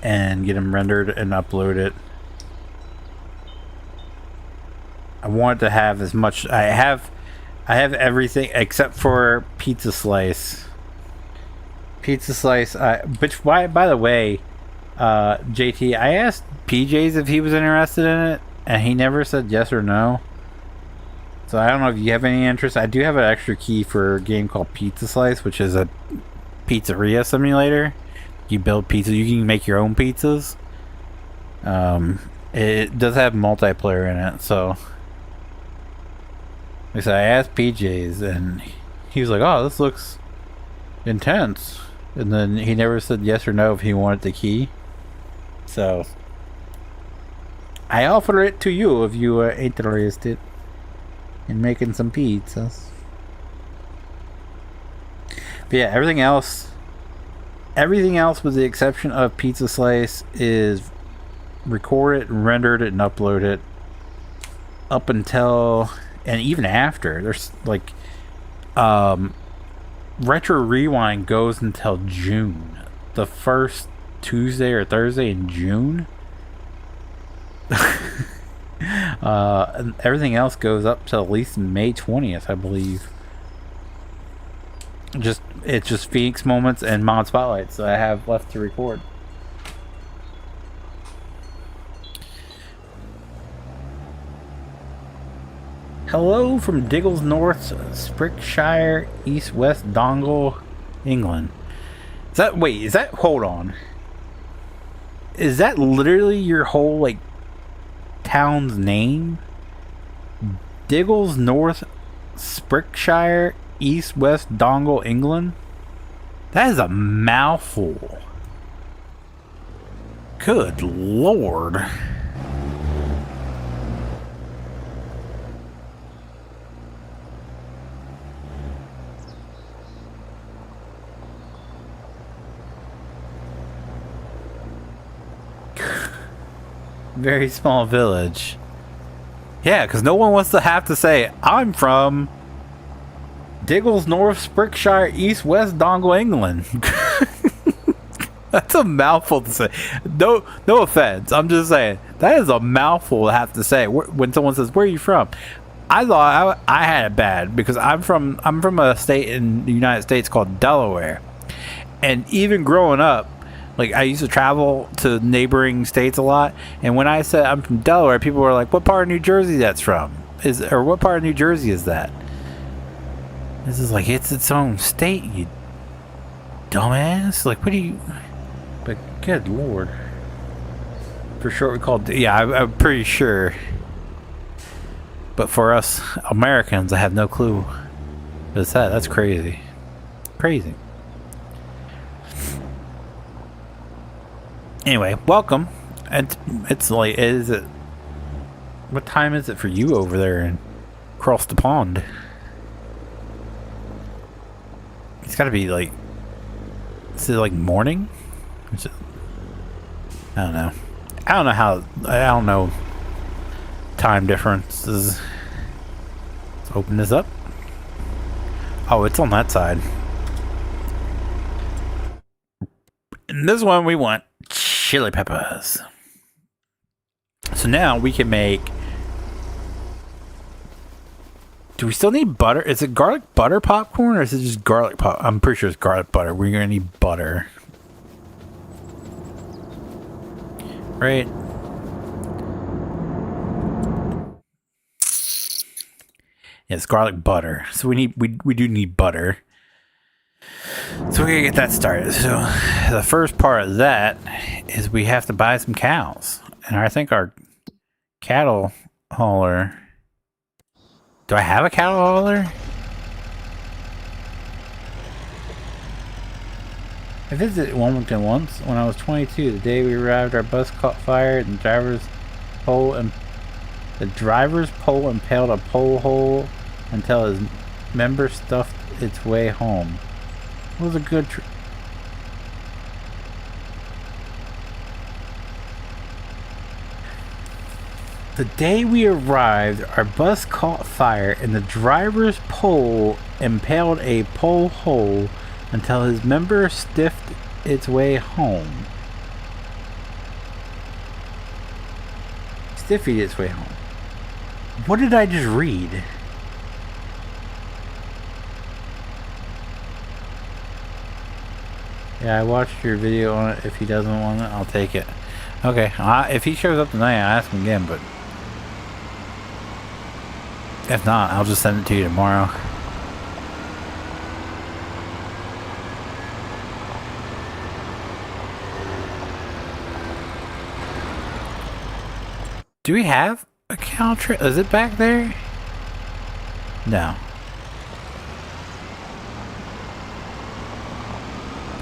and get them rendered and uploaded. I want to have as much. I have everything except for Pizza Slice. Pizza Slice. Which, by the way, JT, I asked PJs if he was interested in it, and he never said yes or no. So I don't know if you have any interest. I do have an extra key for a game called Pizza Slice, which is a pizzeria simulator. You build pizza. You can make your own pizzas. It does have multiplayer in it, so. Like I said, I asked PJs, and he was like, "Oh, this looks intense." And then he never said yes or no if he wanted the key. So I offer it to you if you are interested in making some pizzas. But yeah, everything else with the exception of Pizza Slice is recorded and rendered and uploaded up until and even after. There's like Retro Rewind goes until June, the first Tuesday or Thursday in June. And everything else goes up to at least May 20th, I believe. It's just Phoenix moments and mod spotlights that I have left to record. Hello from Diggles North, Sprickshire, East West Dongle, England. Hold on. Is that literally your whole, like, town's name? Diggles North, Sprickshire, East West Dongle, England? That is a mouthful. Good Lord. Very small village. Yeah, because no one wants to have to say, I'm from Diggles North, Sprickshire, East West Dongle, England. That's a mouthful to say. No offense. I'm just saying. That is a mouthful to have to say. When someone says, where are you from? I thought I had it bad because I'm from a state in the United States called Delaware. And even growing up, like, I used to travel to neighboring states a lot, and when I said I'm from Delaware, people were like, what part of New Jersey that's from? Or what part of New Jersey is that? This is like, it's its own state, you dumbass. Like, what do you... But good Lord. For short, we call it... Yeah, I'm pretty sure. But for us Americans, I have no clue what's that. That's crazy. Crazy. Anyway, welcome. It's late. Is it? What time is it for you over there and across the pond? It's got to be like. Is it like morning? Is it, I don't know. I don't know time differences. Let's open this up. Oh, it's on that side. And this one we want chili peppers. So now we can make Do we still need butter? Is it garlic butter popcorn or is it just garlic pop? I'm pretty sure it's garlic butter. We're gonna need butter. Right? Yeah, it's garlic butter. So we do need butter. So we're gonna get that started. So the first part of that is we have to buy some cows. And I think our cattle hauler. Do I have a cattle hauler? I visited Wilmington once when I was 22. The day we arrived, our bus caught fire and the driver's pole impaled a pole hole until his member stuffed its way home. It was a good The day we arrived, our bus caught fire and the driver's pole impaled a pole hole until his member stiffed its way home. Stiffied its way home. What did I just read? Yeah, I watched your video on it. If he doesn't want it, I'll take it. Okay, if he shows up tonight, I'll ask him again, but if not, I'll just send it to you tomorrow. Do we have a cow trail? Is it back there? No.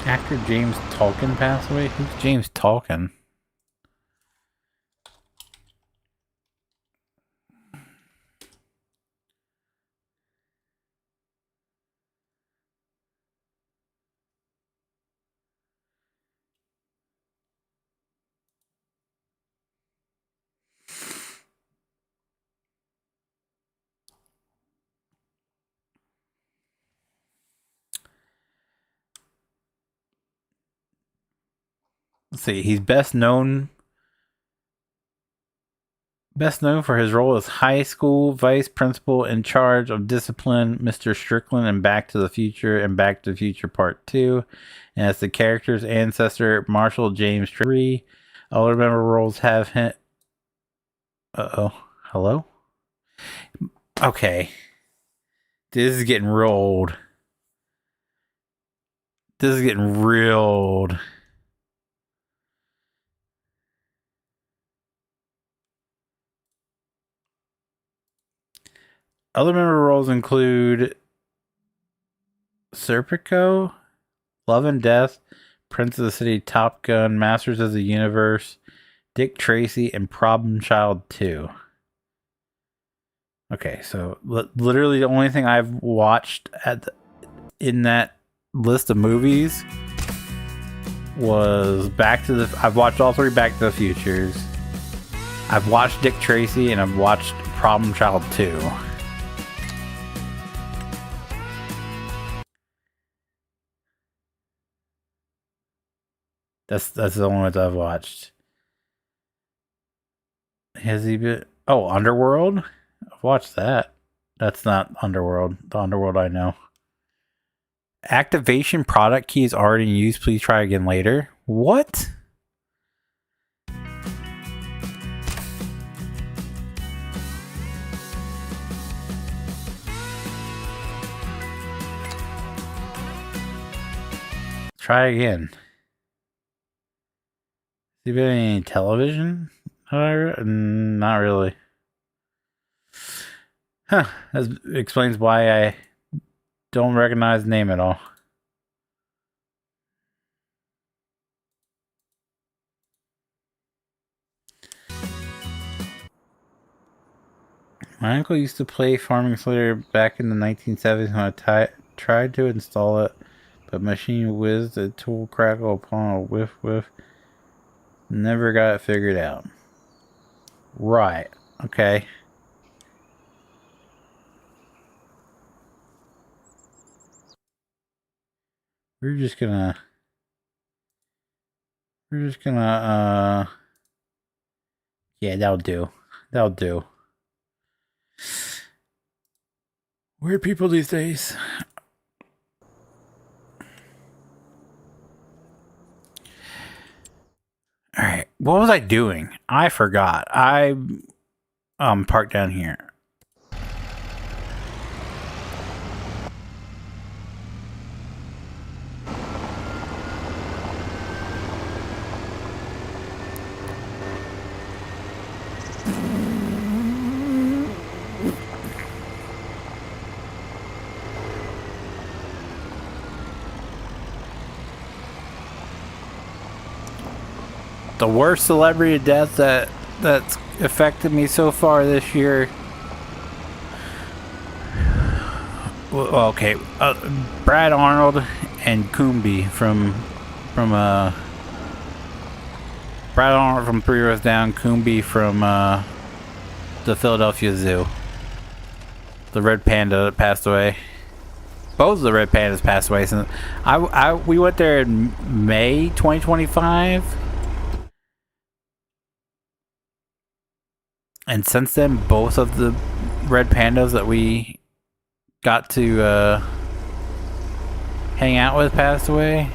Actor James Tolkien passed away? Who's James Tolkien? Let's see. He's best known for his role as high school vice principal in charge of discipline, Mr. Strickland, and Back to the Future and Back to the Future Part 2, and as the character's ancestor, Marshall James Tree. Other member roles have him. Hello? Okay. This is getting real old. This is getting real old. Other member roles include Serpico, Love and Death, Prince of the City, Top Gun, Masters of the Universe, Dick Tracy, and Problem Child 2. Okay, so literally the only thing I've watched in that list of movies was I've watched all three Back to the Futures. I've watched Dick Tracy and I've watched Problem Child 2. That's the only ones I've watched. Has he been? Oh, Underworld? I've watched that. That's not Underworld. The Underworld I know. Activation product key is already in use. Please try again later. What? Try again. Has he been in any television? Not really. Huh. That explains why I don't recognize the name at all. My uncle used to play Farming Simulator back in the 1970s when I tried to install it, but machine whizzed a tool crackle upon a whiff. Never got it figured out. Right. Okay. We're just gonna yeah, that'll do. Weird people these days. All right, what was I doing? I forgot. I parked down here. The worst celebrity death that's affected me so far this year. Well, okay, Brad Arnold and Coombe from Brad Arnold from Three Rows Down, Coombe from the Philadelphia Zoo. The red panda that passed away. Both of the red pandas passed away since we went there in May 2025. And since then, both of the red pandas that we got to hang out with passed away.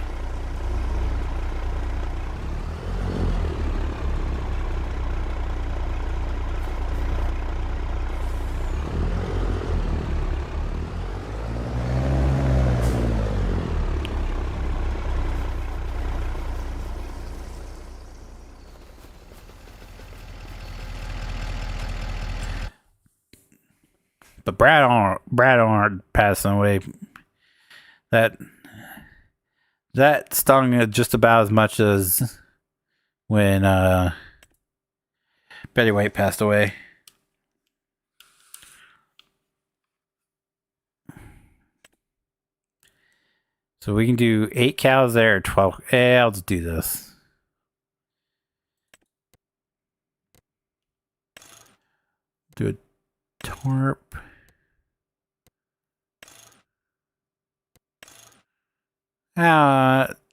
But Brad Arnold passing away. That stung just about as much as when Betty White passed away. So we can do 8 cows there, 12. I'll just do this. Do a tarp.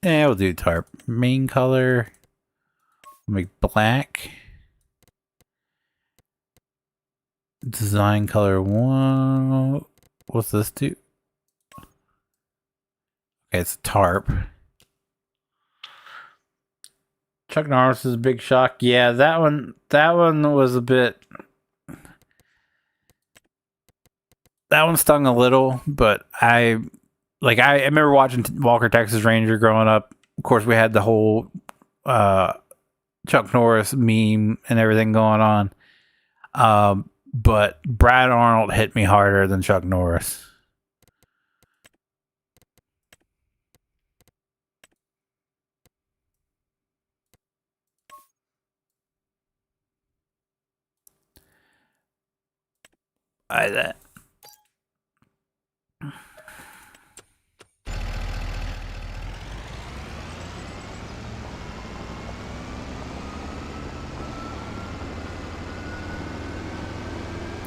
We'll do tarp. Main color, make black. Design color 1. What's this do? Okay, it's a tarp. Chuck Norris is a big shock. Yeah, that one was a bit. That one stung a little, but I remember watching Walker Texas Ranger growing up. Of course, we had the whole Chuck Norris meme and everything going on. But Brad Arnold hit me harder than Chuck Norris.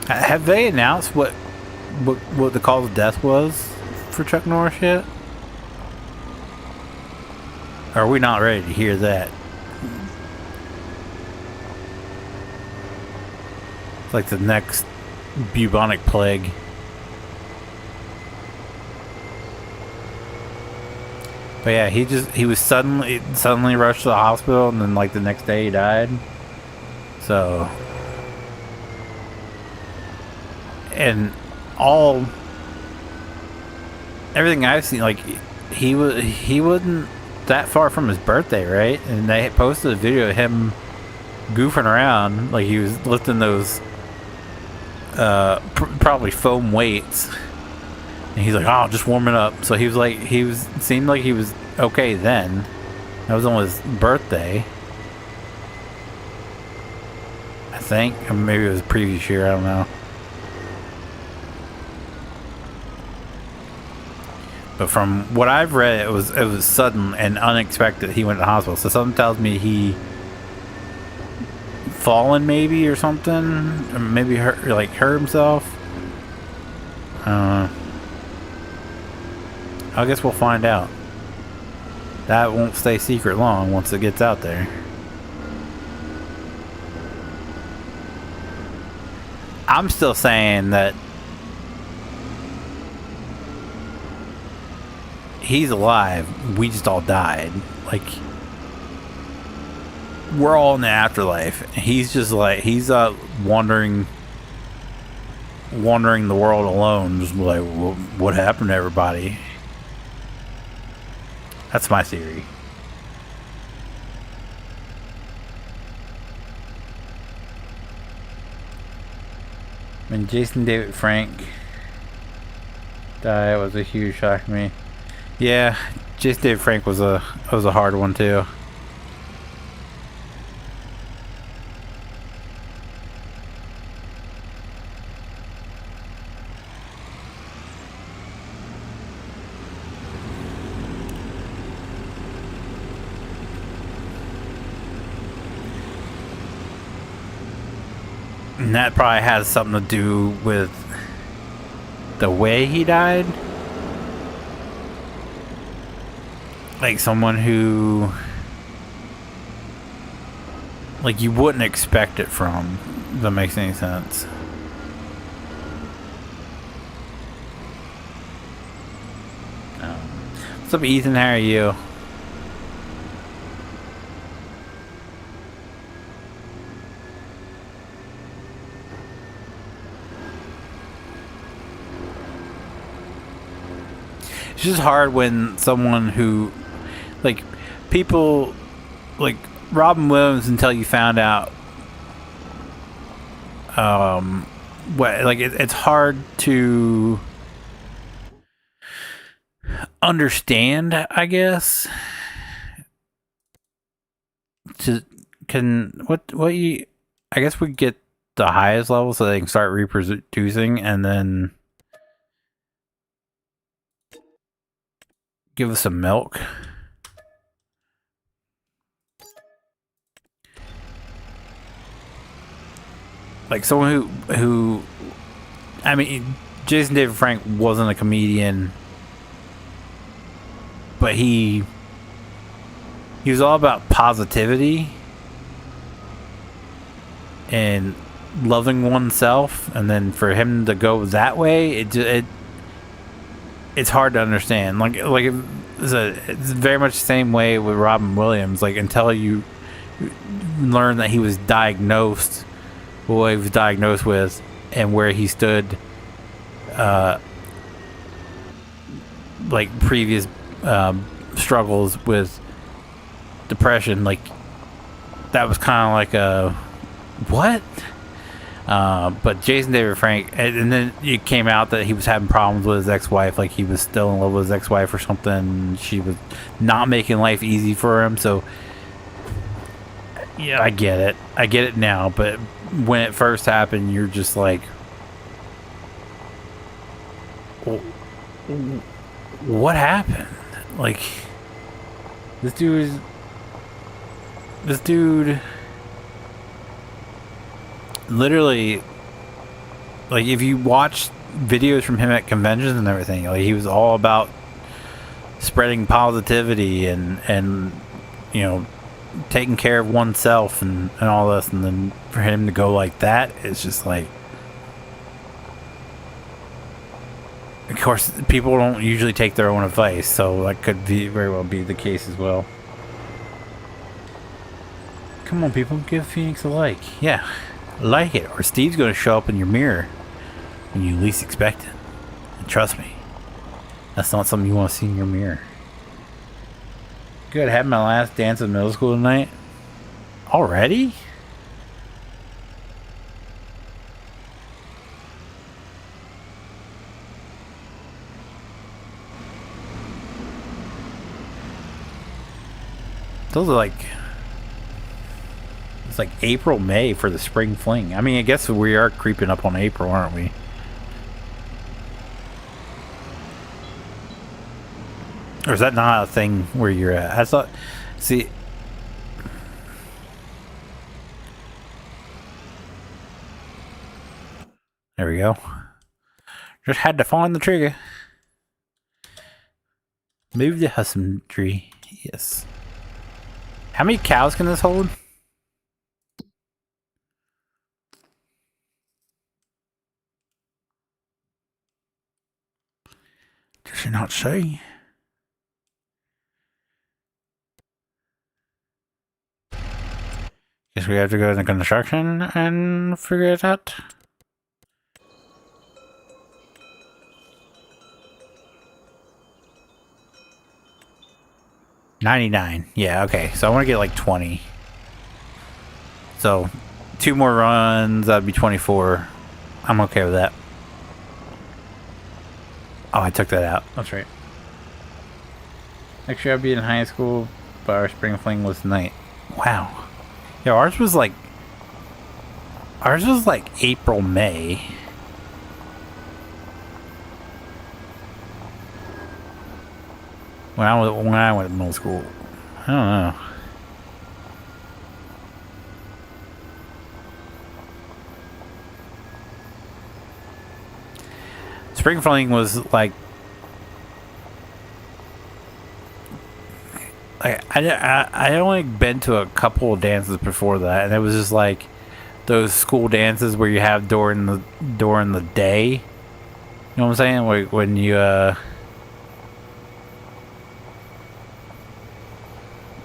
Have they announced what the cause of death was for Chuck Norris yet? Or are we not ready to hear that? It's like the next bubonic plague. But yeah, he was suddenly rushed to the hospital, and then like the next day he died. So, and everything I've seen, like he wasn't that far from his birthday, right? And they posted a video of him goofing around, like he was lifting those probably foam weights, and he's like, "Oh, just warming up." So seemed like he was okay then. That was on his birthday, I think, or maybe it was the previous year. I don't know. But from what I've read, it was sudden and unexpected. He went to the hospital. So something tells me he fallen maybe or something, or maybe hurt himself. I guess we'll find out. That won't stay secret long once it gets out there. I'm still saying that he's alive. We just all died. Like, we're all in the afterlife. He's just like, he's wandering the world alone. Just like, what happened to everybody? That's my theory. When Jason David Frank died, it was a huge shock to me. Yeah, Jason David Frank was a hard one too. And that probably has something to do with the way he died. Like someone who, like, you wouldn't expect it from. If that makes any sense. What's up, Ethan? How are you? It's just hard when someone who, like, people like Robin Williams, until you found out what, like, it's hard to understand, I guess. What you, I guess we get the highest level so they can start reproducing and then give us some milk. Like someone who, I mean, Jason David Frank wasn't a comedian, but he was all about positivity and loving oneself, and then for him to go that way, it's hard to understand. Like it's very much the same way with Robin Williams. Like, until you learn that he was diagnosed, what he was diagnosed with, and where he stood, like previous struggles with depression, like that was kind of like a what? But Jason David Frank, and then it came out that he was having problems with his ex-wife, like he was still in love with his ex-wife or something. She was not making life easy for him. So yeah, I get it now, but when it first happened, you're just like, what happened? Like, this dude literally, like, if you watch videos from him at conventions and everything, like, he was all about spreading positivity and you know, taking care of oneself and all this, and then for him to go like that, it's just like, of course, people don't usually take their own advice, so that could very well be the case as well. Come on, people, give Phoenix a like. Yeah, like it, or Steve's going to show up in your mirror when you least expect it. And trust me, that's not something you want to see in your mirror. Good, I had my last dance in middle school tonight. Already? Those are like, it's like April, May for the spring fling. I mean, I guess we are creeping up on April, aren't we? Or is that not a thing where you're at? I thought, see, there we go. Just had to find the trigger. Move the husbandry. Yes. How many cows can this hold? Does she not say? Guess we have to go into construction and figure it out. $99. Yeah, okay. So I want to get like 20. So 2 more runs, that'd be 24. I'm okay with that. Oh, I took that out. That's right. Next year I'll be in high school, but our spring fling was tonight. Wow. Yeah, ours was like April, May. When I went to middle school. I don't know. Spring fling was like I only been to a couple of dances before that, and it was just like those school dances where you have during the day. You know what I'm saying? Like when you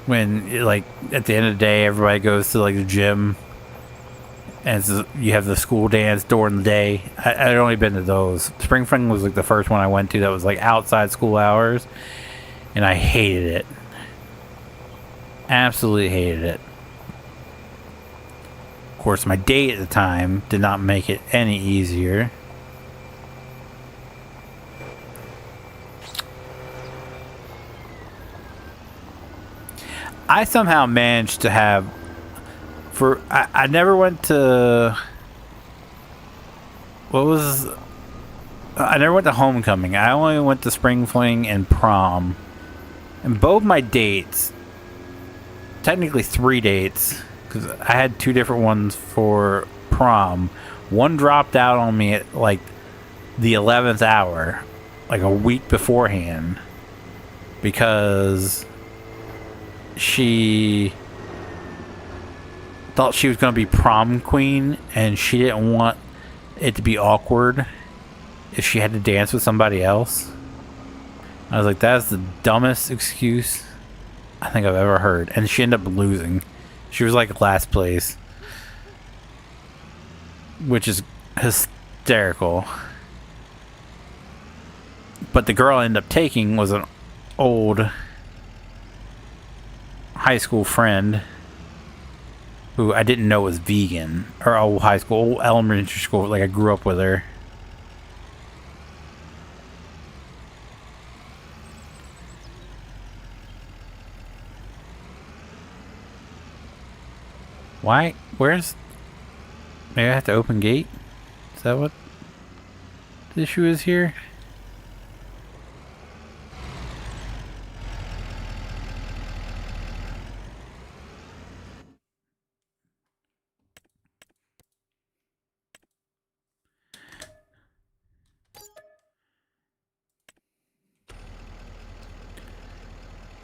when like at the end of the day everybody goes to like the gym and you have the school dance during the day. I'd only been to those. Spring fling was like the first one I went to that was like outside school hours, and I hated it. Absolutely hated it. Of course, my date at the time did not make it any easier. I somehow managed to have I never went to I never went to homecoming. I only went to spring fling and prom. And both my dates, technically 3 dates, because I had 2 different ones for prom. One dropped out on me at like the 11th hour, like a week beforehand, because she thought she was going to be prom queen and she didn't want it to be awkward if she had to dance with somebody else. I was like, that's the dumbest excuse I think I've ever heard. And she ended up losing. She was like last place, which is hysterical. But the girl I ended up taking was an old high school friend who I didn't know was vegan, or old high school, old elementary school. Like I grew up with her. Why? Where's... Maybe I have to open gate? Is that what the issue is here?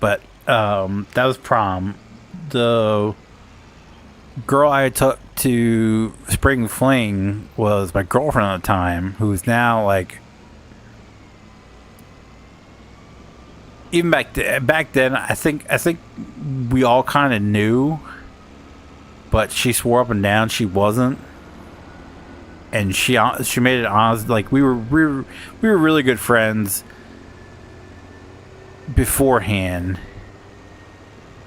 But, that was prom. The girl I took to spring fling was my girlfriend at the time, who's now like, even back then I think we all kind of knew, but she swore up and down she wasn't, and she made it honest. Like we were really good friends beforehand,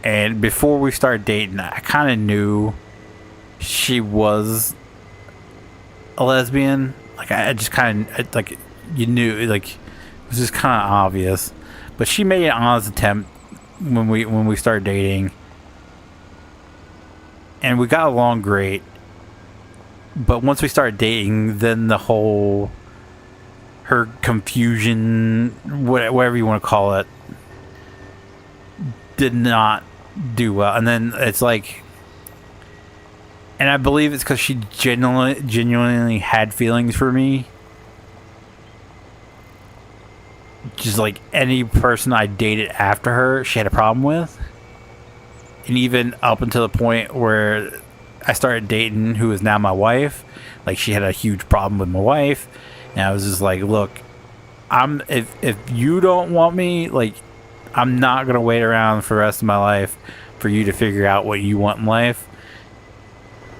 and before we started dating I kind of knew she was a lesbian. Like I just kind of, like, you knew, like it was just kind of obvious. But she made an honest attempt when we started dating, and we got along great. But once we started dating, then the whole, her confusion, whatever you want to call it, did not do well. And then it's like, and I believe it's because she genuinely had feelings for me, just like any person I dated after her, she had a problem with. And even up until the point where I started dating who is now my wife, like she had a huge problem with my wife, and I was just like, look, if you don't want me, like, I'm not gonna wait around for the rest of my life for you to figure out what you want in life.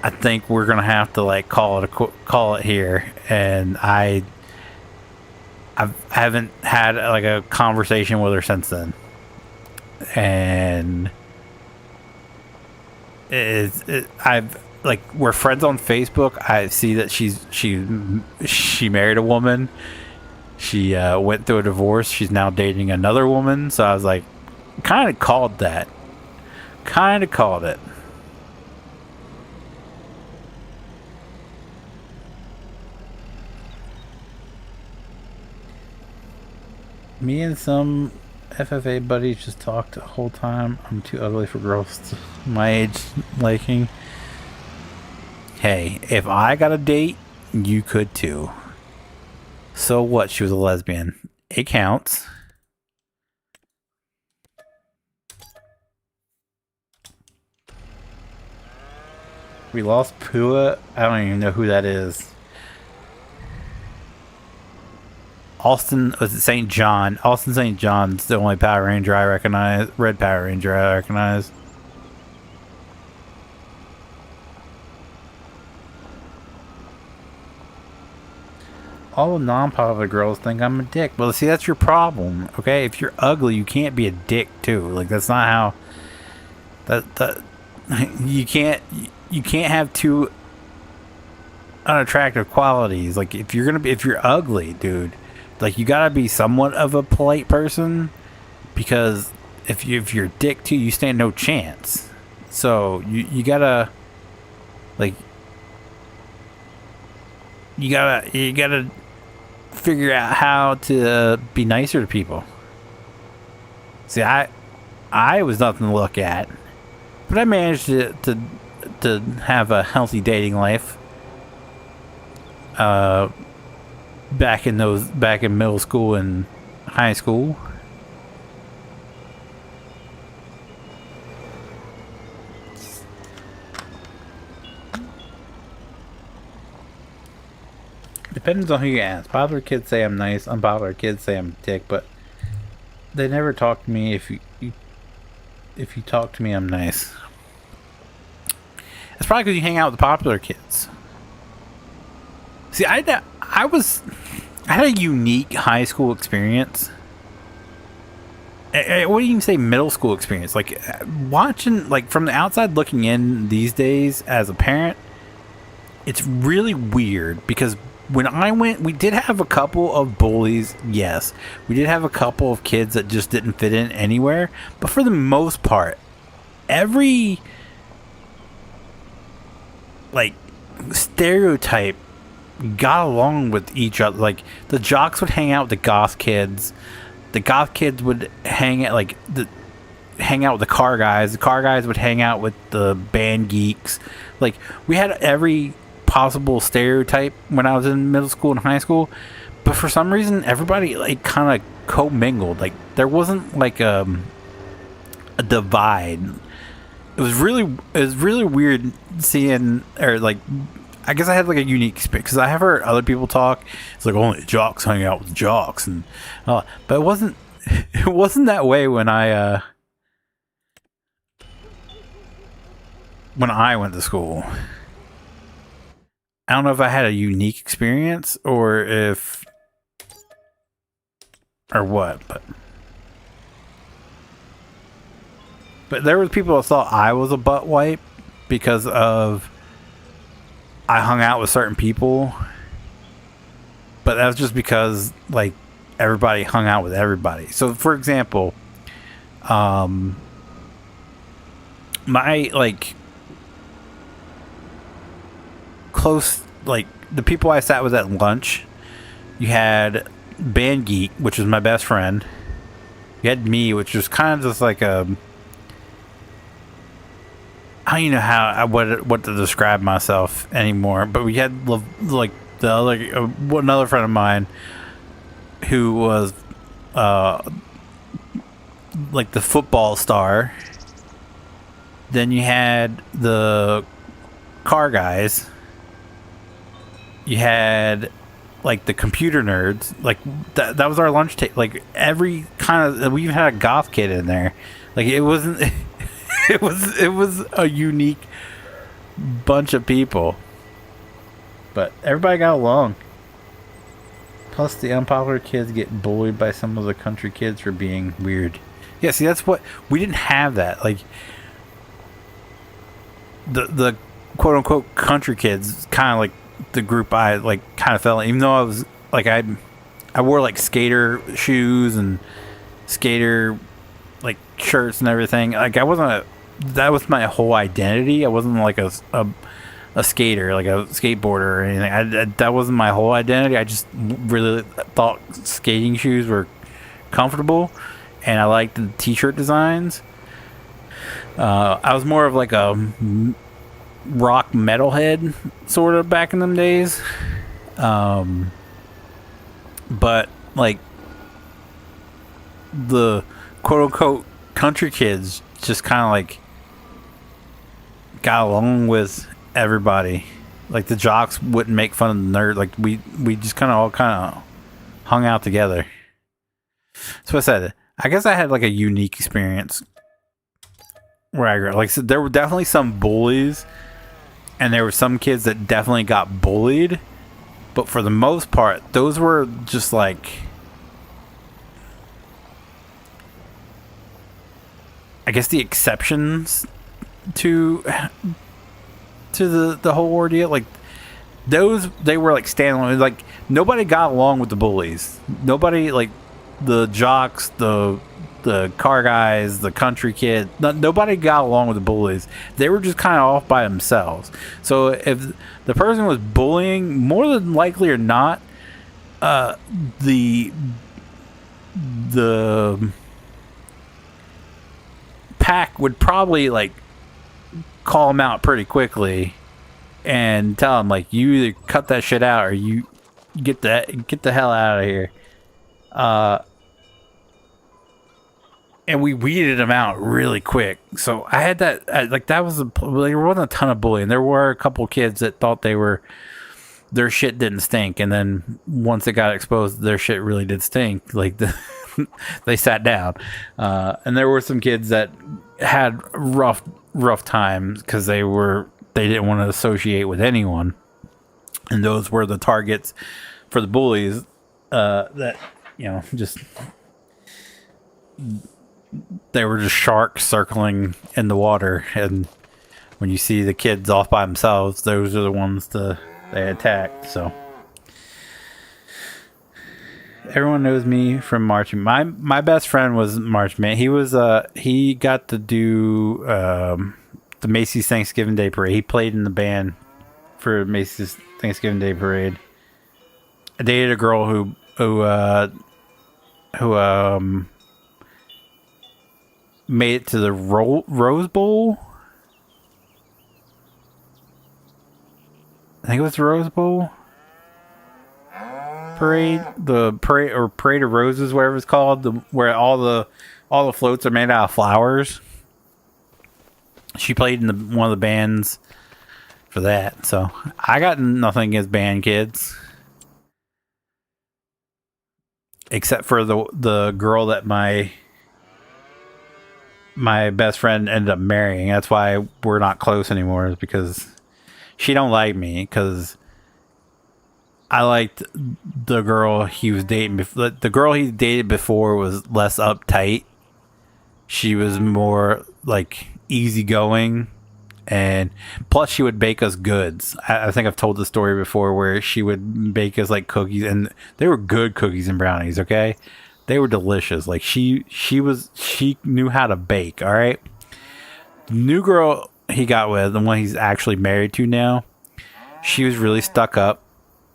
I think we're gonna have to like call it here, and I haven't had like a conversation with her since then, and I've like we're friends on Facebook. I see that she married a woman. She went through a divorce. She's now dating another woman. So I was like, kind of called that. Kind of called it. Me and some FFA buddies just talked the whole time. I'm too ugly for girls my age liking. Hey, if I got a date, you could too. So what? She was a lesbian. It counts. We lost Pua. I don't even know who that is. Austin, was it St. John? Austin St. John's the only Power Ranger I recognize. Red Power Ranger I recognize. All the non-popular girls think I'm a dick. Well, see, that's your problem, okay? If you're ugly, you can't be a dick too. Like that's not how. That you can't have two unattractive qualities. Like if you're ugly, dude, like you gotta be somewhat of a polite person, because if you're a dick too, you stand no chance. So you gotta like you gotta figure out how to be nicer to people. See, I was nothing to look at, but I managed to have a healthy dating life. Back in middle school and high school. Depends on who you ask. Popular kids say I'm nice. Unpopular kids say I'm a dick, but they never talk to me. If you talk to me, I'm nice. It's probably because you hang out with the popular kids. See, I had a unique high school experience. What do you even say middle school experience? Like watching, like from the outside looking in these days as a parent, it's really weird because when I went, we did have a couple of bullies. Yes, we did have a couple of kids that just didn't fit in anywhere. But for the most part, every like stereotype got along with each other. Like the jocks would hang out with the goth kids. The goth kids would hang out with the car guys. The car guys would hang out with the band geeks. Like we had every possible stereotype when I was in middle school and high school. But for some reason, everybody like kind of commingled. Like there wasn't like a divide. It was really weird seeing, or like, I guess I had like a unique experience because I have heard other people talk. It's like only jocks hang out with jocks, and but it wasn't that way when I went to school. I don't know if I had a unique experience or what, but there was people that thought I was a butt wipe because of I hung out with certain people, but that was just because like everybody hung out with everybody. So for example, my like close, like the people I sat with at lunch, you had Band Geek, which was my best friend. You had me, which was kind of just like a, I don't even know what to describe myself anymore. But we had like the other another friend of mine who was like the football star. Then you had the car guys. You had like the computer nerds. Like that was our lunch table. Like every kind of, we even had a goth kid in there. Like it wasn't. It was a unique bunch of people. But everybody got along. Plus, the unpopular kids get bullied by some of the country kids for being weird. Yeah, see, that's what... We didn't have that. Like, the quote-unquote country kids, kind of like the group I, like, kind of fell in. Even though I was, like, I wore, like, skater shoes and skater, like, shirts and everything. Like, I wasn't that was my whole identity. I wasn't, like, a skater, like a skateboarder or anything. That wasn't my whole identity. I just really thought skating shoes were comfortable, and I liked the t-shirt designs. I was more of like a rock metalhead sort of back in them days. But like the quote-unquote country kids just kind of like got along with everybody. Like the jocks wouldn't make fun of the nerd. Like we just kind of hung out together. So I said, I guess I had like a unique experience where I grew up. Like, so there were definitely some bullies, and there were some kids that definitely got bullied. But for the most part, those were just like, I guess, the exceptions to the whole ordeal. Like those, they were like standalone. Like nobody got along with the bullies. Nobody, like the jocks, the car guys, the country kid. Nobody got along with the bullies. They were just kind of off by themselves. So if the person was bullying, more than likely or not, the pack would probably like call them out pretty quickly and tell them like, you either cut that shit out or you get the hell out of here. And we weeded them out really quick. So I had that, like, that was there wasn't a ton of bullying. There were a couple kids that thought their shit didn't stink, and then once it got exposed, their shit really did stink. Like they sat down. And there were some kids that had rough times because they didn't want to associate with anyone, and those were the targets for the bullies. That, you know, just they were just sharks circling in the water, and when you see the kids off by themselves, those are the ones they attacked. So everyone knows me from marching. My best friend was marchman. He got to do the Macy's Thanksgiving Day Parade. He played in the band for Macy's Thanksgiving Day Parade. I dated a girl who made it to the Rose Bowl. I think it was the Rose Bowl parade, parade of roses, whatever it's called, where all the floats are made out of flowers. She played in one of the bands for that. So I got nothing against band kids, except for the girl that my best friend ended up marrying. That's why we're not close anymore, is because she don't like me, because I liked the girl he was dating before. The girl he dated before was less uptight. She was more like easygoing, and plus she would bake us goods. I think I've told the story before where she would bake us like cookies, and they were good cookies and brownies. Okay, they were delicious. Like she knew how to bake. All right. The new girl he got with, the one he's actually married to now, she was really stuck up.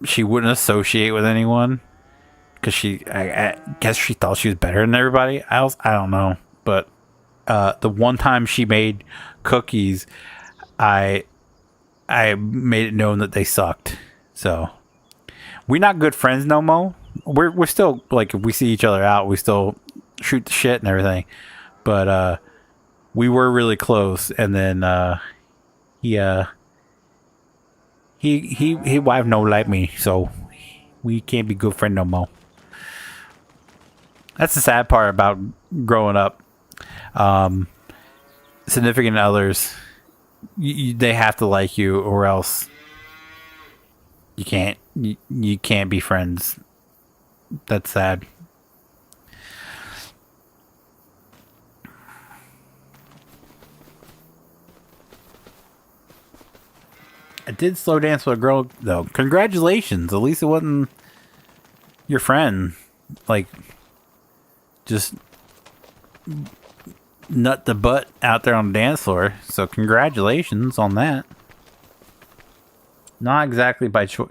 She wouldn't associate with anyone because I guess she thought she was better than everybody else. I don't know, but the one time she made cookies, I made it known that they sucked. So we're not good friends no more. We're still, like, if we see each other out, we still shoot the shit and everything. But we were really close, and then he wife no like me, so we can't be good friends no more. That's the sad part about growing up. Significant others they have to like you, or else you can't be friends. That's sad. I did slow dance with a girl though. Congratulations. At least it wasn't your friend. Like, just nut the butt out there on the dance floor. So congratulations on that. Not exactly by choice.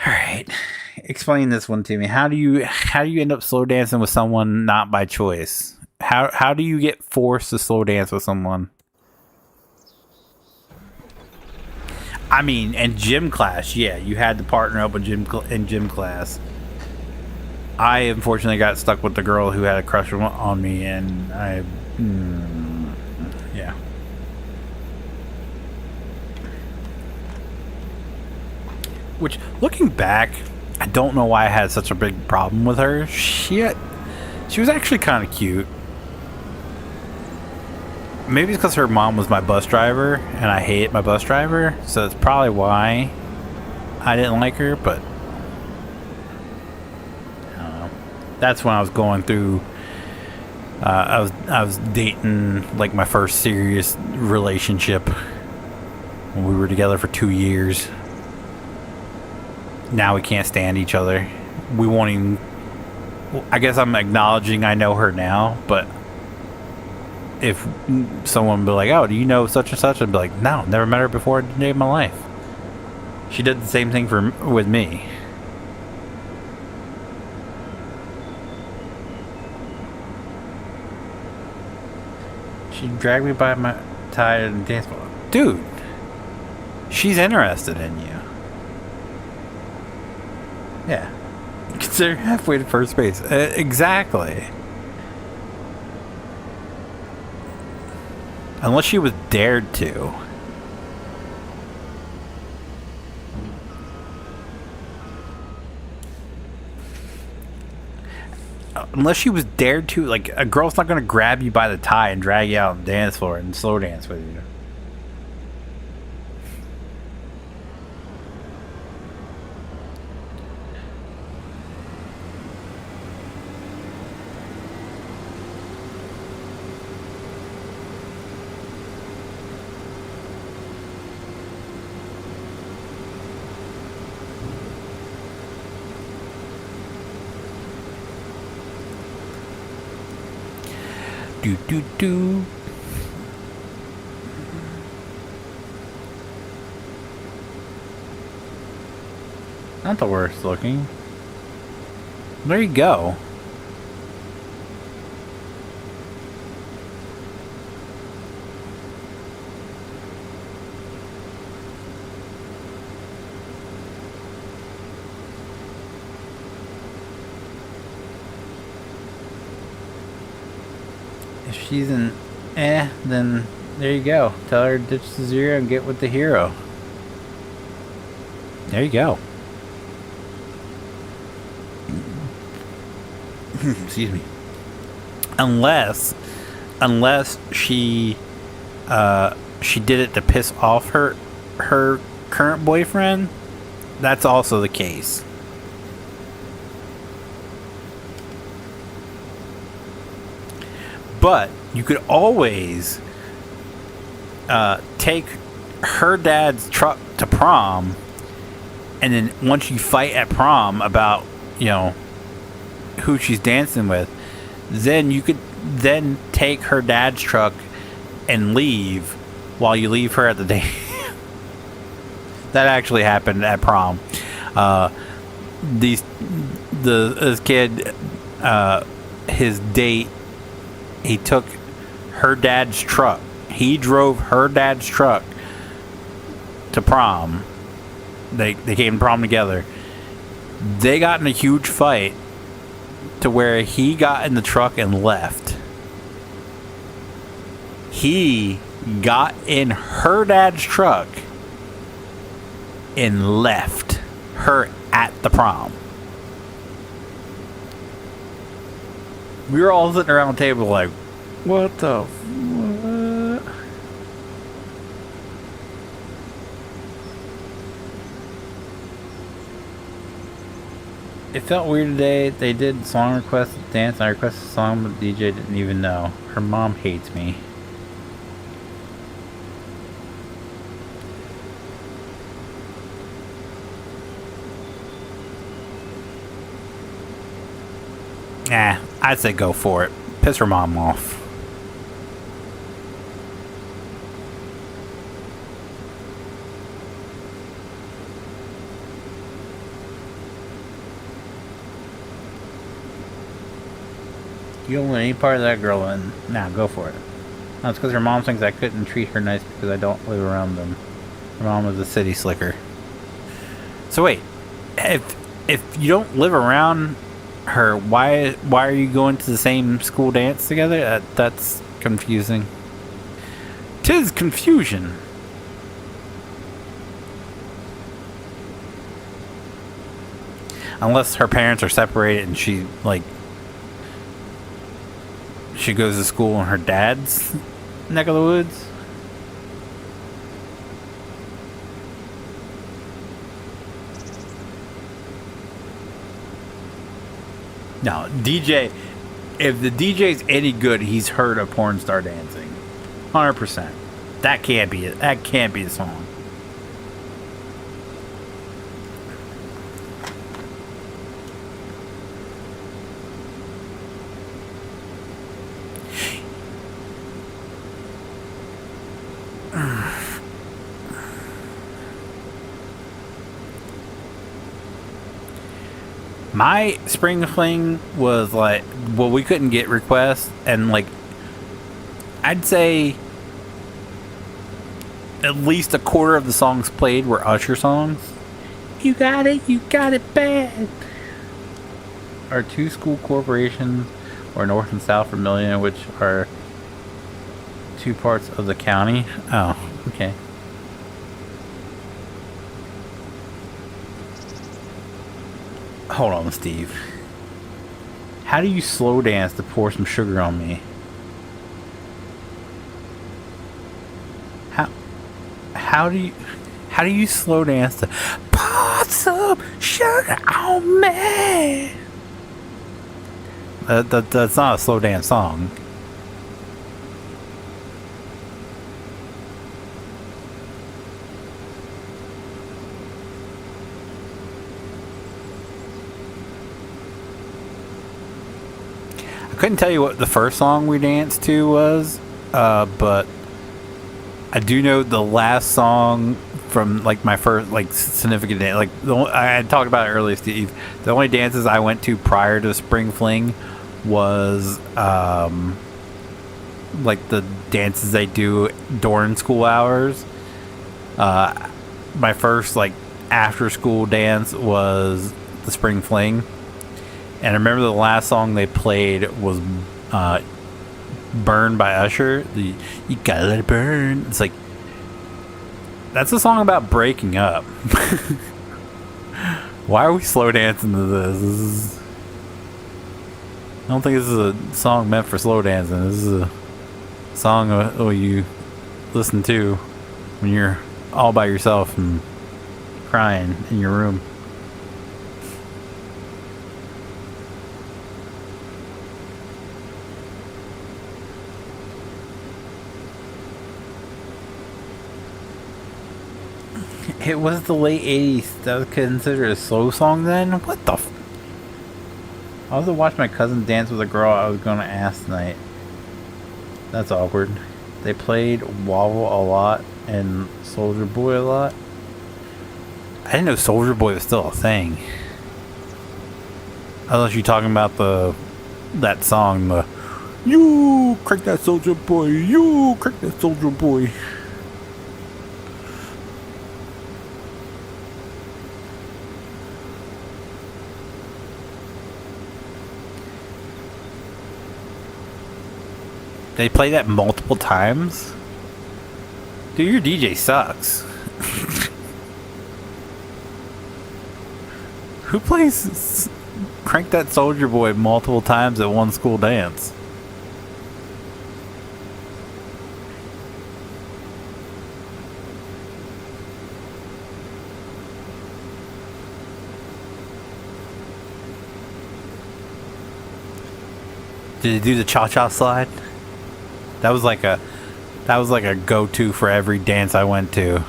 Alright. Explain this one to me. How do you end up slow dancing with someone not by choice? How do you get forced to slow dance with someone? I mean, in gym class, yeah, you had to partner up with in gym class. I unfortunately got stuck with the girl who had a crush on me, and yeah. Which, looking back, I don't know why I had such a big problem with her. She was actually kind of cute. Maybe it's because her mom was my bus driver, and I hate my bus driver, so that's probably why I didn't like her, but I don't know. That's when I was going through, I was dating, like, my first serious relationship when we were together for 2 years. Now we can't stand each other. We won't even, I guess I'm acknowledging I know her now, but if someone would be like, oh, do you know such and such? I'd be like, no, never met her before in the day of my life. She did the same thing with me. She dragged me by my tie and dance ball. Dude, she's interested in you. Yeah. Consider halfway to first base. Exactly. Unless she was dared to. Unless she was dared to. Like, a girl's not going to grab you by the tie and drag you out on the dance floor and slow dance with you. Do. Not the worst looking. There you go. If she's an then there you go. Tell her to ditch the zero and get with the hero. There you go. Excuse me. Unless she did it to piss off her current boyfriend, that's also the case. But you could always take her dad's truck to prom, and then once you fight at prom about, you know, who she's dancing with, then you could then take her dad's truck and leave while you leave her at the date. That actually happened at prom. This kid, his date, he took her dad's truck. He drove her dad's truck to prom. They came to prom together. They got in a huge fight to where he got in the truck and left. He got in her dad's truck and left her at the prom. We were all sitting around the table like, what the what? It felt weird today. They did song requests, dance, and I requested a song, but the DJ didn't even know. Her mom hates me. Nah, I'd say go for it. Piss her mom off. You don't want any part of that girl in. Nah, go for it. No, it's because her mom thinks I couldn't treat her nice because I don't live around them. Her mom was a city slicker. So wait, if you don't live around her, why are you going to the same school dance together? That's confusing. 'Tis confusion. Unless her parents are separated and she goes to school in her dad's neck of the woods. No, DJ, if the DJ's any good, he's heard a porn star dancing. 100%. That can't be it. That can't be the song. My spring fling was like, well, we couldn't get requests, and like, I'd say at least a quarter of the songs played were Usher songs. You got it bad. Our two school corporations, or North and South Vermilion, which are two parts of the county. Oh, okay. Hold on, Steve. How do you slow dance to pour some sugar on me? How do you slow dance to pour some sugar on me? That's not a slow dance song. Couldn't tell you what the first song we danced to was, but I do know the last song from like my first like significant dance. Like I had talked about it earlier, Steve. The only dances I went to prior to Spring Fling was like the dances they do during school hours. My first like after school dance was the Spring Fling. And I remember the last song they played was Burn by Usher. You gotta let it burn. It's like, that's a song about breaking up. Why are we slow dancing to this? I don't think this is a song meant for slow dancing. This is a song you listen to when you're all by yourself and crying in your room. It was the late 80s. That was considered a slow song then? What the I was to watch my cousin dance with a girl I was going to ask tonight. That's awkward. They played Wobble a lot and Soldier Boy a lot. I didn't know Soldier Boy was still a thing. Unless you're talking about that song, the you crank that Soldier Boy, you crank that Soldier Boy. They play that multiple times? Dude, your DJ sucks. Who plays Crank That Soldier Boy multiple times at one school dance? Did it do the cha-cha slide? That was like a go-to for every dance I went to.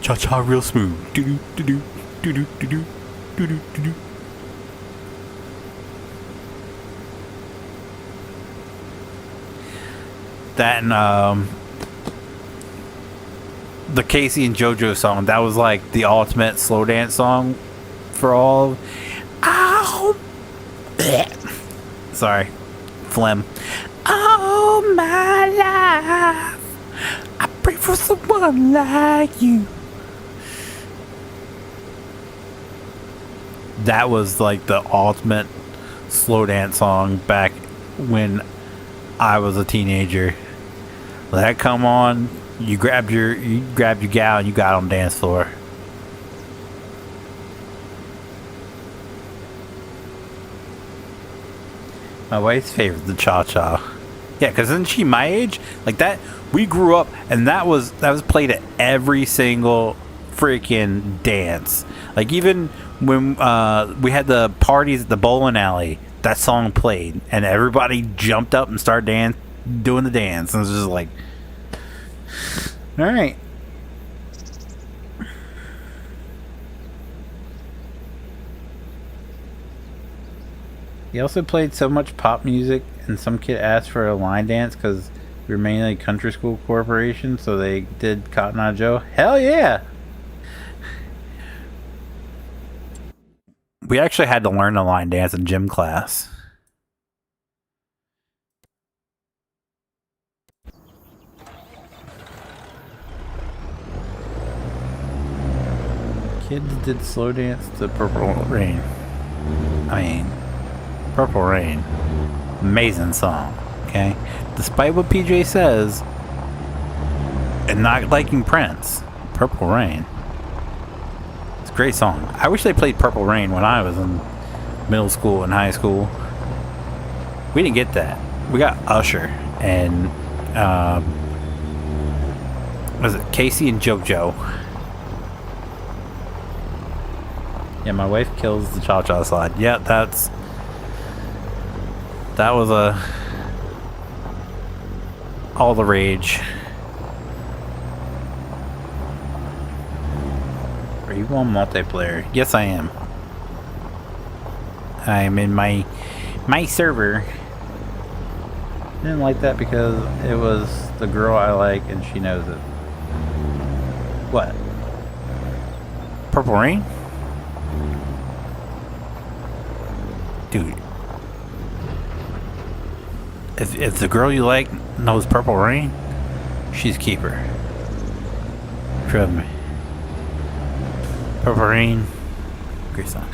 Cha-cha real smooth. Do-do, do-do, do-do, do-do, do-do, do-do. That and the Casey and JoJo song, that was like the ultimate slow dance song for all. Ow! Sorry, phlegm. All my life, I pray for someone like you. That was like the ultimate slow dance song back when I was a teenager. Let that come on. You grabbed your gal and you got on the dance floor. My wife's favorite, the cha-cha. Yeah, because isn't she my age? Like that, we grew up and that was played at every single freaking dance. Like even when we had the parties at the bowling alley, that song played and everybody jumped up and started doing the dance. And it was just like, all right. He also played so much pop music, and some kid asked for a line dance because we were mainly a country school corporation, so they did Cotton Eye Joe. Hell yeah! We actually had to learn the line dance in gym class. Kids did slow dance to Purple Rain. I mean, Purple Rain. Amazing song, okay? Despite what PJ says, and not liking Prince, Purple Rain. It's a great song. I wish they played Purple Rain when I was in middle school and high school. We didn't get that. We got Usher and, was it Casey and JoJo? Yeah, my wife kills the cha-cha slide. Yeah, that was all the rage. Are you on multiplayer? Yes, I am. I'm in my server. I didn't like that because it was the girl I like and she knows it. What? Purple Rain? Dude, if the girl you like knows Purple Rain, she's a keeper. Trust me. Purple Rain, great song.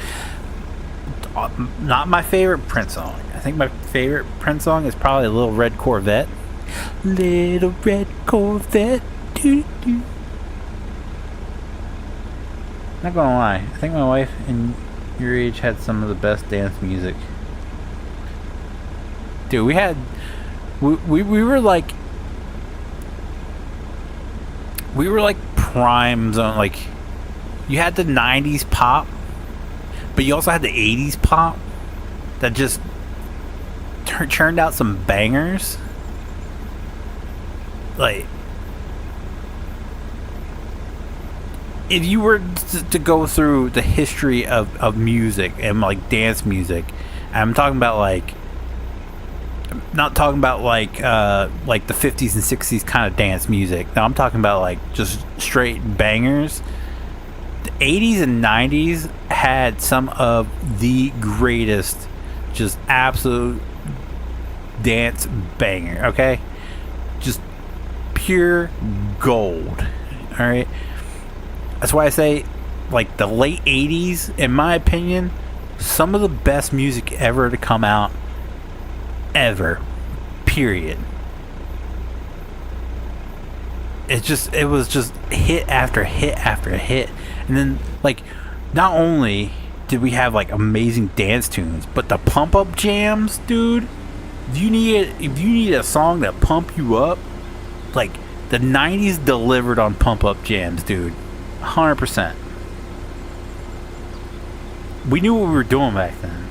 Not my favorite Prince song. I think my favorite Prince song is probably Little Red Corvette. Little Red Corvette. Doo-doo. Not gonna lie, I think my wife and your age had some of the best dance music. Dude, we were like prime zone. Like, you had the 90s pop, but you also had the 80s pop that just churned out some bangers. Like, if you were to go through the history of music and like dance music, I'm talking about like, not talking about like the 50s and 60s kind of dance music. No, I'm talking about like just straight bangers. The 80s and 90s had some of the greatest, just absolute dance banger. Okay, just pure gold. All right. That's why I say, like, the late 80s, in my opinion, some of the best music ever to come out. Ever. Period. It was just hit after hit after hit. And then, like, not only did we have, like, amazing dance tunes, but the pump-up jams, dude. If you need a song that pump you up, like, the 90s delivered on pump-up jams, dude. 100%. We knew what we were doing back then.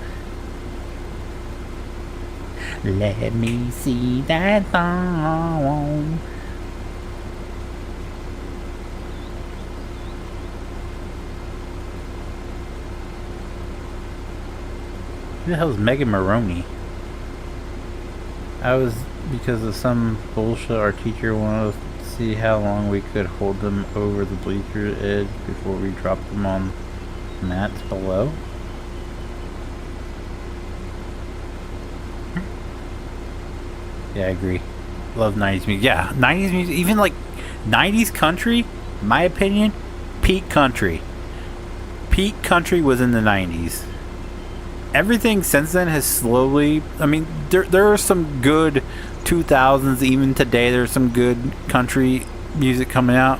Let me see that thong. Who the hell is Megan Maroney? I was, because of some bullshit, our teacher wanted to see how long we could hold them over the bleacher edge before we dropped them on mats below. Yeah, I agree. Love 90s music. Yeah, 90s music, even like 90s country, my opinion, peak country. Peak country was in the 90s. Everything since then has slowly, I mean, there are some good 2000s, even today there's some good country music coming out,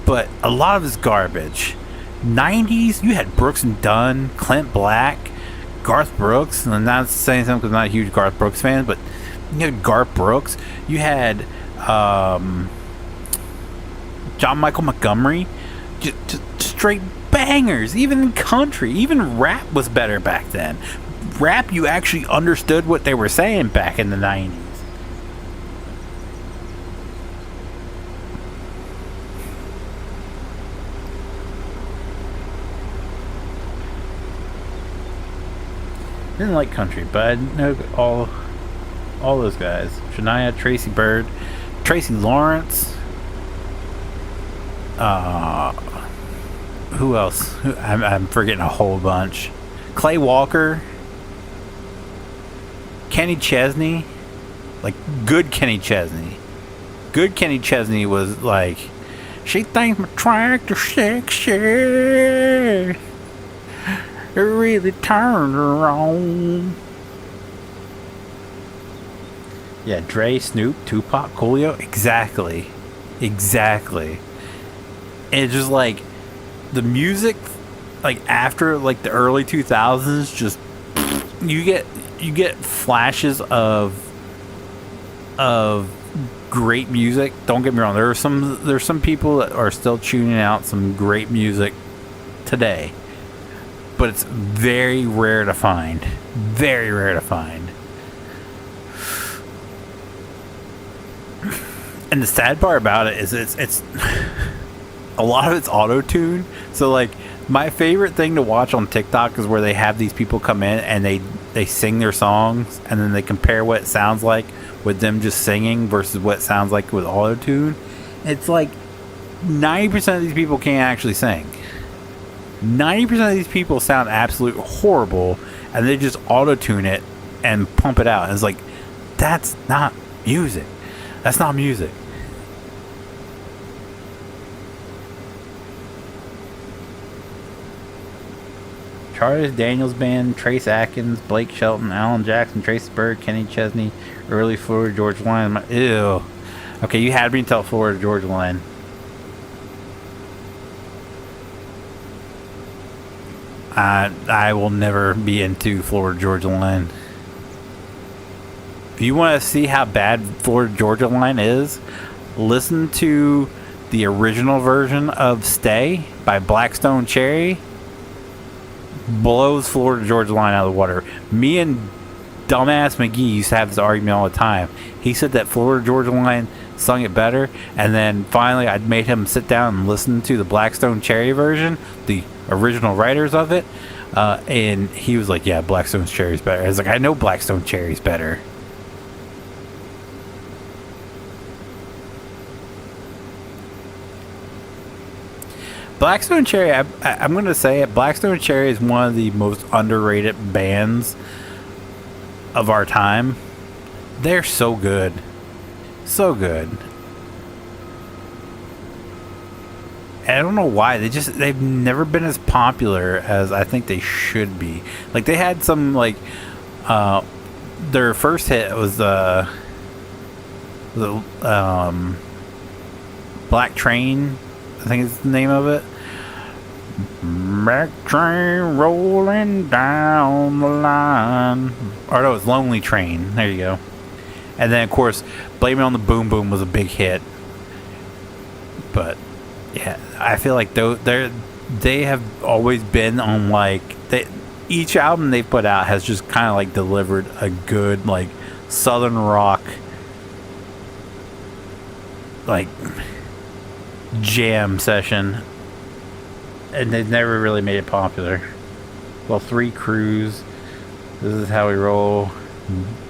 but a lot of it's garbage. 90s, you had Brooks and Dunn, Clint Black, Garth Brooks, and I'm not saying something because I'm not a huge Garth Brooks fan, but you had Garth Brooks, you had John Michael Montgomery, just straight bangers. Even in country, even rap was better back then. Rap, you actually understood what they were saying back in the 90s. Didn't like country, but I know all those guys. Shania, Tracy Byrd, Tracy Lawrence. Who else? I'm forgetting a whole bunch. Clay Walker, Kenny Chesney, like good Kenny Chesney. Good Kenny Chesney was like, she thinks my tractor sexy. It really turned her on. Yeah, Dre, Snoop, Tupac, Coolio, exactly. It's just like the music, like after like the early 2000s, just you get flashes of great music. Don't get me wrong, there's some people that are still tuning out some great music today, but it's very rare to find. And the sad part about it is it's a lot of it's auto-tuned. So like my favorite thing to watch on TikTok is where they have these people come in and they sing their songs and then they compare what it sounds like with them just singing versus what it sounds like with auto-tune. It's like 90% of these people can't actually sing. 90% of these people sound absolutely horrible and they just auto-tune it and pump it out. And it's like, that's not music. That's not music. Charles Daniels Band, Trace Atkins, Blake Shelton, Alan Jackson, Tracy Byrd, Kenny Chesney, early Florida Georgia Line. Ew. Okay, you had me until Florida Georgia Line. I will never be into Florida Georgia Line. If you want to see how bad Florida Georgia Line is, listen to the original version of Stay by Blackstone Cherry. Blows Florida Georgia Line out of the water. Me and dumbass McGee used to have this argument all the time. He said that Florida Georgia Line sung it better, and then finally I made him sit down and listen to the Blackstone Cherry version, the original writers of it, and he was like, yeah, Blackstone Cherry's better. I was like, I know Blackstone Cherry's better. Blackstone Cherry, I'm going to say it, Blackstone Cherry is one of the most underrated bands of our time. They're so good. So good. And I don't know why. They've never been as popular as I think they should be. Like, they had some, like, their first hit was the Black Train, I think is the name of it. Black train rolling down the line. Or no, it's Lonely Train. There you go. And then, of course, Blame It on the Boom Boom was a big hit. But, yeah, I feel like they have always been on, like, each album they put out has just kind of, like, delivered a good, like, southern rock, like, jam session, and they've never really made it popular. Well, 3 Crews, This Is How We Roll,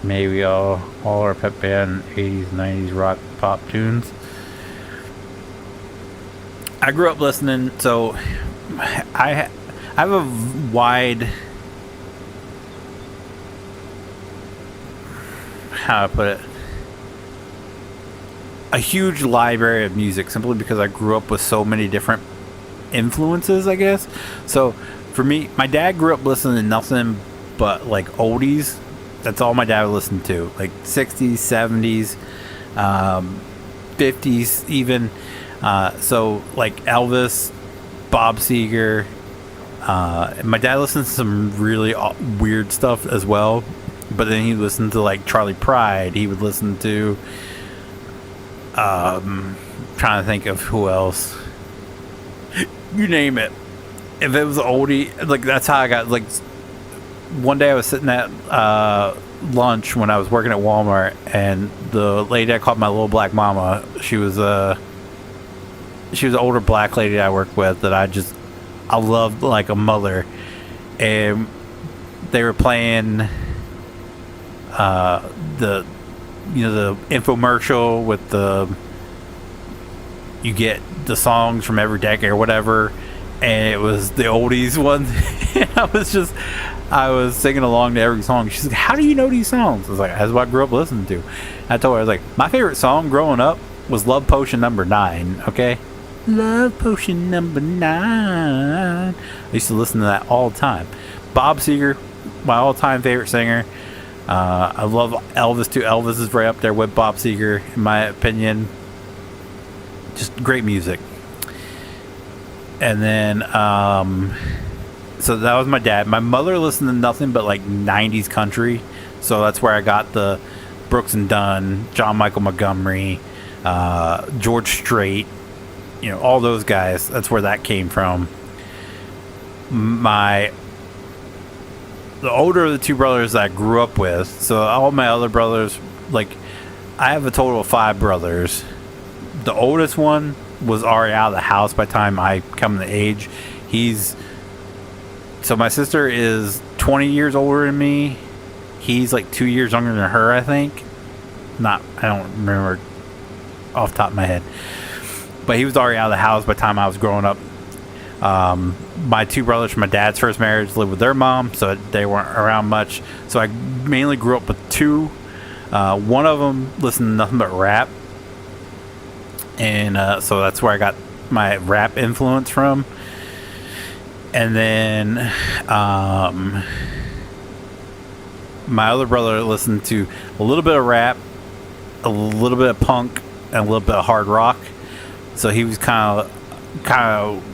May We All Our Pep Band, 80s, 90s rock pop tunes. I grew up listening, so I have a wide, how do I put it, a huge library of music, simply because I grew up with so many different influences, I guess. So for me, my dad grew up listening to nothing but like oldies. That's all my dad would listen to, like 60s, 70s, 50s even. So like Elvis, Bob Seger. My dad listened to some really weird stuff as well, but then he listened to like Charlie Pride. He would listen to trying to think of who else. You name it. If it was oldie, like that's how I got. Like one day I was sitting at lunch when I was working at Walmart, and the lady I called my little black mama, she was an older black lady I worked with that I loved like a mother, and they were playing the infomercial with you get the songs from every decade or whatever, and it was the oldies one. And I was singing along to every song. She's like, how do you know these songs? I was like, that's what I grew up listening to. I told her, I was like, my favorite song growing up was Love Potion Number 9, okay? Love Potion Number 9. I used to listen to that all the time. Bob Seger, my all-time favorite singer. I love Elvis too. Elvis is right up there with Bob Seger, in my opinion. Just great music. And then, so that was my dad. My mother listened to nothing but like 90s country. So that's where I got the Brooks and Dunn, John Michael Montgomery, George Strait, all those guys. That's where that came from. The older of the 2 brothers that I grew up with, so all my other brothers, like, I have a total of 5 brothers. The oldest one was already out of the house by the time I come to age. So my sister is 20 years older than me. He's like 2 years younger than her, I think. I don't remember off the top of my head. But he was already out of the house by the time I was growing up. My 2 brothers from my dad's first marriage lived with their mom, so they weren't around much. So I mainly grew up with 2. One of them listened to nothing but rap, and so that's where I got my rap influence from. And then my other brother listened to a little bit of rap, a little bit of punk, and a little bit of hard rock. So he was kind of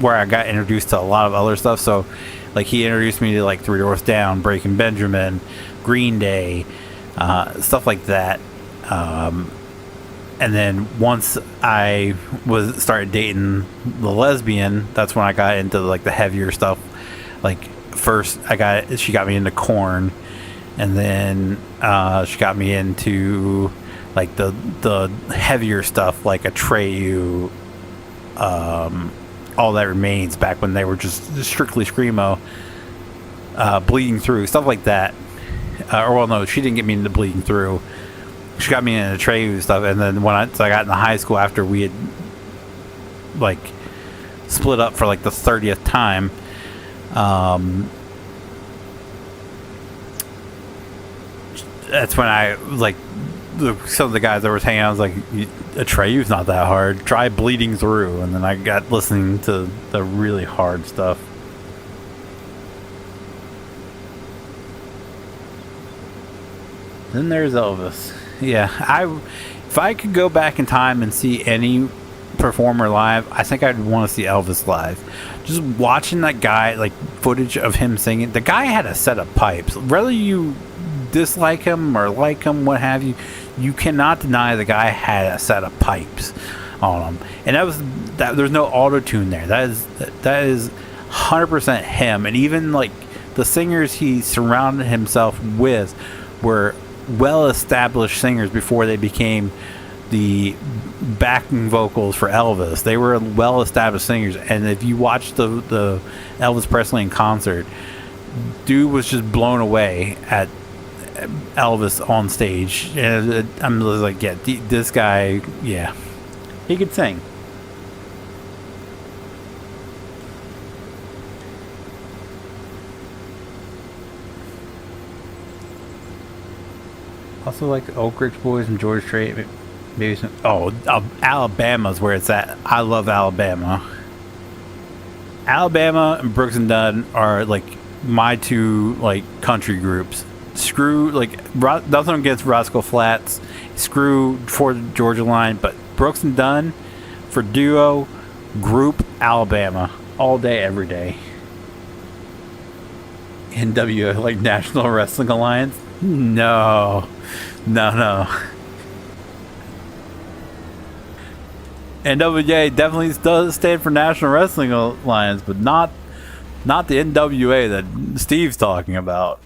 where I got introduced to a lot of other stuff. So like he introduced me to like Three Doors Down, Breaking Benjamin, Green Day, stuff like that. And then once I started dating the lesbian, that's when I got into like the heavier stuff. Like first she got me into Korn, and then she got me into like the heavier stuff like Atreyu, All That Remains, back when they were just strictly screamo, Bleeding Through, stuff like that. No, she didn't get me into Bleeding Through. She got me into Atreyu stuff, and then when I got into high school, after we had like split up for like the 30th time, that's when I like some of the guys that were hanging out. I was like, Atreyu's not that hard. Try Bleeding Through, and then I got listening to the really hard stuff. Then there's Elvis. Yeah, if I could go back in time and see any performer live, I think I'd want to see Elvis live. Just watching that guy, like footage of him singing, the guy had a set of pipes. Whether you dislike him or like him, what have you, you cannot deny the guy had a set of pipes on him. And there's no auto-tune there. That is 100% him. And even like the singers he surrounded himself with were well-established singers before they became the backing vocals for Elvis. They were well-established singers, and if you watch the Elvis Presley in concert, dude was just blown away at Elvis on stage. And I'm just like, yeah, this guy, yeah, he could sing. Also, like Oak Ridge Boys and George Strait. Maybe some. Oh, Alabama's where it's at. I love Alabama. Alabama and Brooks and Dunn are like my two like country groups. Screw like nothing against Roscoe Flats. Screw for the Georgia Line, but Brooks and Dunn for duo group Alabama all day every day. NWA like National Wrestling Alliance. No. NWA definitely does stand for National Wrestling Alliance, but not the NWA that Steve's talking about.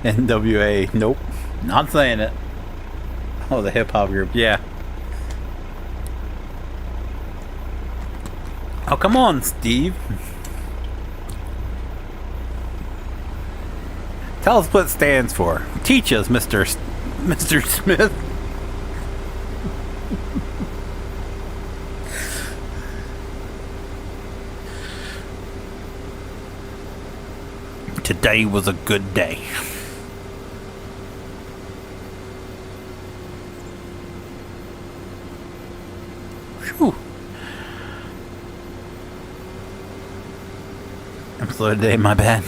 NWA, nope, not saying it. Oh, the hip hop group, yeah. Oh, come on, Steve. Tell us what it stands for. Teach us, Mr. Smith. Today was a good day. Whew. I'm slow today, my bad.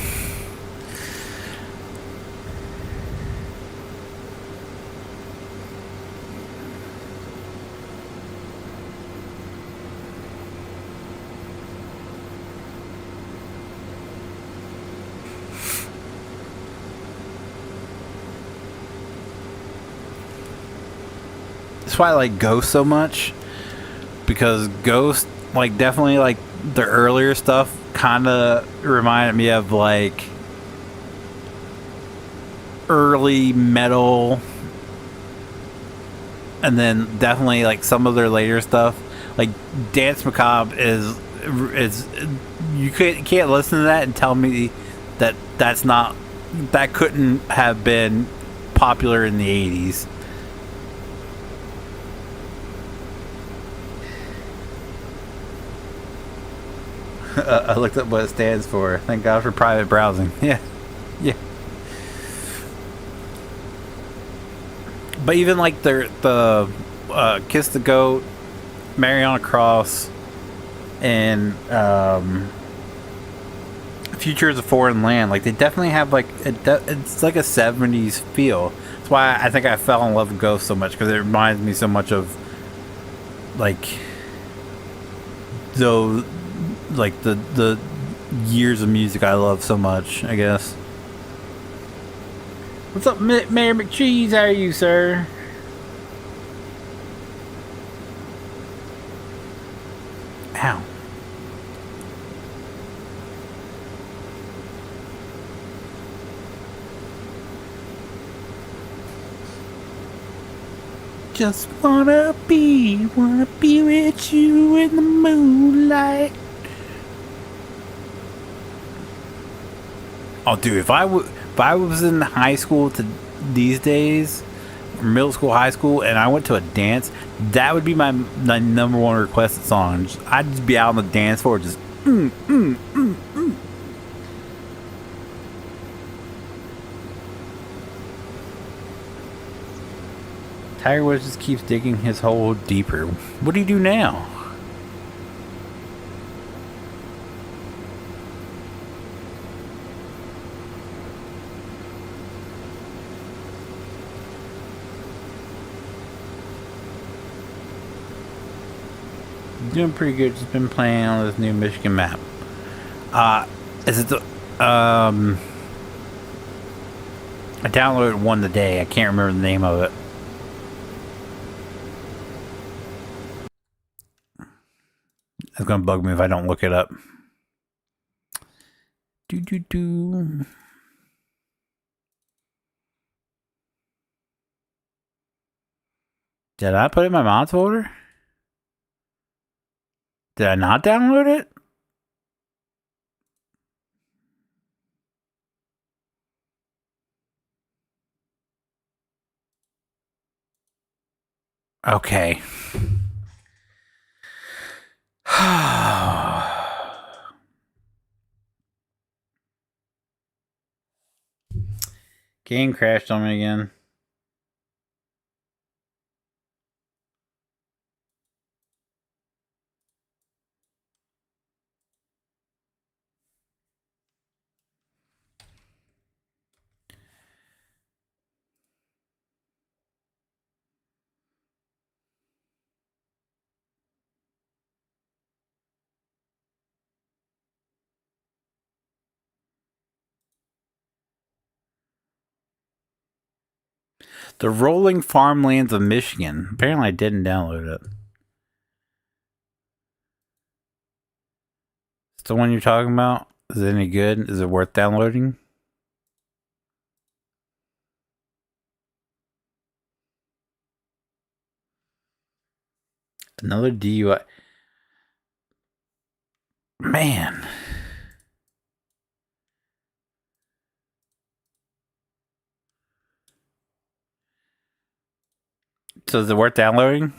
That's why I like Ghost so much, because Ghost, like, definitely, like, the earlier stuff kind of reminded me of, like, early metal, and then definitely, like, some of their later stuff. Like, Dance Macabre is you can't listen to that and tell me that that couldn't have been popular in the 80s. I looked up what it stands for. Thank God for private browsing. Yeah. But even like the Kiss the Goat, Mary on a Cross, and Future is a Foreign Land, like they definitely have like it's like a 70s feel. That's why I think I fell in love with Ghost so much, because it reminds me so much of like those, like the years of music I love so much, I guess. What's up, Mayor McCheese? How are you, sir? Ow. Just wanna be with you in the moonlight. Oh, dude, if I was in high school these days, middle school, high school, and I went to a dance, that would be my number one requested song. I'd just be out on the dance floor, just Tiger Woods just keeps digging his hole deeper. What do you do now? Doing pretty good. Just been playing on this new Michigan map. Is it the I downloaded one today. I can't remember the name of it. It's gonna bug me if I don't look it up. Did I put it in my mods folder? Did I not download it? Okay. Game crashed on me again. The Rolling Farmlands of Michigan. Apparently I didn't download it. It's the one you're talking about? Is it any good? Is it worth downloading? Another DUI. Man. So is it worth downloading?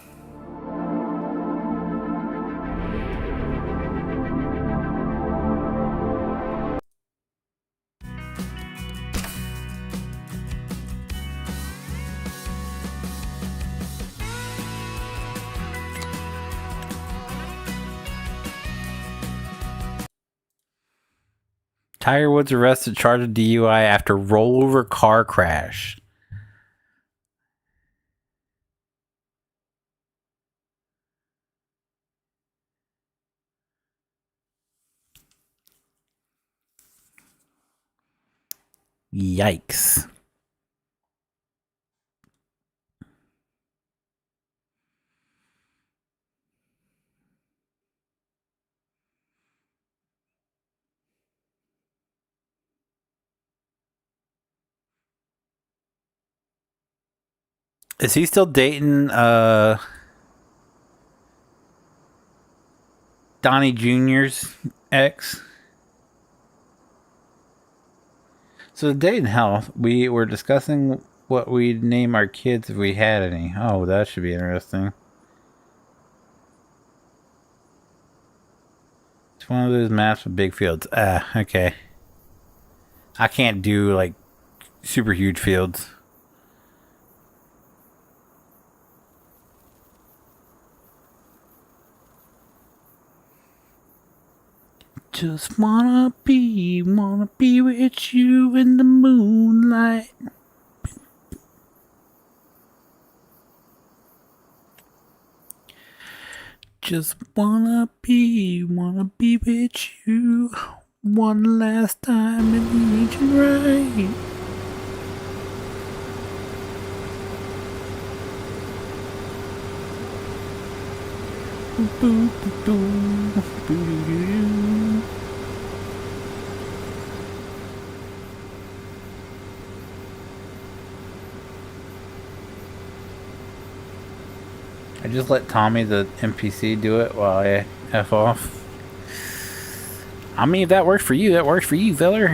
Tiger Woods arrested, charged of DUI after rollover car crash. Yikes. Is he still dating Donnie Jr.'s ex? So today in health, we were discussing what we'd name our kids if we had any. Oh, that should be interesting. It's one of those maps with big fields. Ah, okay. I can't do like super huge fields. Just wanna be with you in the moonlight. Just wanna be with you one last time in the ancient right. Boo, boo, boo, boo, doo, doo, doo. I just let Tommy, the NPC, do it while I F off. I mean, if that works for you, that works for you, feller.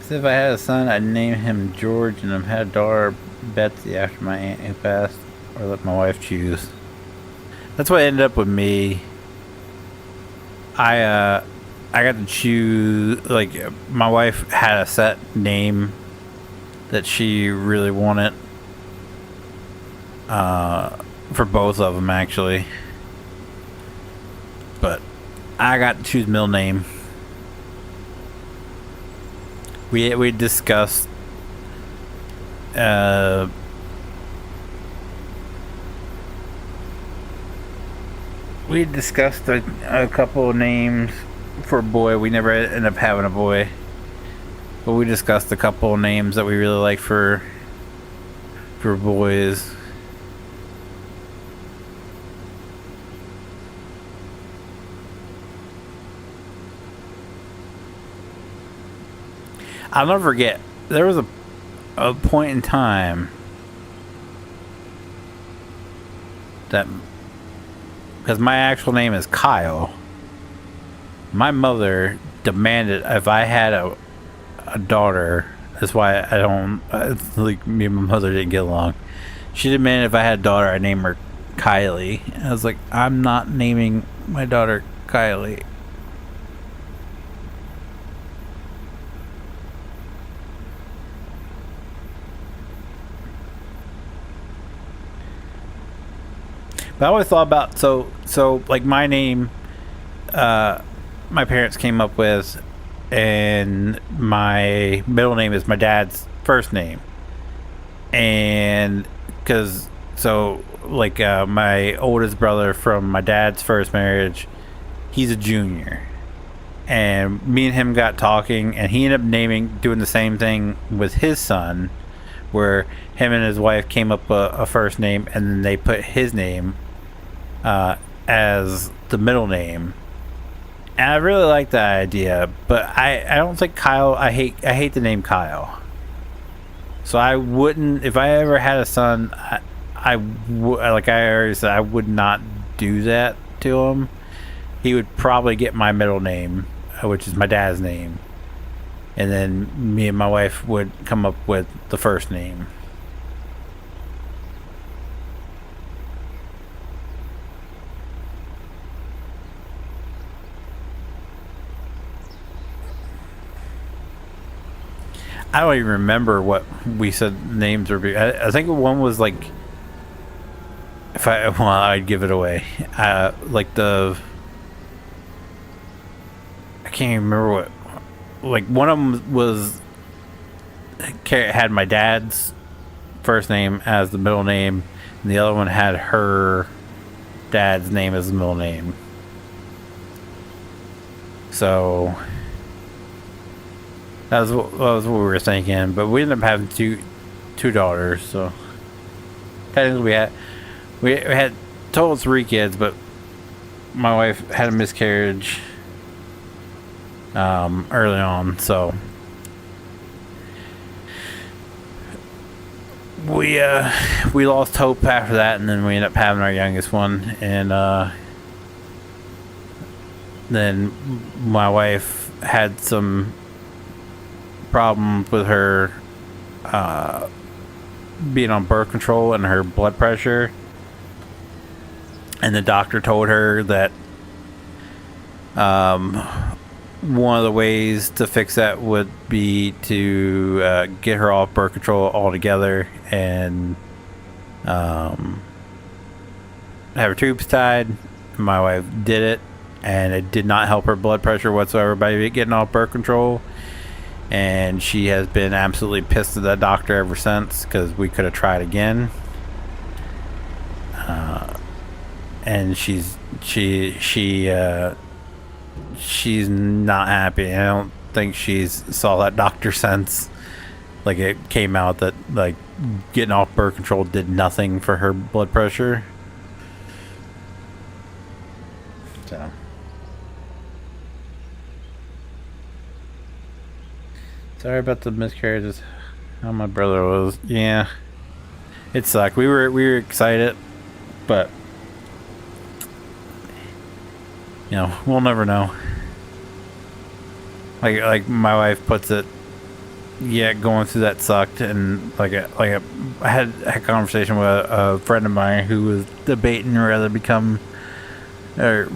So if I had a son, I'd name him George, and if I had a daughter, Betsy, after my aunt who passed, or let my wife choose. That's what ended up with me. I got to choose. Like, my wife had a set name that she really wanted. For both of them, actually. But I got to choose middle name. We discussed we discussed a couple of names for a boy. We never ended up having a boy, but we discussed a couple of names that we really like for boys. I'll never forget. There was a point in time that, because my actual name is Kyle, my mother demanded if I had a daughter. That's why I don't, like, me and my mother didn't get along. She demanded if I had a daughter, I name her Kylie. I was like, I'm not naming my daughter Kylie. But I always thought about, so like my name, my parents came up with, and my middle name is my dad's first name. And because, so like my oldest brother from my dad's first marriage, he's a junior. And me and him got talking, and he ended up doing the same thing with his son, where him and his wife came up a first name, and then they put his name as the middle name. And I really like that idea, but I don't think Kyle, I hate the name Kyle. So I wouldn't, if I ever had a son, like I already said, I would not do that to him. He would probably get my middle name, which is my dad's name, and then me and my wife would come up with the first name. I don't even remember what we said names were. I think one was like, I'd give it away. Like I can't even remember what. Like one of them was had my dad's first name as the middle name, and the other one had her dad's name as the middle name. So that was what we were thinking, but we ended up having two daughters. So technically, we had total 3 kids, but my wife had a miscarriage early on, so we lost hope after that, and then we ended up having our youngest one, and then my wife had some problem with her being on birth control and her blood pressure, and the doctor told her that one of the ways to fix that would be to get her off birth control altogether and have her tubes tied. My wife did it, and it did not help her blood pressure whatsoever by getting off birth control. And she has been absolutely pissed at that doctor ever since, because we could have tried again. And she's not happy. I don't think she's saw that doctor since. Like, it came out that like getting off birth control did nothing for her blood pressure. So sorry about the miscarriages. How my brother was. Yeah. It sucked. We were excited, but you know, we'll never know. Like my wife puts it, yeah, going through that sucked, and I had a conversation with a friend of mine who was debating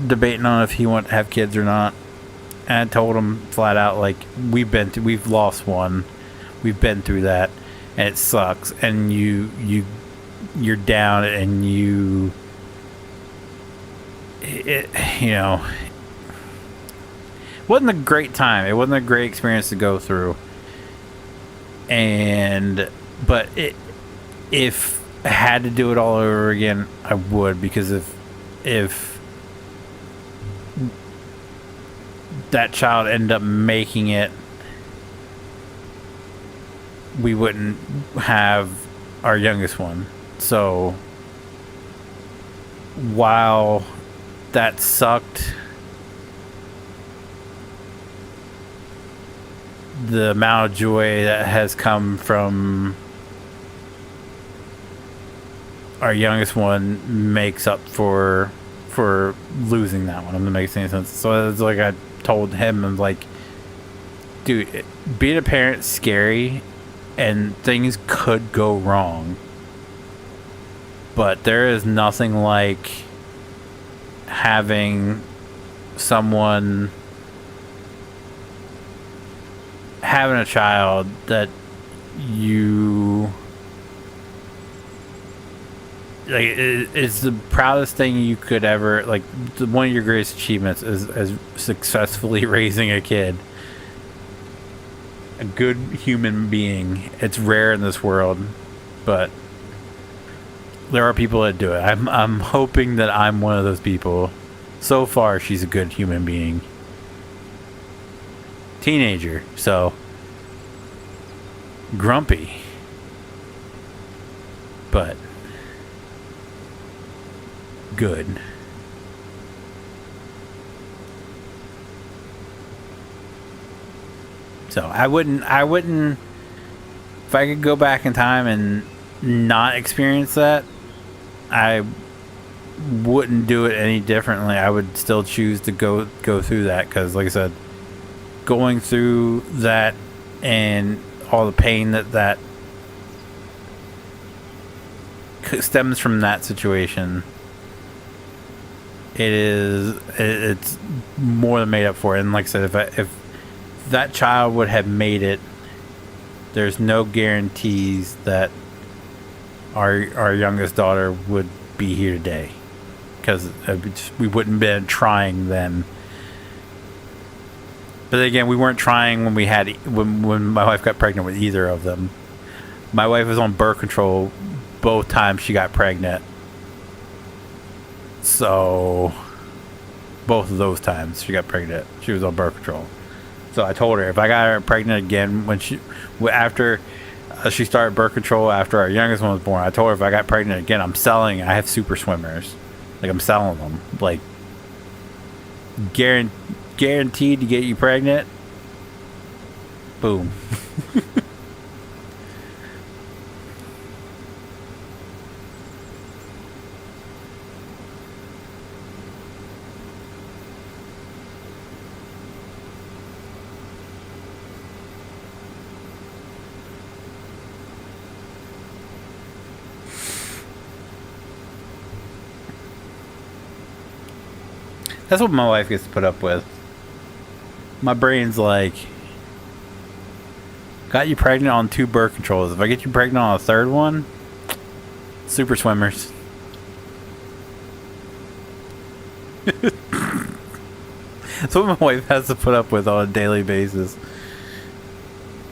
debating on if he wanted to have kids or not. And I told him flat out, like, we've lost one, we've been through that, and it sucks, and you're down, and you know, it wasn't a great time. It wasn't a great experience to go through. But if I had to do it all over again, I would, because if that child ended up making it, we wouldn't have our youngest one. So while that sucked, the amount of joy that has come from our youngest one makes up for losing that one, if that makes any sense. So it's like I told him, I'm like, dude, being a parent's scary and things could go wrong, but there is nothing like having a child that you like. It's the proudest thing you could ever, like, one of your greatest achievements is successfully raising a kid, a good human being. It's rare in this world, but there are people that do it. I'm hoping that I'm one of those people. So far, she's a good human being. Teenager, so grumpy, but good. So I wouldn't if I could go back in time and not experience that, I wouldn't do it any differently. I would still choose to go through that, because like I said, going through that and all the pain that stems from that situation, it's more than made up for. And like I said, if that child would have made it, there's no guarantees that our youngest daughter would be here today, because we wouldn't have been trying then. But again, we weren't trying when my wife got pregnant with either of them. My wife was on birth control both times she got pregnant. So both of those times she got pregnant, she was on birth control. So I told her, if I got her pregnant again after she started birth control after our youngest one was born, I told her if I got pregnant again, I have super swimmers. Like, I'm selling them. Like, guaranteed to get you pregnant. Boom. That's what my wife gets to put up with. My brain's like, got you pregnant on 2 birth controls. If I get you pregnant on a 3rd one, super swimmers. That's what my wife has to put up with on a daily basis.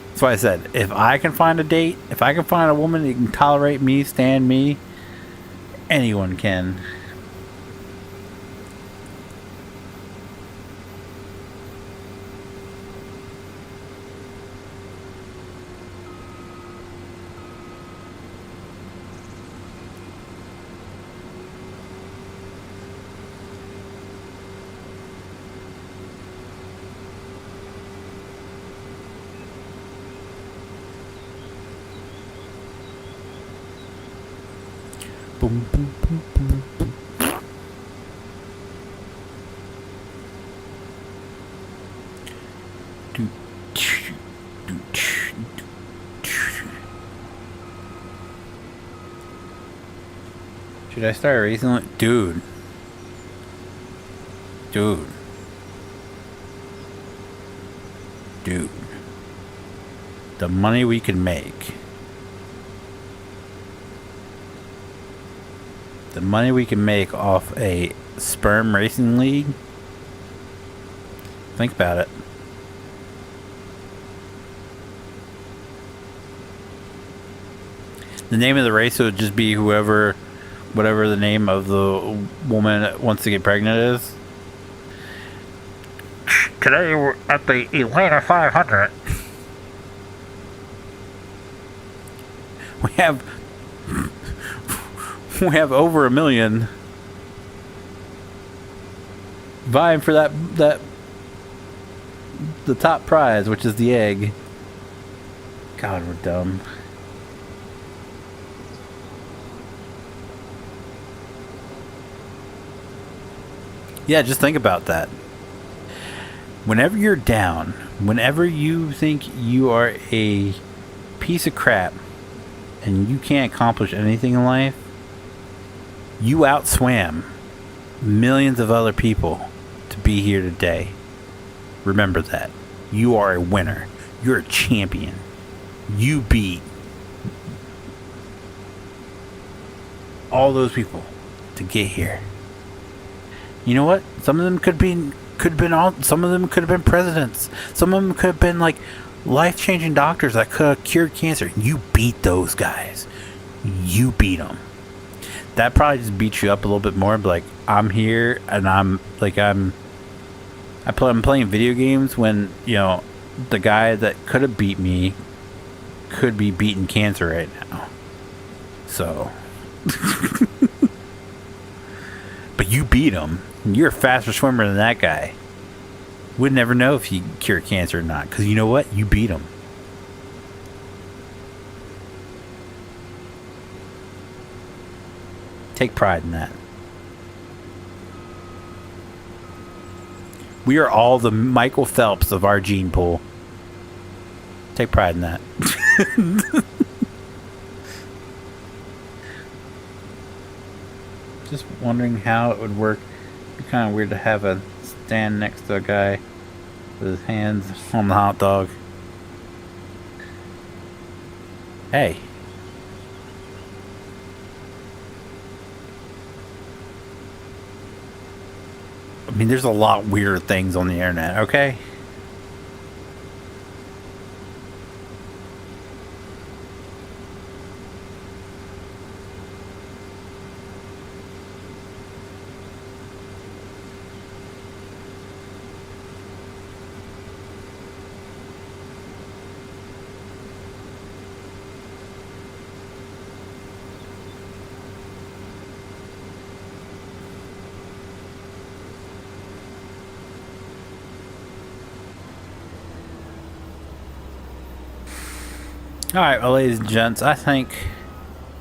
That's why I said, if I can find a date, if I can find a woman that can tolerate me, stand me, anyone can. Boom, boom, boom, boom, boom. Should I start racing? Dude. Dude. Dude. The money we can make. The money we can make off a sperm racing league. Think about it. The name of the race would just be whoever, whatever the name of the woman that wants to get pregnant is. Today we're at the Atlanta 500. We have over 1 million vying for the top prize, which is the egg. God, we're dumb. Yeah, just think about that. Whenever you're down, whenever you think you are a piece of crap and you can't accomplish anything in life, you outswam millions of other people to be here today. Remember that. You are a winner. You're a champion. You beat all those people to get here. You know what? Some of them could have been some of them could have been presidents. Some of them could have been like life-changing doctors that could have cured cancer. You beat those guys. You beat them. That probably just beats you up a little bit more. But like, I'm here and I'm playing video games when, you know, the guy that could have beat me could be beating cancer right now. So, but you beat him. You're a faster swimmer than that guy. We'd never know if he cured cancer or not, because you know what? You beat him. Take pride in that. We are all the Michael Phelps of our gene pool. Take pride in that. Just wondering how it would work. It'd be kind of weird to have a stand next to a guy with his hands on the hot dog. Hey. I mean, there's a lot weirder things on the internet, okay? Alright, well, ladies and gents, I think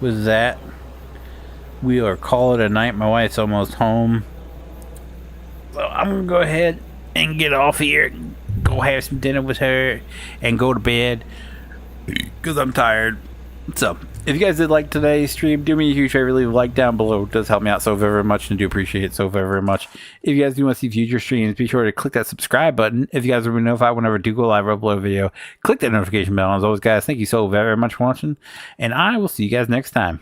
with that, we are calling it a night. My wife's almost home. So I'm going to go ahead and get off here, go have some dinner with her, and go to bed, because I'm tired. So, if you guys did like today's stream, do me a huge favor, leave a like down below. It does help me out so very much, and I do appreciate it so very much. If you guys do want to see future streams, be sure to click that subscribe button. If you guys want to be notified whenever I do go live or upload a video, click that notification bell. As always, guys, thank you so very much for watching, and I will see you guys next time.